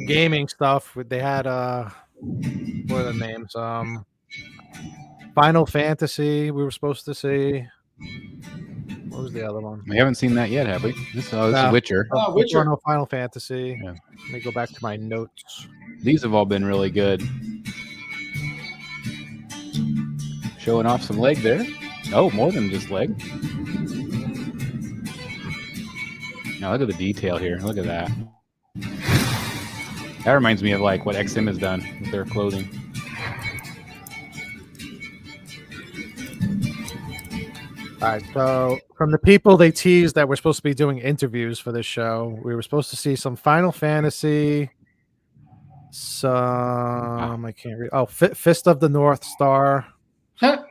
gaming stuff, they had what are the names? Final Fantasy. We were supposed to see. What was the other one? We haven't seen that yet, have we? This is Witcher. Witcher. No, Final Fantasy. Yeah. Let me go back to my notes. These have all been really good. Showing off some leg there. Oh, more than just leg. Now look at the detail here. Look at that. That reminds me of like what XM has done with their clothing. All right, so from the people they teased that we're supposed to be doing interviews for this show, we were supposed to see some Final Fantasy, some I can't read. Oh, Fist of the North Star.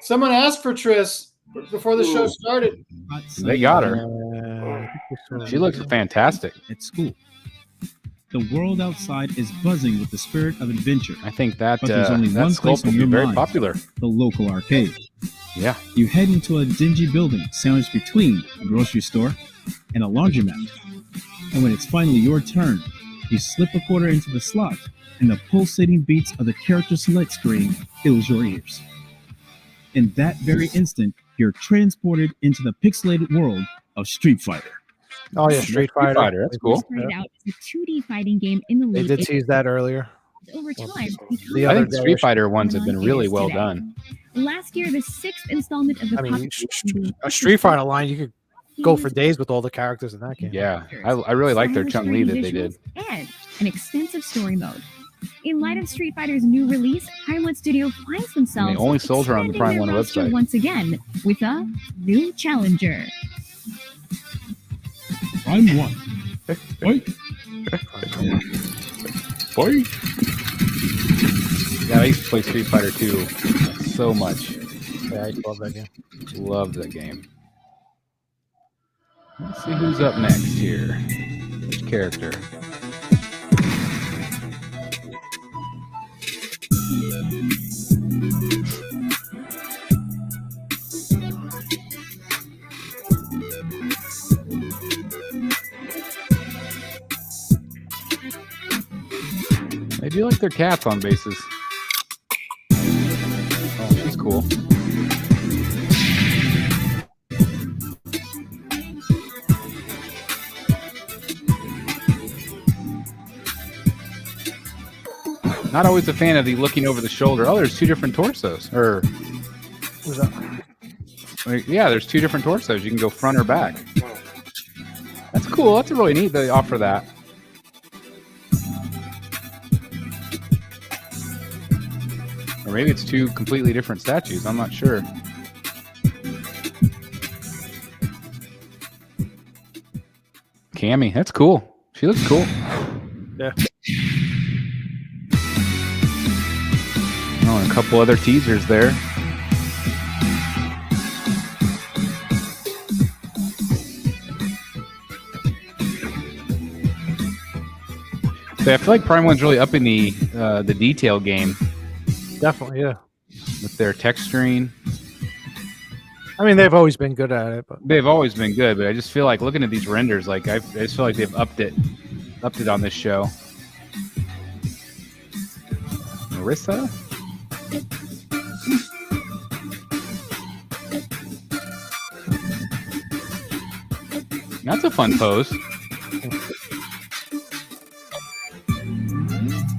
Someone asked for Triss before the show started. They got her. She looks fantastic. At school. The world outside is buzzing with the spirit of adventure. I think that but there's only one place sculpt will on be your very mind, popular. The local arcade. Yeah. You head into a dingy building sandwiched between a grocery store and a laundromat. And when it's finally your turn, you slip a quarter into the slot, and the pulsating beats of the character select screen fills your ears. In that very instant, you're transported into the pixelated world of Street Fighter. Oh yeah, Street Fighter. That's cool. Started out as a 2D fighting game in the They late did 80s. tease that earlier. Over time, The I other think day, Street Fighter ones have been really well today. done. Last year, the 6th installment of the I mean, popular a Street Fighter line, you could go for days with all the characters in that game. Yeah, I really like their Chung Li that they did. and an extensive story mode. In light of Street Fighter's new release, Pinewood Studio finds themselves And they only sold her on the expanding Prime their One roster website. once again with a new challenger. I'm one. Oi. Boy. Yeah, I used to play Street Fighter 2 so much. Yeah, I love that game. Love that game. Let's see who's up next here. Which character? They do like their cats on bases. Oh, she's cool. Not always a fan of the looking over the shoulder. Oh, there's two different torsos. Or, Who's that? yeah, there's two different torsos. You can go front or back. That's cool. That's really neat they offer that. Or maybe it's two completely different statues. I'm not sure. Cammy, that's cool. She looks cool. Yeah. Oh, and a couple other teasers there. So I feel like Prime One's really upping the detail game. Definitely, yeah. With their texturing. I mean, they've always been good at it, but They've always been good, but I just feel like looking at these renders, like I just feel like they've upped it on this show. Marissa? That's a fun pose.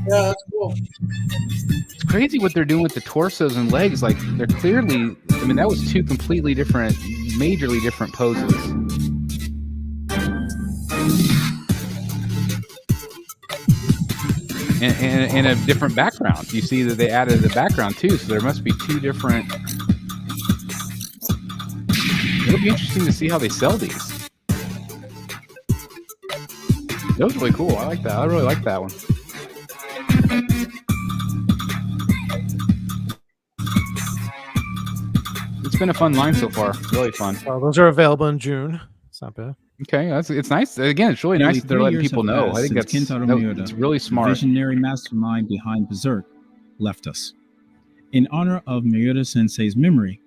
Yeah, that's cool. It's crazy what they're doing with the torsos and legs. Like, they're clearly, I mean, that was two completely different, majorly different poses. And a different background. You see that they added the background too, so there must be two different. It'll be interesting to see how they sell these. That was really cool. I like that. I really like that one. It's been a fun line so far. Really fun. well, those are available in June. It's not bad. Okay, it's nice. Again, it's really Nearly nice that they're 3 letting years people have know. passed I think since Kentaro that's Miura, it's really the smart. visionary mastermind behind Berserk, left us. In honor of Miura Sensei's memory,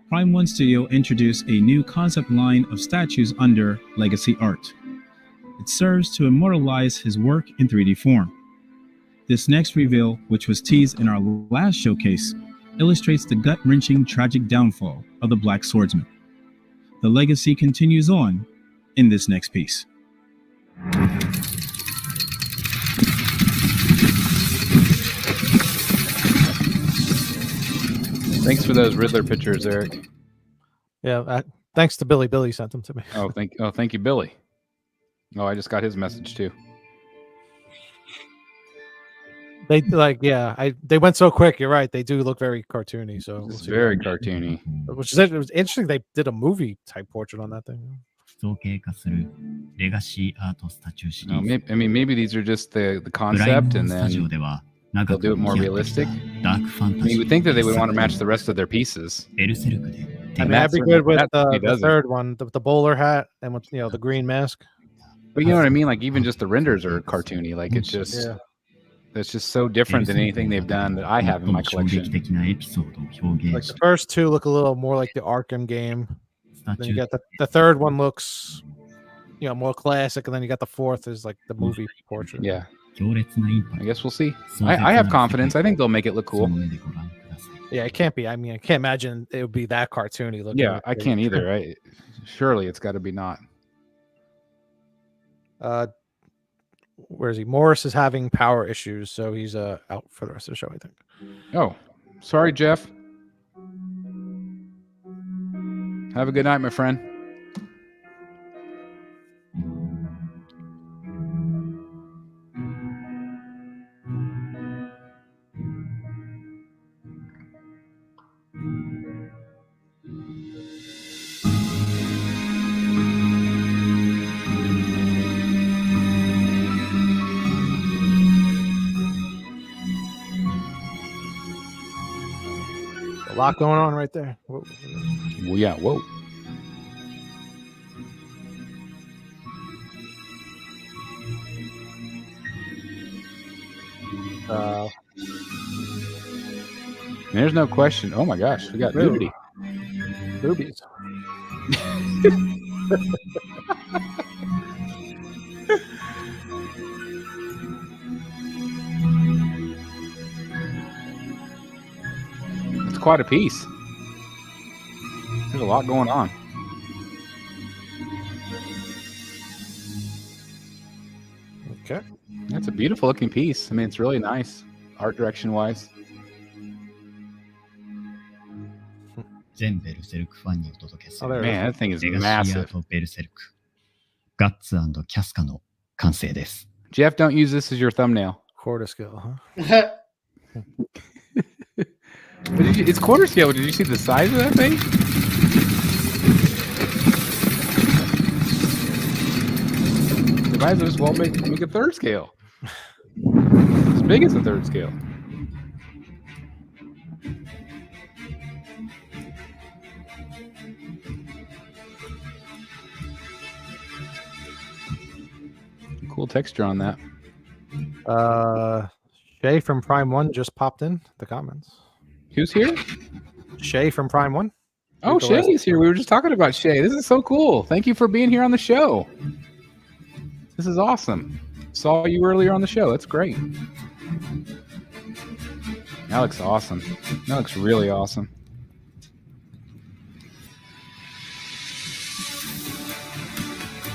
Prime 1 Studio introduced a new concept line of statues under Legacy Art. It serves to immortalize his work in 3D form. This next reveal, which was teased in our last showcase, illustrates the gut-wrenching tragic downfall of the Black Swordsman. The legacy continues on in this next piece. Thanks for those Riddler pictures, Eric. Yeah, thanks to Billy. Billy sent them to me. Thank you, Billy. Oh, I just got his message too. They they went so quick. You're right. They do look very cartoony. So it's very cartoony. Which is it was interesting. They did a movie type portrait on that thing. Maybe these are just the concept, and then they'll do it more realistic. You would think that they would want to match the rest of their pieces. I mean, that'd be good with the third one, the bowler hat, and with the green mask. But you know what I mean? Like even just the renders are cartoony. Like it's just it's just so different than anything they've done that I have in my collection. Like the first two look a little more like the Arkham game. Then you got the third one looks, more classic, and then you got the fourth is like the movie portrait. Yeah. I guess we'll see. I have confidence. I think they'll make it look cool. Yeah, it can't be. I mean, I can't imagine it would be that cartoony looking. Yeah, I can't either. Right? Surely it's got to be not. Where is he? Morris is having power issues, so he's out for the rest of the show, I think. Oh, sorry, Jeff. Have a good night, my friend. A lot going on right there. Whoa. Well, yeah, whoa. There's no question. Oh my gosh, we got nudity. Boobies. It's quite a piece. There's a lot going on. Okay. That's a beautiful looking piece. I mean, it's really nice art direction wise. 全ベルセルクファンにお届けする Man, that thing is レガシア massive. ートベルセルクガッツ&キャスカの完成です Jeff, don't use this as your thumbnail. Quarter scale, huh? But it's quarter scale. Did you see the size of that thing? They might as well make a third scale. As big as a third scale. Cool texture on that. Shay from Prime 1 just popped in the comments. Who's here? Shay from Prime 1. Oh, Shay's here. We were just talking about Shay. This is so cool. Thank you for being here on the show. This is awesome. Saw you earlier on the show. That's great. That looks awesome. That looks really awesome.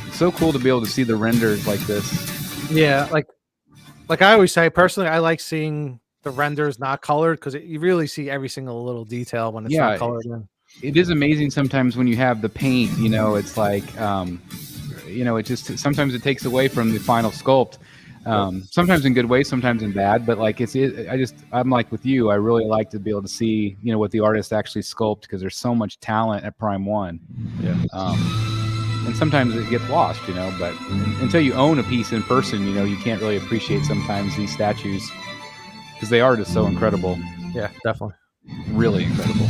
It's so cool to be able to see the renders like this. Yeah, like I always say, personally, I like seeing the renders not colored because you really see every single little detail when it's not colored in. It is amazing sometimes when you have the paint, it's like, it just, sometimes it takes away from the final sculpt. Sometimes in good ways, sometimes in bad, but like I'm like with you, I really like to be able to see, what the artist actually sculpted because there's so much talent at Prime 1. Yeah. And sometimes it gets lost, but until you own a piece in person, you can't really appreciate sometimes these statues because they are just so incredible. Yeah, definitely. Really incredible.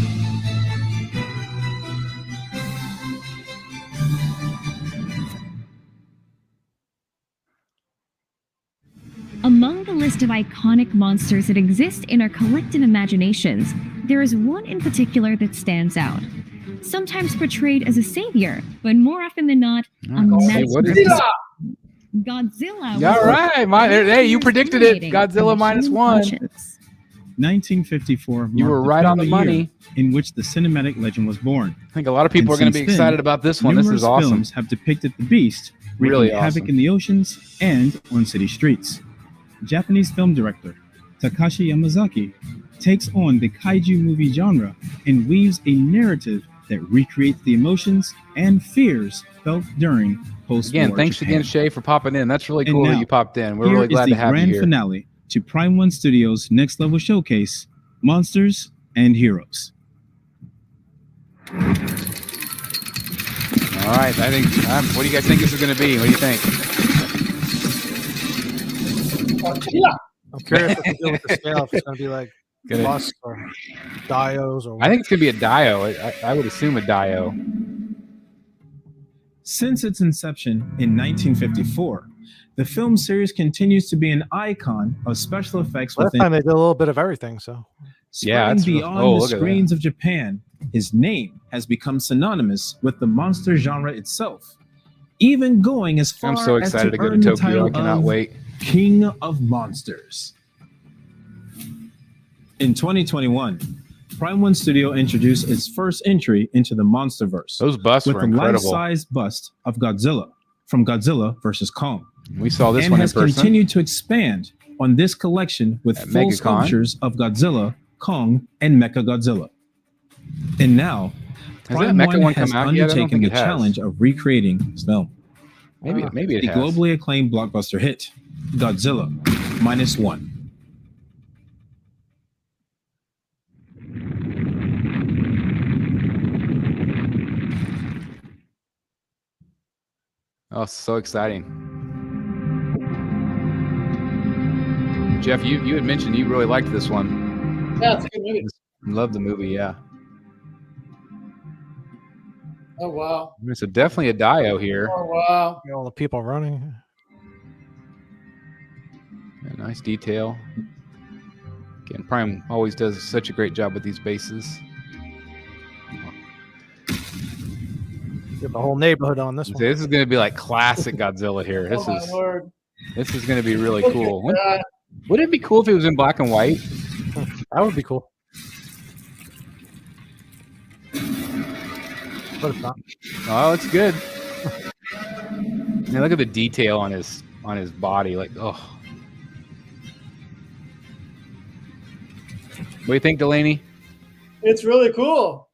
Among the list of iconic monsters that exist in our collective imaginations, there is one in particular that stands out. Sometimes portrayed as a savior, but more often than not, a menace. Godzilla. All right, hey, you predicted it. Godzilla -1. 1954. You were right on the money. In which the cinematic legend was born. I think a lot of people are going to be excited about this one. This is awesome. Films have depicted the beast wreaking havoc in the oceans and on city streets. Japanese film director Takashi Yamazaki takes on the kaiju movie genre and weaves a narrative that recreates the emotions and fears felt during post-war Again, thanks Japan. again, Shay, for popping in. That's really cool that you popped in. We're really glad to have you here. Here is the grand finale to Prime One Studios' Next Level Showcase, Monsters and Heroes. All right, I think. What do you guys think this is going to be? What do you think? I'm curious what to do with the scale. If it's going to be like Musk or Dios or. I think it's going to be a Dio. I would assume a Dio. Since its inception in 1954, the film series continues to be an icon of special effects. Last time they did a little bit of everything, so. Spreading beyond the screens of Japan, his name has become synonymous with the monster genre itself, even going as far I'm so excited as to go to earn the Tokyo. I title cannot of wait. King of Monsters. In 2021, Prime One Studio introduced its first entry into the Monsterverse. Those busts with were a incredible. life-size bust of Godzilla from Godzilla vs. Kong. We saw this and one in has person. continued to expand on this collection with At full MegaCon. sculptures of Godzilla, Kong, and Mechagodzilla. And now, Has Prime that Mecha one has come out yet? I don't undertaken think the it has. challenge of recreating this film. Maybe it the has. globally acclaimed blockbuster hit, Godzilla -1. Oh, so exciting. Jeff, you had mentioned you really liked this one. Yeah, it's a good movie. Love the movie, yeah. Oh wow. It's definitely a Dio here. Oh wow. All the people running. Yeah, nice detail. Again, Prime always does such a great job with these bases. Get the whole neighborhood on this one. This is going to be like classic Godzilla here. This Oh my is Lord. this is going to be really Look cool. at that. Would it be cool if it was in black and white? That would be cool. But it's not. Oh, it's good. Man, look at the detail on his body. Like, oh. What do you think, Delaney? It's really cool.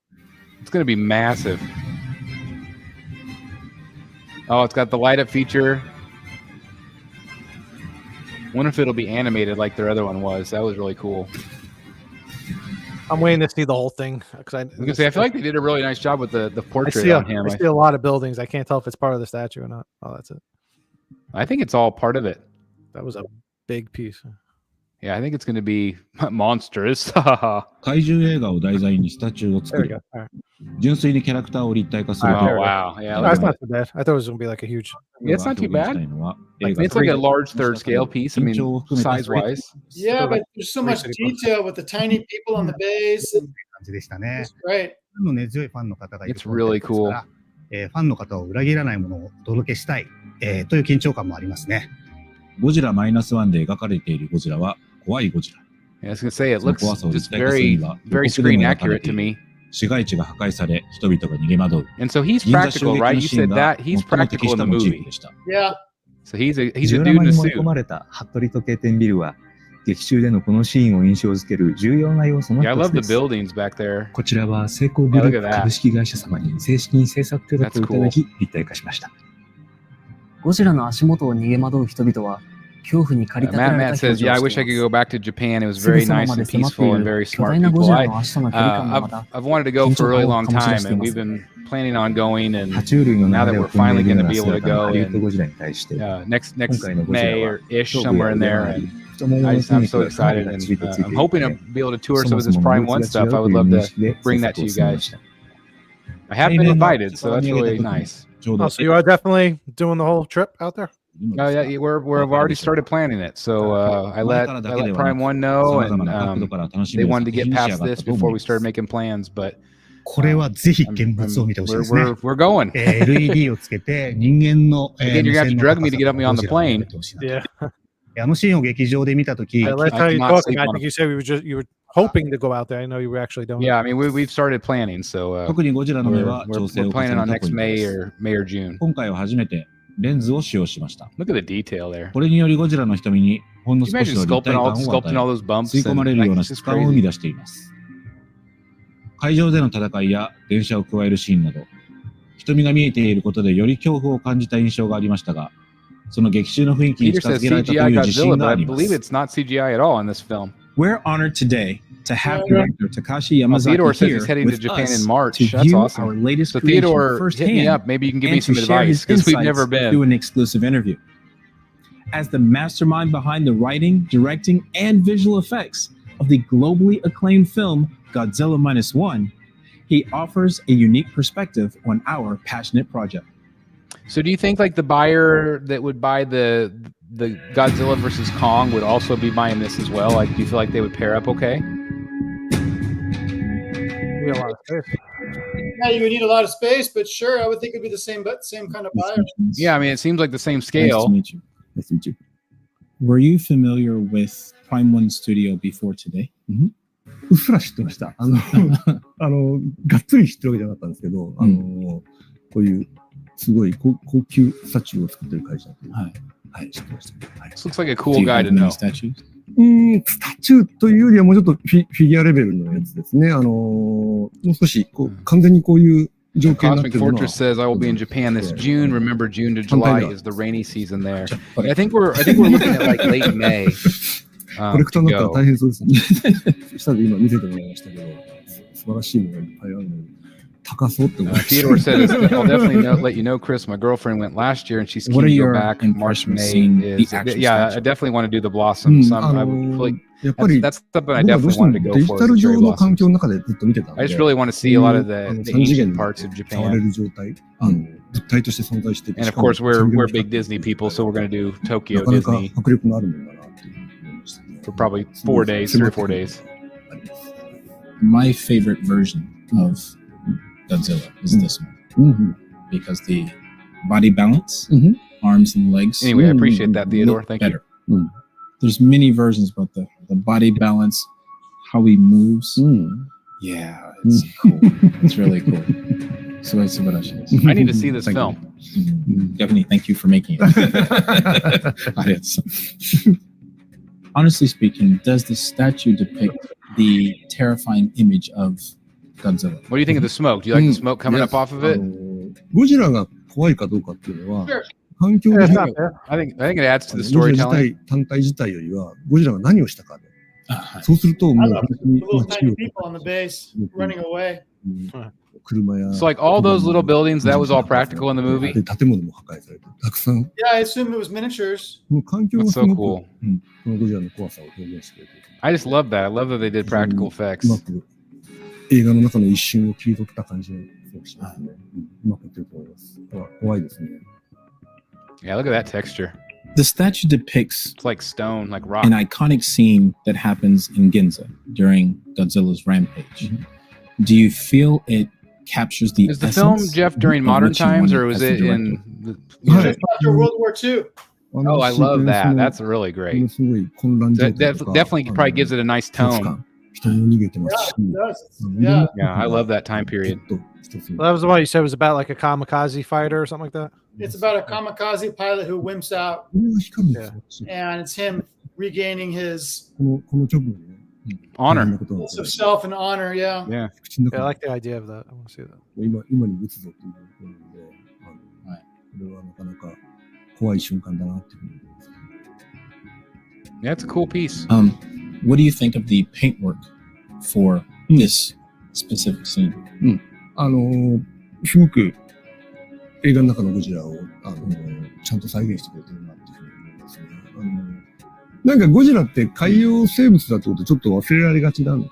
It's going to be massive. Oh, it's got the light up feature. Wonder if it'll be animated like their other one was. That was really cool. I'm waiting to see the whole thing because I was gonna say I feel like they did a really nice job with the portrait on him. I see a lot of buildings. I can't tell if it's part of the statue or not. Oh, that's it. I think it's all part of it. That was a big piece. Yeah, I think it's going to be monsters. 怪獣映画を題材にスタチューを作り、純粋にキャラクターを立体化する。 Oh wow! Yeah, that's not too bad. I thought it was going to be like a huge. Yeah, it's not too bad. It's like a large third scale piece. I mean, size wise. Yeah, but there's so much detail with the tiny people on the base. And it's great. It's really cool. ファンの方を裏切らないものをお届けしたい、という緊張感もありますね。ゴジラ-1で描かれているゴジラは怖いゴジラ。 Yeah, I was gonna say it looks just very screen accurate to me. 市街地が破壊され、人々が逃げ惑う。 And so he's practical, right? You said that he's practical in the movie. Yeah. So he's a ジオラマ dude in a に盛り suit. 込まれた服部時計店ビルは、劇中でのこのシーンを印象づける重要な要素の Yeah, I 一 love つで the す。 buildings back there. こちらは成功グル Oh, ー look at プ that. 株式会社様に正式に制作許諾をいただき、立体化しました。ゴジラの足元を逃げ惑う人々は、恐怖に駆り立てられた Matt 表 says, 情 "Yeah, を I し wish て I い could ま go す。 back to Japan. It was すぐ very さま nice まで and 迫って peaceful い and る very 巨 smart 大なゴ people. ジラの足との距離感のまた、 I've wanted to go 緊 for a 張 really 感を long 醸し出 time, してい and ま we've す。 been planning on going, and 爬虫類の now 中 that で we're は飛ん finally でいる going よ to うな be able to 姿の go ハリウッド in ゴジラに対して、 next 今回のゴジラ May は or ish 頭部 somewhere や in 腕 there, があり、 and 太ももの筋 I'm 肉 so がかなり excited, がっ and ちりとついて I'm い hoping て、 to be able to tour そ some も of そ this も Prime ルー One ツが違 stuff. う I と would いう love 認 to 識で bring 制 that 作 to を you 進めま guys. した。 I have been invited, so that's really nice. Oh, so you are definitely doing the whole trip out there? Oh yeah, we've already started planning it. So I let Prime One know, and they wanted to get past this before we started making plans. But これはぜひ現物を見てほしいですね。We're going. LED をつけて人間の Again, you're gonna have to drug me to get up me on the plane. Yeah. あのシーンを劇場で見たとき、Last time you talked, I think you said you were hoping to go out there. I know you were actually doing. Yeah, I mean we've started planning, so 特にゴジラの目は調整 we're を重ね planning on た next ポイント May です or June. 今回は初めてレンズを使用しました。 Look at the detail there. これによりゴジラの瞳にほんの Can you 少し imagine の立体感を sculpting all those 与 bumps え、吸い込まれ and るよう like な it's 質 just 感を生み crazy. 出しています。会場での戦いや電車を加えるシーンなど、瞳が見えていることでより恐怖を感じた印象がありましたが、その劇中の雰囲気に Peter 近づ says けられたと CGI いう自信 Godzilla, が but あ I りま believe す。 it's not CGI at all in this film. We're honored today to have director Takashi Well, Yamazaki Theodore says here he's heading to with Japan us in March. to That's view awesome. our latest So creation Theodore, firsthand, hit me up. Maybe you can give me and to some share advice his because we've insights never through been. an exclusive interview. As the mastermind behind the writing, directing, and visual effects of the globally acclaimed film Godzilla Minus One, he offers a unique perspective on our passionate project. So do you think like the buyer that would buy the Godzilla versus Kong would also be buying this as well? Like, do you feel like they would pair up okay? Be a lot of space. Yeah, you would need a lot of space, but sure, I would think it'd be the same kind of buyer. Yeah, I mean, it seems like the same Nice scale. to meet you. Nice to meet you. Were you familiar with Prime One Studio before today? うっすら知ってました。がっつり知ってるわけじゃなかったんですけど、こういうすごい高級スタチューを作ってる会社っていう。はい。はい、知ってました。はい。This looks like a cool guy to know. スタチューというよりはもうちょっとフィギュアレベルのやつですね。もう少し完全にこういう条件になって Cosmic るのは。 Fortress says I will be in Japan this June. Remember, June to July is the rainy season there. I think we're looking at like late May. コレクターになったら大変そうですね。下で今見せてもらいましたけど、素晴らしいのがいっぱいあるので、高そうって思いました。Theodore says, I'll definitely let you know, Chris. My girlfriend went last year and she's keen What are to go your back in March, impressions May. seeing the actual Yeah, statue? I definitely want to do the blossoms. That's something I 僕はどう definitely しても wanted to デ go ジ for. タ is ル the 上 cherry の環 blossoms. 境の中でずっと見てたので、 I just really want to see a lot of the 三次元 ancient で parts of 触れ Japan. る状態、物体として存在してて、 And of course, we're big Disney people, so we're going to do な Tokyo かなか Disney 迫力のあるものだなっていう思いましたね。 for probably 4 days, 3 or 4 days. My favorite version of Godzilla is this one because the body balance, arms and legs. Anyway, I appreciate that, Theodore. look Thank better. you. There's many versions, but the body balance, how he moves. Yeah, it's cool. It's really cool. So it's I need to see this film. Definitely, thank you for making it. Honestly speaking, does the statue depict the terrifying image of Godzilla? What do you think of the smoke? Do you like the smoke coming up off of it? ゴジラが怖いかどうかっていうのは、環境 Yeah, 的 it's に not- I think it adds to the ゴジラ storytelling. 単体自体よりは、ゴジラが何をしたかで。そうすると、も I う love 本 the 当に little 街 tiny を people on the base running away. 車や So like all those little buildings, that was all practical in the movie. で建物も破壊されて、たくさん、 Yeah, I assume it was miniatures. この環境が That's す so ご cool. く、このゴジラの怖さを表現してくれて、 I just love that. I love that they did practical う effects. まく映画の中の一瞬を切り取った感じがしますね。うまくいってると思います。ただ怖いですね。 Yeah, look at that texture. The statue depicts It's like stone, like rock. an iconic scene that happens in Ginza during Godzilla's rampage. Do you feel it captures the Is the film, essence Jeff, during of modern what you times, wanted or was as the it in? director? The, After World War II. oh, I love that. That's really great. すごい混乱状 That 態とか definitely probably gives it a nice 恐怖 tone. 感、人も逃げてますし、 Yeah, it does. Yeah. Yeah, I love that time period. Well, that was the one you said was about like a kamikaze fighter or something like that. It's about a kamikaze pilot who wimps out, これが光るんですよ。 and it's him regaining his この直後にね、 Honor. sense of self and honor. Yeah. Yeah. 口の Yeah, I 中 like the idea of that. I want to see that. 今に打つぞっていうことなので、これはなかなか怖い瞬間だなっていうふうに思います。 Yeah, it's a cool piece. What do you think of the paintwork for this specific scene? すごく映画の中のゴジラをちゃんと再現してくれてるなっていうふうに思いますね。なんかゴジラって海洋生物だってことちょっと忘れられがちなんで、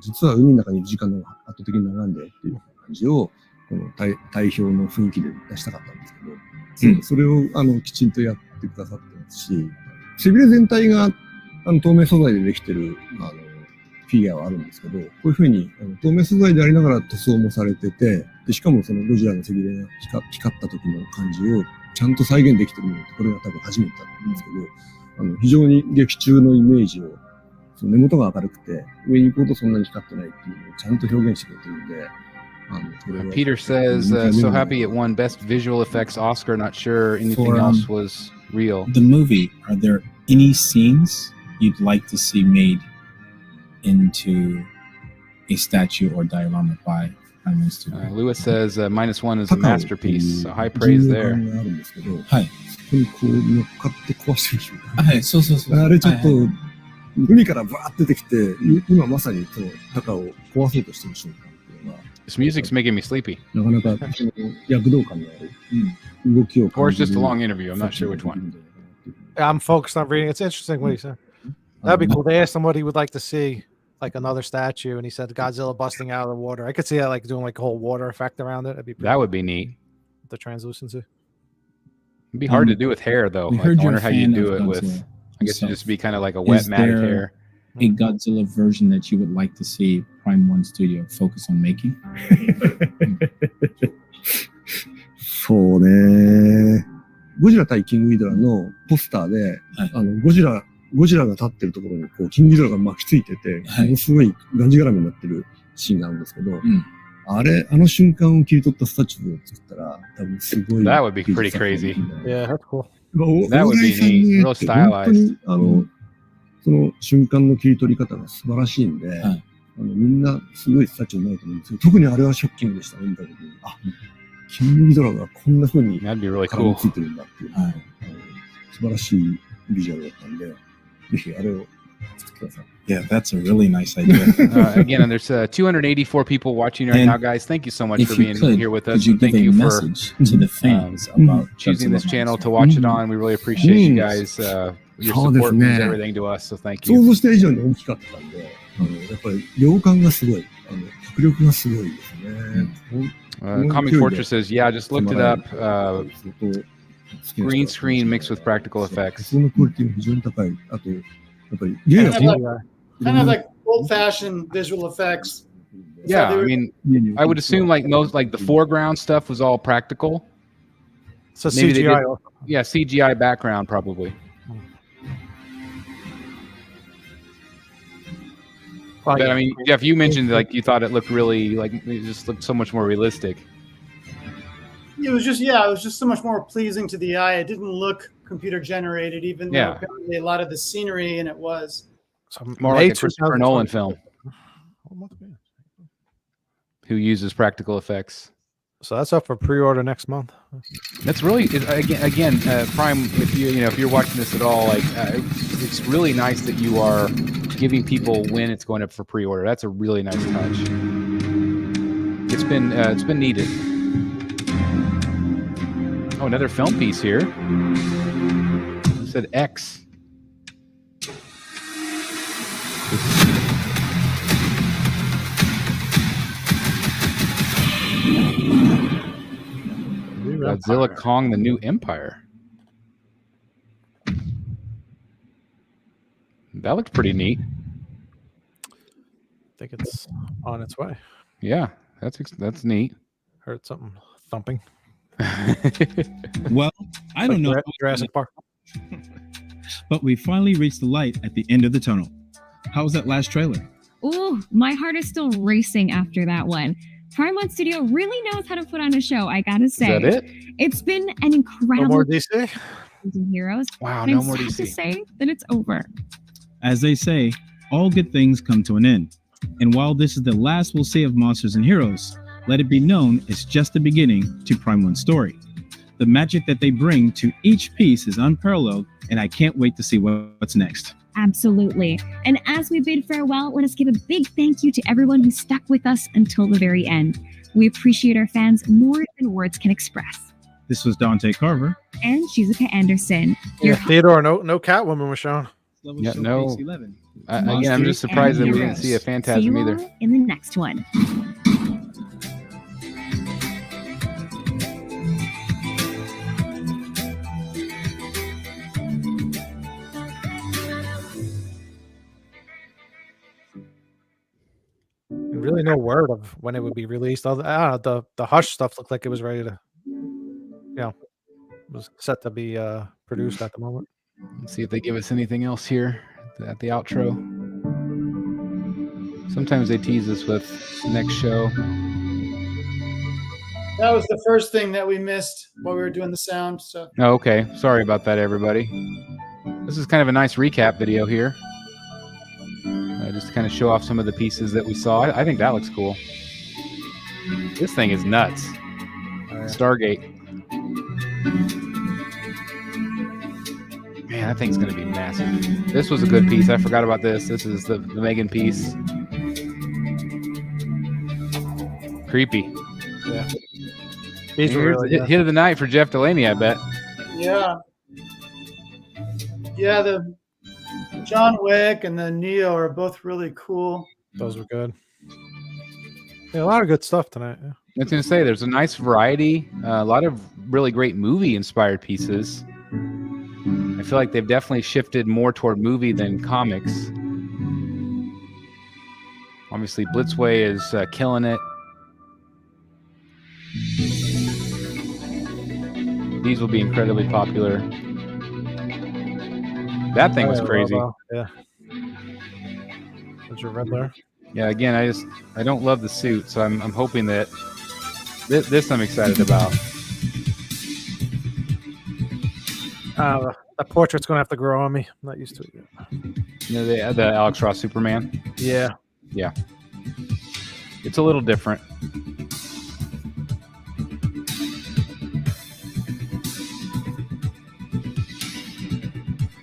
実は海の中にいる時間の方が圧倒的に長いんだよっていう感じを、この体表の雰囲気で出したかったんですけど、それをきちんとやってくださってますし、背びれ全体が透明素材でできてるフィギュアはあるんですけど、こういうふうに透明素材でありながら塗装もされてて、でしかもそのゴジラの背びれが光った時の感じをちゃんと再現できてるのって、これが多分初めてだと思うんですけど、非常に劇中のイメージを、その根元が明るくて、上に行こうとそんなに光ってないっていうのをちゃんと表現してくれてるんで、Peter says, so happy it won Best Visual Effects Oscar. Not sure anything else was real. The movie, are there any scenes you'd like to see made into a statue or diorama by Prime One Studio? Lewis says, -1 is a masterpiece. So high praise there. はい。そこにこう乗っかって壊してる瞬間。はい、そうそうそう。あれちょっと、海からバーって出てきて、今まさにその高を壊そうとしてる瞬間っていうのは、This music's making me sleepy. なかなか躍動感のある動きを Or 感 it's じ just る。a long interview. I'm not sure which one. I'm focused on reading. It's interesting what he said. That'd be cool. They asked him what he would like to see, like another statue, and he said Godzilla busting out of the water. I could see that, like doing like a whole water effect around it. That would be neat. The translucency. It'd be hard to do with hair, though. Like, I wonder how you do it with. I guess it'd just be kind of like a wet, matted hair. A Godzilla version that you would like to see Prime One Studio focus on making? そうね。ゴジラ対キングギドラのポスターで、ゴジラが立ってるところにこうキングギドラが巻きついてて、ものすごいがんじがらめになってるシーンがあるんですけど、あの瞬間を切り取ったスタチューを作ったら、多分すごい。That would be pretty crazy. Yeah, that's cool. That would be neat. Real stylized. その瞬間の切り取り方が素晴らしいんで、みんなすごいスタチューになると思うんですけど、特にあれはショッキングでしたね、見た時に。あ、キングギドラがこんな風に絡みついてるんだっていう、素晴らしいビジュアルだったんで、ぜひあれを作ってください。Yeah, that's a really nice idea. Again, and there's 284 people watching right now, guys. Thank you so much for being here with us. Could you Thank give you a for message to the fans about choosing this channel to watch it on. We really appreciate you guys. Your support means everything to us, so thank 想 you. 像した以上に大きかったんで、やっぱり洋感がすごい、迫力がすごいですね。Comic Fortress says, yeah, just looked it up. Green screen mixed with practical effects. そのクオリティが非常に高い。あと、やっぱり、Kind of like old-fashioned visual effects. Yeah, I mean, I would assume like most, like the foreground stuff was all practical. So Maybe they CGI. did- yeah, CGI background probably. But I mean, Jeff, you mentioned like you thought it looked really like it just looked so much more realistic. It was just so much more pleasing to the eye. It didn't look computer generated, even though apparently a lot of the scenery in it was. More like a Christopher Nolan film. Who uses practical effects. So that's up for pre-order next month. That's really again Prime. If you're watching this at all, like it's really nice that you are giving people when it's going up for pre-order. That's a really nice touch. It's been needed. Oh, another film piece here. It said X. Godzilla Kong: The New Empire. That looks pretty neat. I think it's on its way. Yeah, that's neat. Heard something thumping. Well, I don't know. Jurassic Park. But we finally reached the light at the end of the tunnel. How was that last trailer? Ooh, my heart is still racing after that one. Prime One Studio really knows how to put on a show, I gotta say. Is that it? It's been an incredible No more DC? Heroes. Wow, and no I'm more sad DC. to say that it's over. As they say, all good things come to an end. And while this is the last we'll see of Monsters and Heroes, let it be known it's just the beginning to Prime One's story. The magic that they bring to each piece is unparalleled, and I can't wait to see what's next. Absolutely. And as we bid farewell, let us give a big thank you to everyone who stuck with us until the very end. We appreciate our fans more than words can express. This was Dante Carver. And Shizuka Anderson. Yeah, Theodore, no Catwoman was shown. Yeah, no. Again, I'm just surprised that we didn't see a See Phantasm you either. all in the next one. Really, no word of when it would be released. I don't know, the Hush stuff looked like it was ready to, was set to be produced at the moment. Let's see if they give us anything else here at the outro. Sometimes they tease us with the next show. That was the first thing that we missed while we were doing the sound stuff. Oh, okay. Sorry about that, everybody. This is kind of a nice recap video here. Just to kind of show off some of the pieces that we saw. I think that looks cool. This thing is nuts. Stargate. Man, that thing's going to be massive. This was a good piece. I forgot about this. This is the Megan piece. Creepy. Yeah. Here's the hit of the night for Jeff Delaney, I bet. Yeah. Yeah, the John Wick and the Neo are both really cool. Those were good. Yeah, a lot of good stuff tonight. Yeah. I was going to say, there's a nice variety, a lot of really great movie-inspired pieces. I feel like they've definitely shifted more toward movie than comics. Obviously, Blitzway is killing it. These will be incredibly popular. That thing was crazy. Yeah. There's your Riddler. Yeah, again, I don't love the suit, so I'm hoping that this I'm excited about. The portrait's gonna have to grow on me. I'm not used to it yet. You know, the Alex Ross Superman. Yeah. Yeah. It's a little different.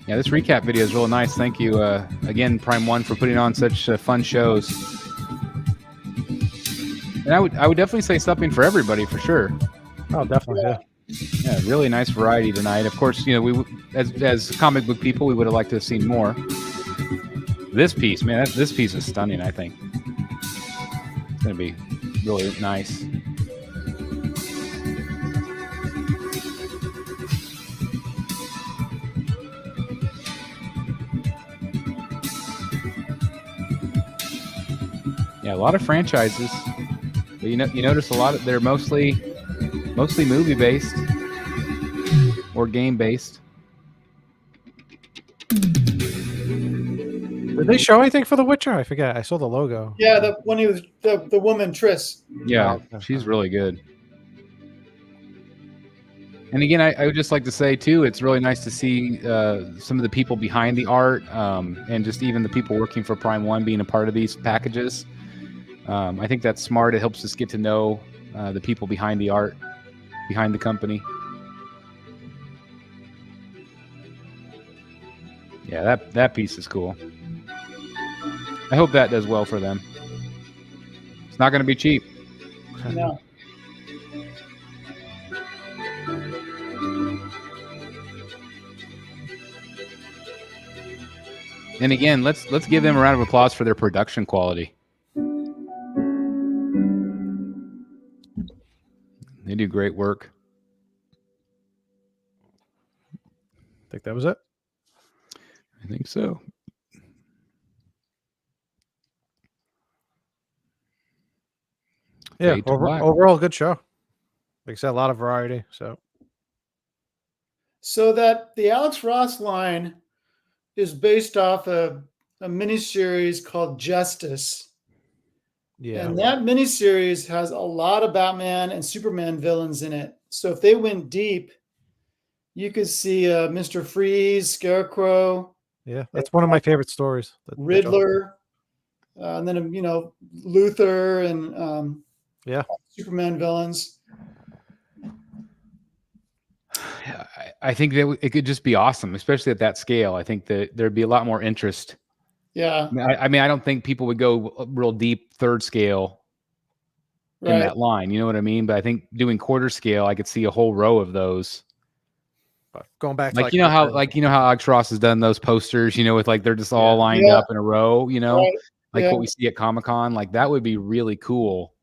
Yeah, this recap video is real nice. Thank you again, Prime One, for putting on such fun shows. And I would definitely say something for everybody for sure. Oh, definitely. Yeah. Yeah, really nice variety tonight. Of course, you know, we as comic book people, we would have liked to have seen more. This piece, man, this piece is stunning. I think it's gonna be really nice. Yeah, a lot of franchises. But you notice a lot of they're mostly movie based or game based. Did they show anything for The Witcher? I forget. I saw the logo. Yeah, when he was the woman Triss. Yeah, she's really good. And again, I would just like to say too, it's really nice to see some of the people behind the art, and just even the people working for Prime One being a part of these packages. I think that's smart. It helps us get to know the people behind the art, behind the company. Yeah, that piece is cool. I hope that does well for them. It's not going to be cheap. No. And again, let's give them a round of applause for their production quality. They do great work. Think that was it? I think so. Yeah, overall good show. Like I said, a lot of variety. So that the Alex Ross line is based off a miniseries called Justice. Yeah. And that miniseries has a lot of Batman and Superman villains in it. So if they went deep, you could see Mr. Freeze, Scarecrow. Yeah, that's one of my favorite stories. Riddler, and then Luther and Superman villains. I think that it could just be awesome, especially at that scale. I think that there'd be a lot more interest. Yeah. I mean, I don't think people would go real deep third scale in that line. You know what I mean? But I think doing quarter scale, I could see a whole row of those. But going back to like you know how Alex Ross has done those posters, with like they're just all lined up in a row, what we see at Comic-Con. Like that would be really cool.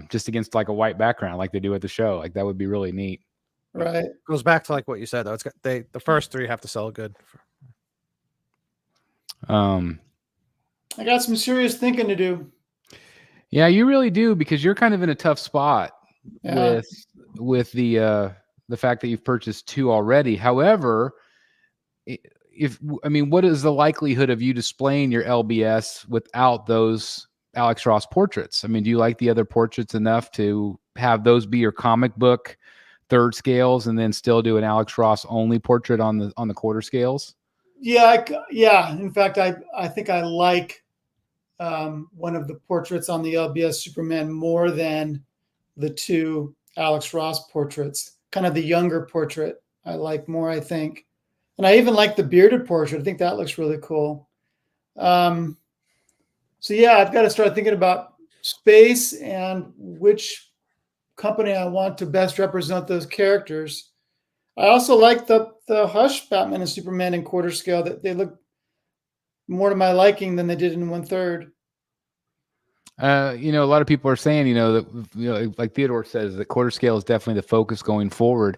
Just against like a white background, like they do at the show. Like that would be really neat. Right. Goes back to like what you said though. The first three have to sell good. I got some serious thinking to do. Yeah, you really do, because you're kind of in a tough spot Yeah. with the fact that you've purchased 2 already. However, what is the likelihood of you displaying your LBS without those Alex Ross portraits? I mean, do you like the other portraits enough to have those be your comic book third scales and then still do an Alex Ross only portrait on the quarter scales? Yeah, yeah. In fact, I think I like one of the portraits on the LBS Superman more than the 2 Alex Ross portraits. Kind of the younger portrait I like more, I think. And I even like the bearded portrait. I think that looks really cool. So yeah, I've got to start thinking about space and which company I want to best represent those characters. I also like the Hush Batman and Superman in quarter scale. That they look more to my liking than they did in 1/3. A lot of people are saying, that, like Theodore says, the quarter scale is definitely the focus going forward.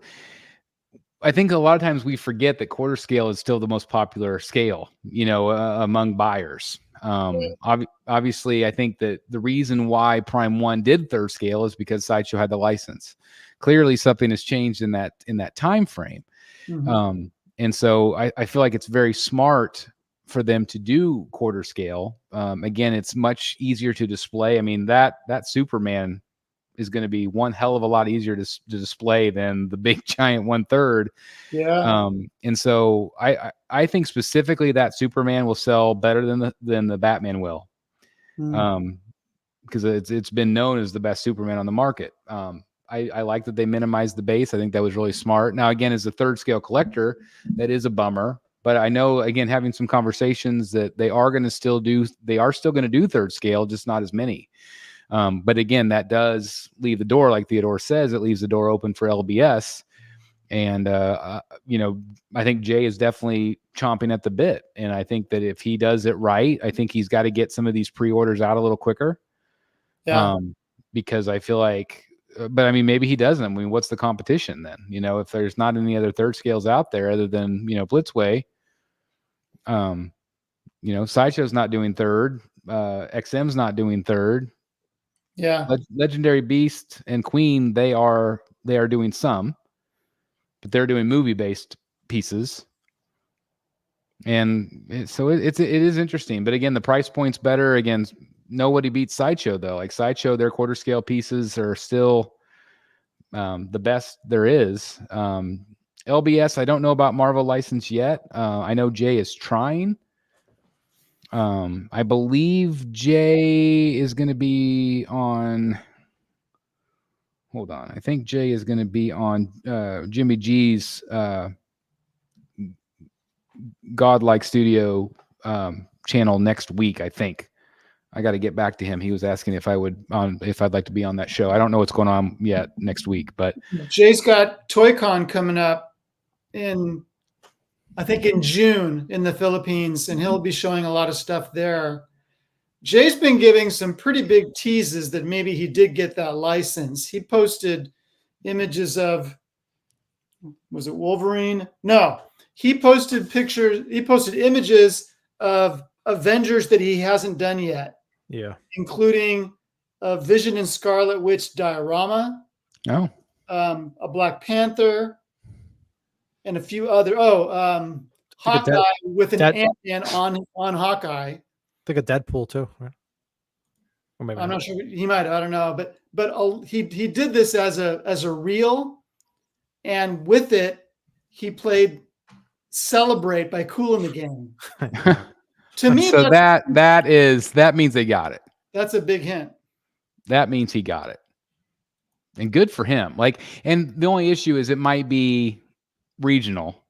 I think a lot of times we forget that quarter scale is still the most popular scale, among buyers. Obviously, I think that the reason why Prime 1 did third scale is because Sideshow had the license. Clearly, something has changed in that time frame. Mm-hmm. And so I feel like it's very smart for them to do quarter scale. Again, it's much easier to display. I mean, that Superman is going to be one hell of a lot easier to display than the big giant 1/3. Yeah. And so I think specifically that Superman will sell better than the Batman will. Because it's been known as the best Superman on the market. I like that they minimized the base. I think that was really smart. Now, again, as a third scale collector, that is a bummer. But I know, again, having some conversations that they are still going to do third scale, just not as many. But again, that does leave the door, like Theodore says, it leaves the door open for LBS. And, I think Jay is definitely chomping at the bit. And I think that if he does it right, I think he's got to get some of these pre-orders out a little quicker. Yeah. Because I feel like, but I mean, maybe he doesn't. I mean, what's the competition then? If there's not any other third scales out there other than, Blitzway, Sideshow's not doing third, XM's not doing third. Yeah. Legendary Beast and Queen, they are doing some, but they're doing movie-based pieces. And so it is interesting. But again, the price point's better. Again, nobody beats Sideshow, though. Like Sideshow, their quarter scale pieces are still the best there is. LBS, I don't know about Marvel license yet. I know Jay is trying. I believe Jay is going to be on. Hold on. I think Jay is going to be on Jimmy G's Godlike Studio channel next week. I think I got to get back to him. He was asking if I'd like to be on that show. I don't know what's going on yet next week, but Jay's got ToyCon coming up I think in June in the Philippines, and he'll be showing a lot of stuff there. Jay's been giving some pretty big teases that maybe he did get that license. He posted images of, was it Wolverine? No, he posted images of Avengers that he hasn't done yet. Yeah. Including a Vision and Scarlet Witch diorama. Oh. A Black Panther. And a few other. Hawkeye with an Ant-Man on Hawkeye. I think a Deadpool too. Right? Or maybe I'm not sure. He might. I don't know. But he did this as a reel, and with it, he played "Celebrate" by Kool and the Gang. To me, so that means they got it. That's a big hint. That means he got it, and good for him. And the only issue is it might be regional.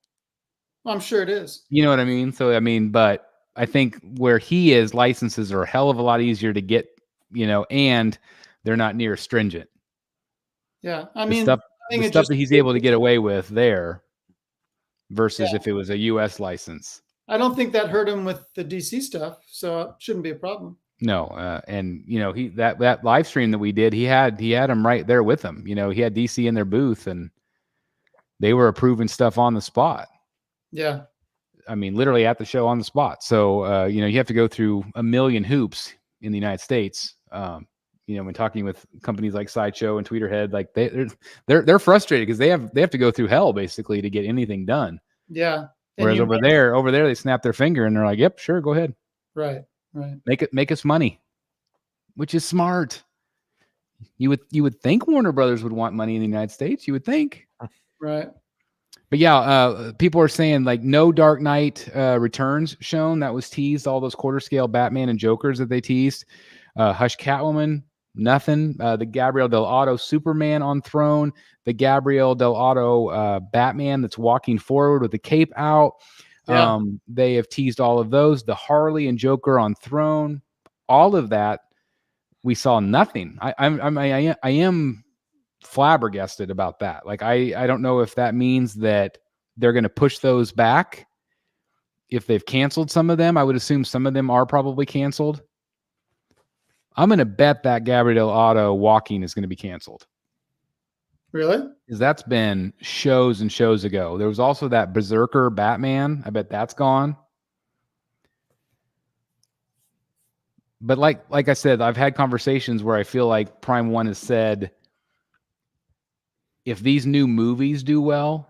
I'm sure it is. You know what I mean? So but I think where he is, licenses are a hell of a lot easier to get. And they're not near stringent. Yeah, the stuff that he's able to get away with there, versus if it was a U.S. license. I don't think that hurt him with the DC stuff, so it shouldn't be a problem. No, and he that live stream that we did, he had him right there with him. He had DC in their booth, and they were approving stuff on the spot. Yeah. I mean, literally at the show on the spot. So, you know, you have to go through a million hoops in the United States. You know, when talking with companies like Sideshow and Tweeterhead, like they're frustrated because they have to go through hell basically to get anything done. Yeah. Whereas over there, they snap their finger and they're like, "Yep, sure, go ahead." Right. Make us money, which is smart. You would think Warner Brothers would want money in the United States. You would think. Right. But yeah, people are saying like no Dark Knight Returns shown. That was teased. All those quarter scale Batman and Jokers that they teased. Hush Catwoman, nothing. The Gabriel Del Auto Superman on throne. The Gabriel Del Auto Batman that's walking forward with the cape out. Yeah. They have teased all of those. The Harley and Joker on throne. All of that, we saw nothing. I am flabbergasted about that. Like I don't know if that means that they're going to push those back. If they've canceled some of them, I would assume some of them are probably canceled. I'm going to bet that Gabriel Auto walking is going to be canceled. Really? Because that's been shows and shows ago. There was also that Berserker Batman. I bet that's gone. But like I said, I've had conversations where I feel like Prime One has said, if these new movies do well,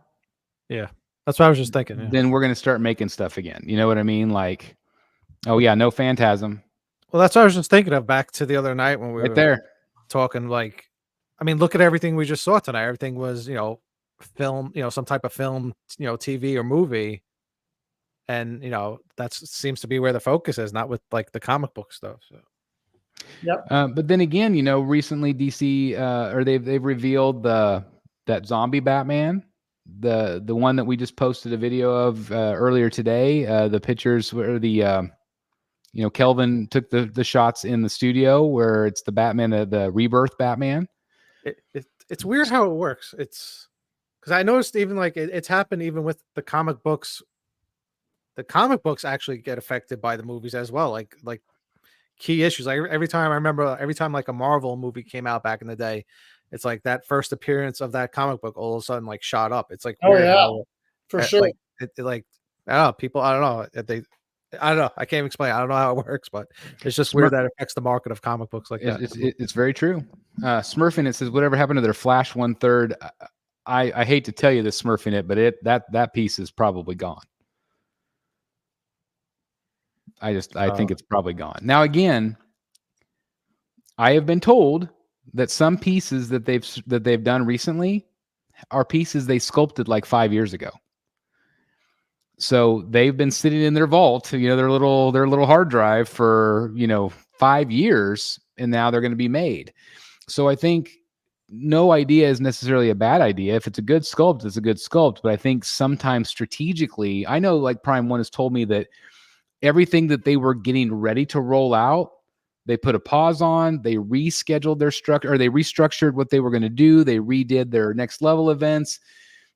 yeah, that's what I was just thinking. Yeah. Then we're going to start making stuff again. You know what I mean? Like, oh yeah, no Phantasm. Well, that's what I was just thinking of back to the other night when we Right were there talking. Like, I mean, look at everything we just saw tonight. Everything was, you know, film, you know, some type of film, you know, TV or movie. And, you know, that seems to be where the focus is, not with like the comic book stuff. So. Yep. But then again, you know, recently DC or they've revealed that zombie Batman, the one that we just posted a video of earlier today. The pictures where the you know, Kelvin took the shots in the studio where it's the Batman, the Rebirth Batman. It's weird how it works. It's because I noticed even like it's happened even with the comic books. The comic books actually get affected by the movies as well. Like key issues. Like every time like a Marvel movie came out back in the day, it's like that first appearance of that comic book all of a sudden like shot up. It's like weird how, for sure. Like it like I don't know, people. I don't know. I don't know. I can't explain. I don't know how it works, but it's just weird that it affects the market of comic books like that. It's very true. Smurfing it says whatever happened to their Flash 1/3. I hate to tell you this, Smurfing it, but that piece is probably gone. I think it's probably gone. Now again, I have been told that some pieces that they've done recently are pieces they sculpted like 5 years ago. So they've been sitting in their vault, you know, their little hard drive for, you know, 5 years, and now they're going to be made. So I think no idea is necessarily a bad idea. If it's a good sculpt, it's a good sculpt. But I think sometimes strategically, I know like Prime One has told me that everything that they were getting ready to roll out, they put a pause on, they rescheduled their structure, or they restructured what they were going to do. They redid their next level events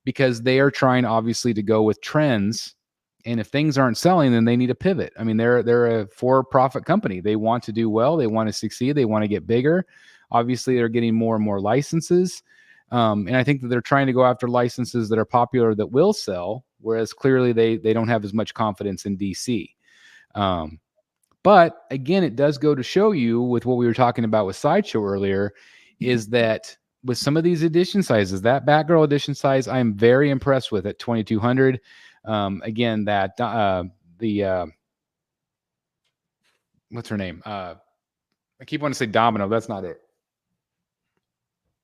because they are trying obviously to go with trends. And if things aren't selling, then they need to pivot. I mean, they're a for-profit company. They want to do well. They want to succeed. They want to get bigger. Obviously, they're getting more and more licenses. And I think that they're trying to go after licenses that are popular that will sell, whereas clearly they don't have as much confidence in DC. But again, it does go to show you with what we were talking about with Sideshow earlier, is that with some of these edition sizes, that Batgirl edition size, I'm very impressed with at 2,200. Again, that what's her name? I keep wanting to say Domino. That's not it.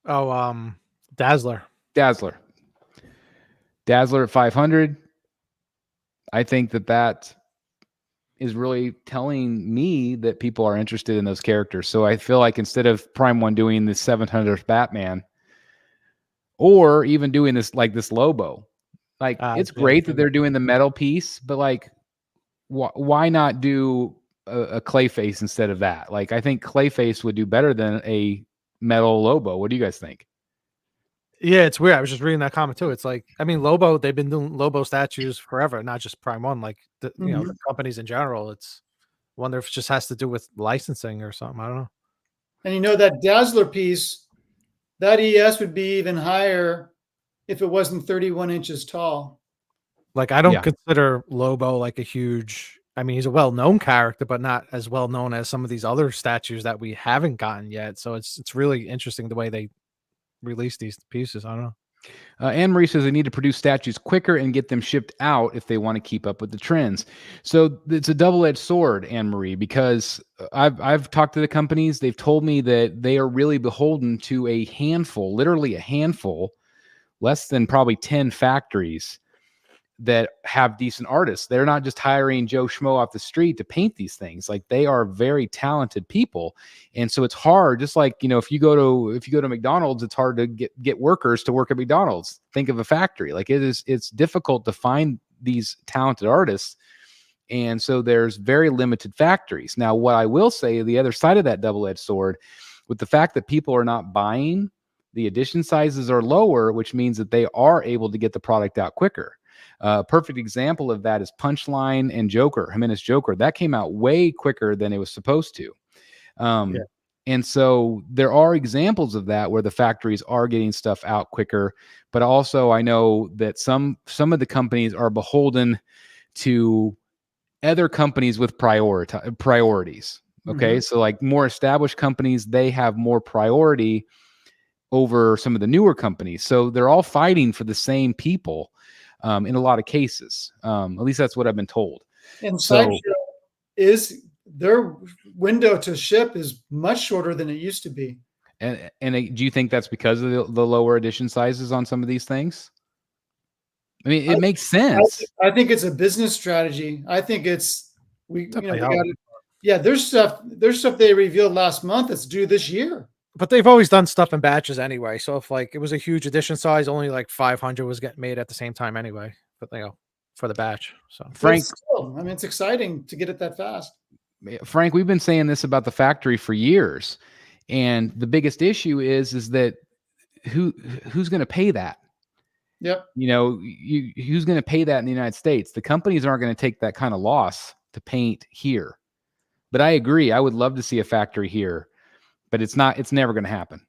Oh, Dazzler at 500. I think that is really telling me that people are interested in those characters. So I feel like instead of Prime One doing the 700th Batman, or even doing this like this Lobo, like it's great that they're doing the metal piece, but like, why not do a Clayface instead of that? Like, I think Clayface would do better than a metal Lobo. What do you guys think? Yeah, it's weird. I was just reading that comment too. It's like, I mean, Lobo, they've been doing Lobo statues forever, not just Prime One, like you know, the companies in general. It's I wonder if it just has to do with licensing or something. I don't know. And you know, that Dazzler piece, that ES would be even higher if it wasn't 31 inches tall. Like I don't Yeah. consider Lobo like a huge. I mean, he's a well-known character, but not as well known as some of these other statues that we haven't gotten yet. So it's really interesting the way they release these pieces. I don't know. Anne Marie says they need to produce statues quicker and get them shipped out if they want to keep up with the trends. So it's a double-edged sword, Anne Marie, because I've talked to the companies. They've told me that they are really beholden to a handful, literally a handful, less than probably 10 factories that have decent artists. They're not just hiring Joe Schmo off the street to paint these things. Like they are very talented people. And so it's hard, just like, if you go to McDonald's, it's hard to get workers to work at McDonald's. Think of a factory. Like it's difficult to find these talented artists. And so there's very limited factories. Now, what I will say, the other side of that double-edged sword, with the fact that people are not buying, the edition sizes are lower, which means that they are able to get the product out quicker. Perfect example of that is Punchline and Jimenez Joker. That came out way quicker than it was supposed to. And so there are examples of that where the factories are getting stuff out quicker. But also I know that some of the companies are beholden to other companies with priorities. Okay. So like more established companies, they have more priority over some of the newer companies. So they're all fighting for the same people. In a lot of cases, at least that's what I've been told. And Sideshow is their window to ship is much shorter than it used to be. And do you think that's because of the lower edition sizes on some of these things? I mean, it makes sense. I think it's a business strategy. I think it's there's stuff they revealed last month that's due this year. But they've always done stuff in batches anyway. So if like it was a huge edition size, only like 500 was getting made at the same time anyway. But for the batch. So Frank, it's exciting to get it that fast. Frank, we've been saying this about the factory for years, and the biggest issue is that who's going to pay that? Yep. Who's going to pay that in the United States? The companies aren't going to take that kind of loss to paint here. But I agree. I would love to see a factory here. But it's never going to happen.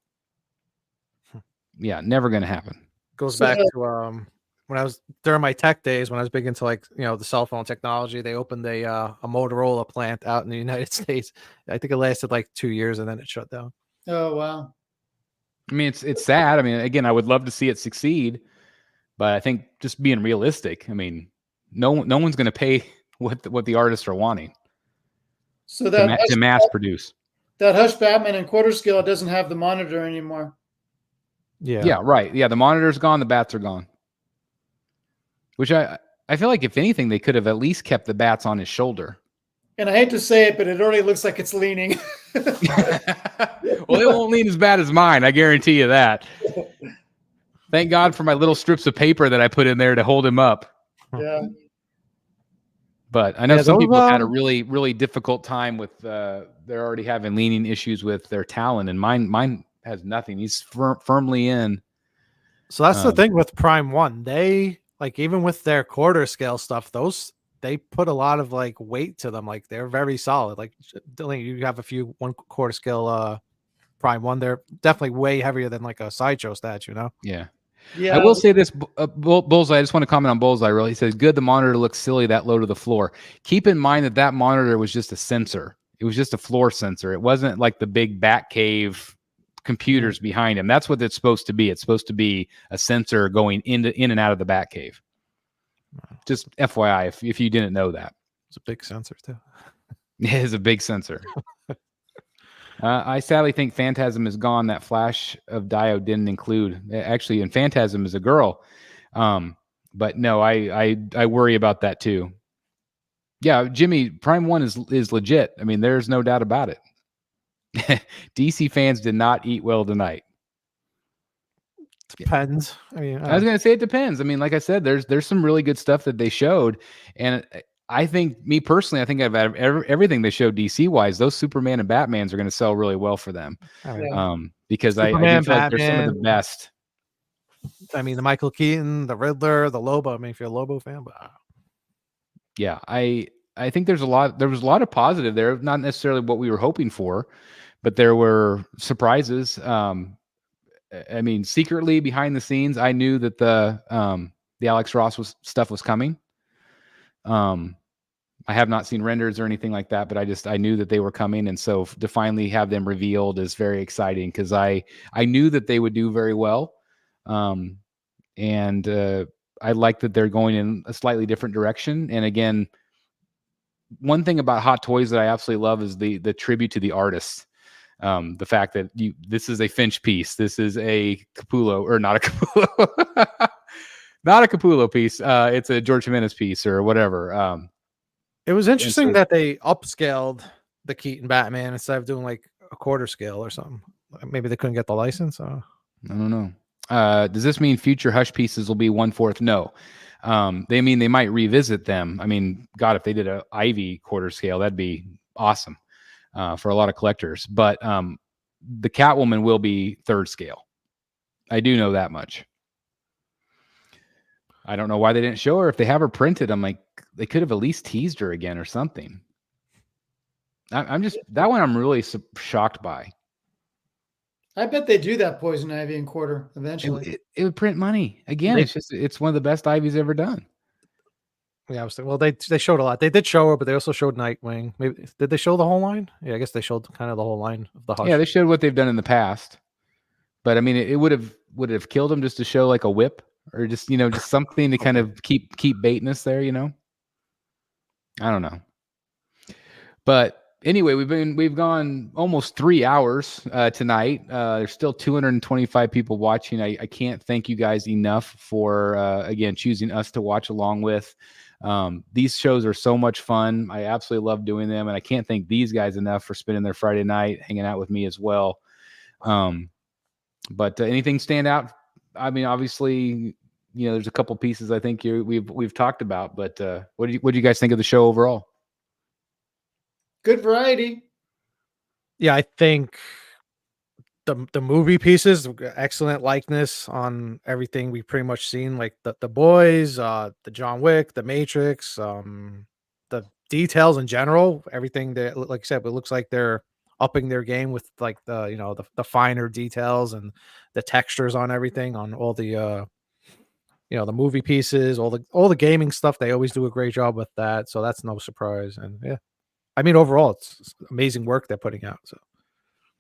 Yeah, never going to happen. Goes back to when I was during my tech days, when I was big into the cell phone technology. They opened a Motorola plant out in the United States. I think it lasted like 2 years and then it shut down. Oh wow. I mean, it's sad. I mean, again, I would love to see it succeed, but I think just being realistic. I mean, no one's going to pay what the artists are wanting. So that to mass produce. That Hush Batman and quarter scale doesn't have the monitor anymore. Yeah, right. Yeah, the monitor's gone, the bats are gone. Which I feel like if anything, they could have at least kept the bats on his shoulder. And I hate to say it, but it already looks like it's leaning. Well, it won't lean as bad as mine. I guarantee you that. Thank God for my little strips of paper that I put in there to hold him up. Yeah. But I know some people have had a really, really difficult time with they're already having leaning issues with their talent, and mine has nothing. He's firmly in. So that's the thing with Prime 1. They even with their quarter scale stuff, they put a lot of weight to them. Like they're very solid. Like you have a few 1 quarter scale Prime 1. They're definitely way heavier than like a Sideshow statue, Yeah. Yeah, I will say this, Bullseye. I just want to comment on Bullseye. Really, he says, "Good. The monitor looks silly that low to the floor." Keep in mind that monitor was just a sensor. It was just a floor sensor. It wasn't like the big Batcave computers behind him. That's what it's supposed to be. It's supposed to be a sensor going in and out of the Batcave. Just FYI, if you didn't know that, it's a big sensor too. It is a big sensor. I sadly think Phantasm is gone. That flash of diode didn't include. Actually, and Phantasm is a girl. But no, I worry about that too. Yeah, Jimmy, Prime 1 is legit. I mean, there's no doubt about it. DC fans did not eat well tonight. Depends. I mean, I was going to say it depends. I mean, like I said, there's some really good stuff that they showed, and I think, me personally, I think I've had everything they showed DC wise. Those Superman and Batmans are going to sell really well for them, because Superman, I feel like they're some of the best. I mean, the Michael Keaton, the Riddler, the Lobo. I mean, if you're a Lobo fan, but yeah, I think there was a lot of positive there. Not necessarily what we were hoping for, but there were surprises. I mean, secretly behind the scenes, I knew that the Alex Ross stuff was coming. I have not seen renders or anything like that, but I knew that they were coming. And so to finally have them revealed is very exciting because I knew that they would do very well. And I like that they're going in a slightly different direction. And again, one thing about Hot Toys that I absolutely love is the tribute to the artists. The fact that this is a Finch piece, this is a Capullo, or not a Capullo, not a Capullo piece. It's a George Jimenez piece or whatever. It was interesting that they upscaled the Keaton Batman instead of doing like a quarter scale or something. Maybe they couldn't get the license. I don't know. Does this mean future Hush pieces will be 1/4? No. They might revisit them. I mean, God, if they did a Ivy quarter scale, that'd be awesome for a lot of collectors. But the Catwoman will be 3rd scale. I do know that much. I don't know why they didn't show her. If they have her printed, I'm like, they could have at least teased her again or something. I'm just, that one I'm really shocked by. I bet they do that Poison Ivy in quarter eventually. It would print money. Again, it's one of the best Ivy's ever done. Yeah, I was thinking, well, they showed a lot. They did show her, but they also showed Nightwing. Maybe did they show the whole line? Yeah, I guess they showed kind of the whole line of the Hush. Yeah, they showed what they've done in the past. But I mean, it would have killed them just to show like a whip or just just something to kind of keep baiting us there. I don't know. But anyway, we've gone almost 3 hours tonight. There's still 225 people watching. I can't thank you guys enough for again choosing us to watch along with. These shows are so much fun. I absolutely love doing them, and I can't thank these guys enough for spending their Friday night hanging out with me as well. But anything stand out? I mean, obviously, there's a couple pieces I think we've talked about. But what do you guys think of the show overall? Good variety. Yeah, I think the movie pieces, excellent likeness on everything we've pretty much seen, like the Boys, the John Wick, the Matrix, the details in general, everything that, like I said, it looks like they're upping their game with like the finer details and the textures on everything, on all the the movie pieces, all the gaming stuff. They always do a great job with that, so that's no surprise. And yeah, I mean, overall, it's amazing work they're putting out. So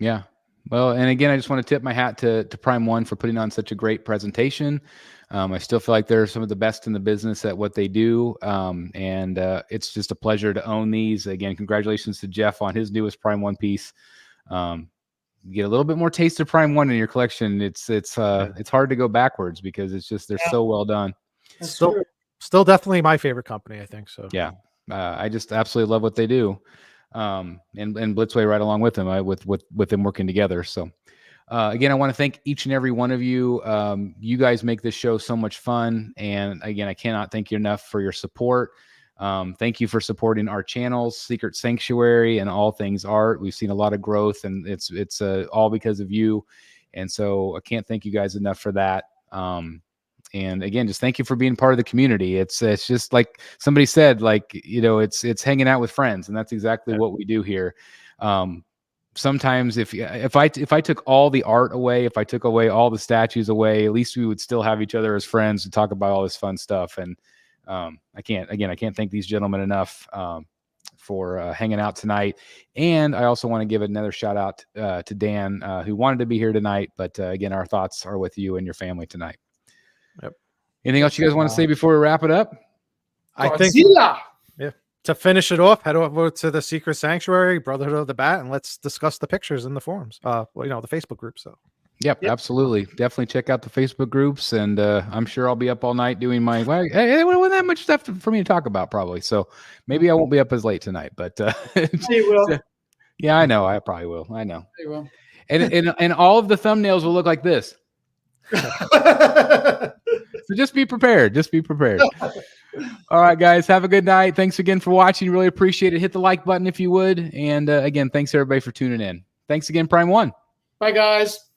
yeah. Well, and again, I just want to tip my hat to Prime One for putting on such a great presentation. I still feel like they're some of the best in the business at what they do. And it's just a pleasure to own these. Again, congratulations to Jeff on his newest Prime One piece. You get a little bit more taste of Prime One in your collection. It's hard to go backwards because it's just, they're so well done. Still definitely my favorite company, I think. So yeah, I just absolutely love what they do. And Blitzway right along with them, with them working together. So again, I want to thank each and every one of you. You guys make this show so much fun. And again, I cannot thank you enough for your support. Thank you for supporting our channels, Secret Sanctuary and All Things Art. We've seen a lot of growth, and it's all because of you. And so I can't thank you guys enough for that. And again, just thank you for being part of the community. It's just like somebody said, like, it's hanging out with friends, and that's exactly what we do here. Sometimes if I took all the art away, if I took away all the statues away, at least we would still have each other as friends to talk about all this fun stuff. And I can't thank these gentlemen enough for hanging out tonight. And I also want to give another shout out to Dan, who wanted to be here tonight, but again, our thoughts are with you and your family tonight. Yep. Anything else you guys want to say before we wrap it up? I think, yeah, to finish it off, head over to the Secret Sanctuary, Brotherhood of the Bat, and let's discuss the pictures in the forums. The Facebook group. So Yep, absolutely. Definitely check out the Facebook groups, and I'm sure I'll be up all night doing my. Well, hey, wasn't that much stuff for me to talk about, probably. So maybe I won't be up as late tonight, but you will. Yeah, I know. I probably will. I know. You will. And all of the thumbnails will look like this. So just be prepared. Just be prepared. All right, guys. Have a good night. Thanks again for watching. Really appreciate it. Hit the like button if you would. And again, thanks everybody for tuning in. Thanks again, Prime One. Bye, guys.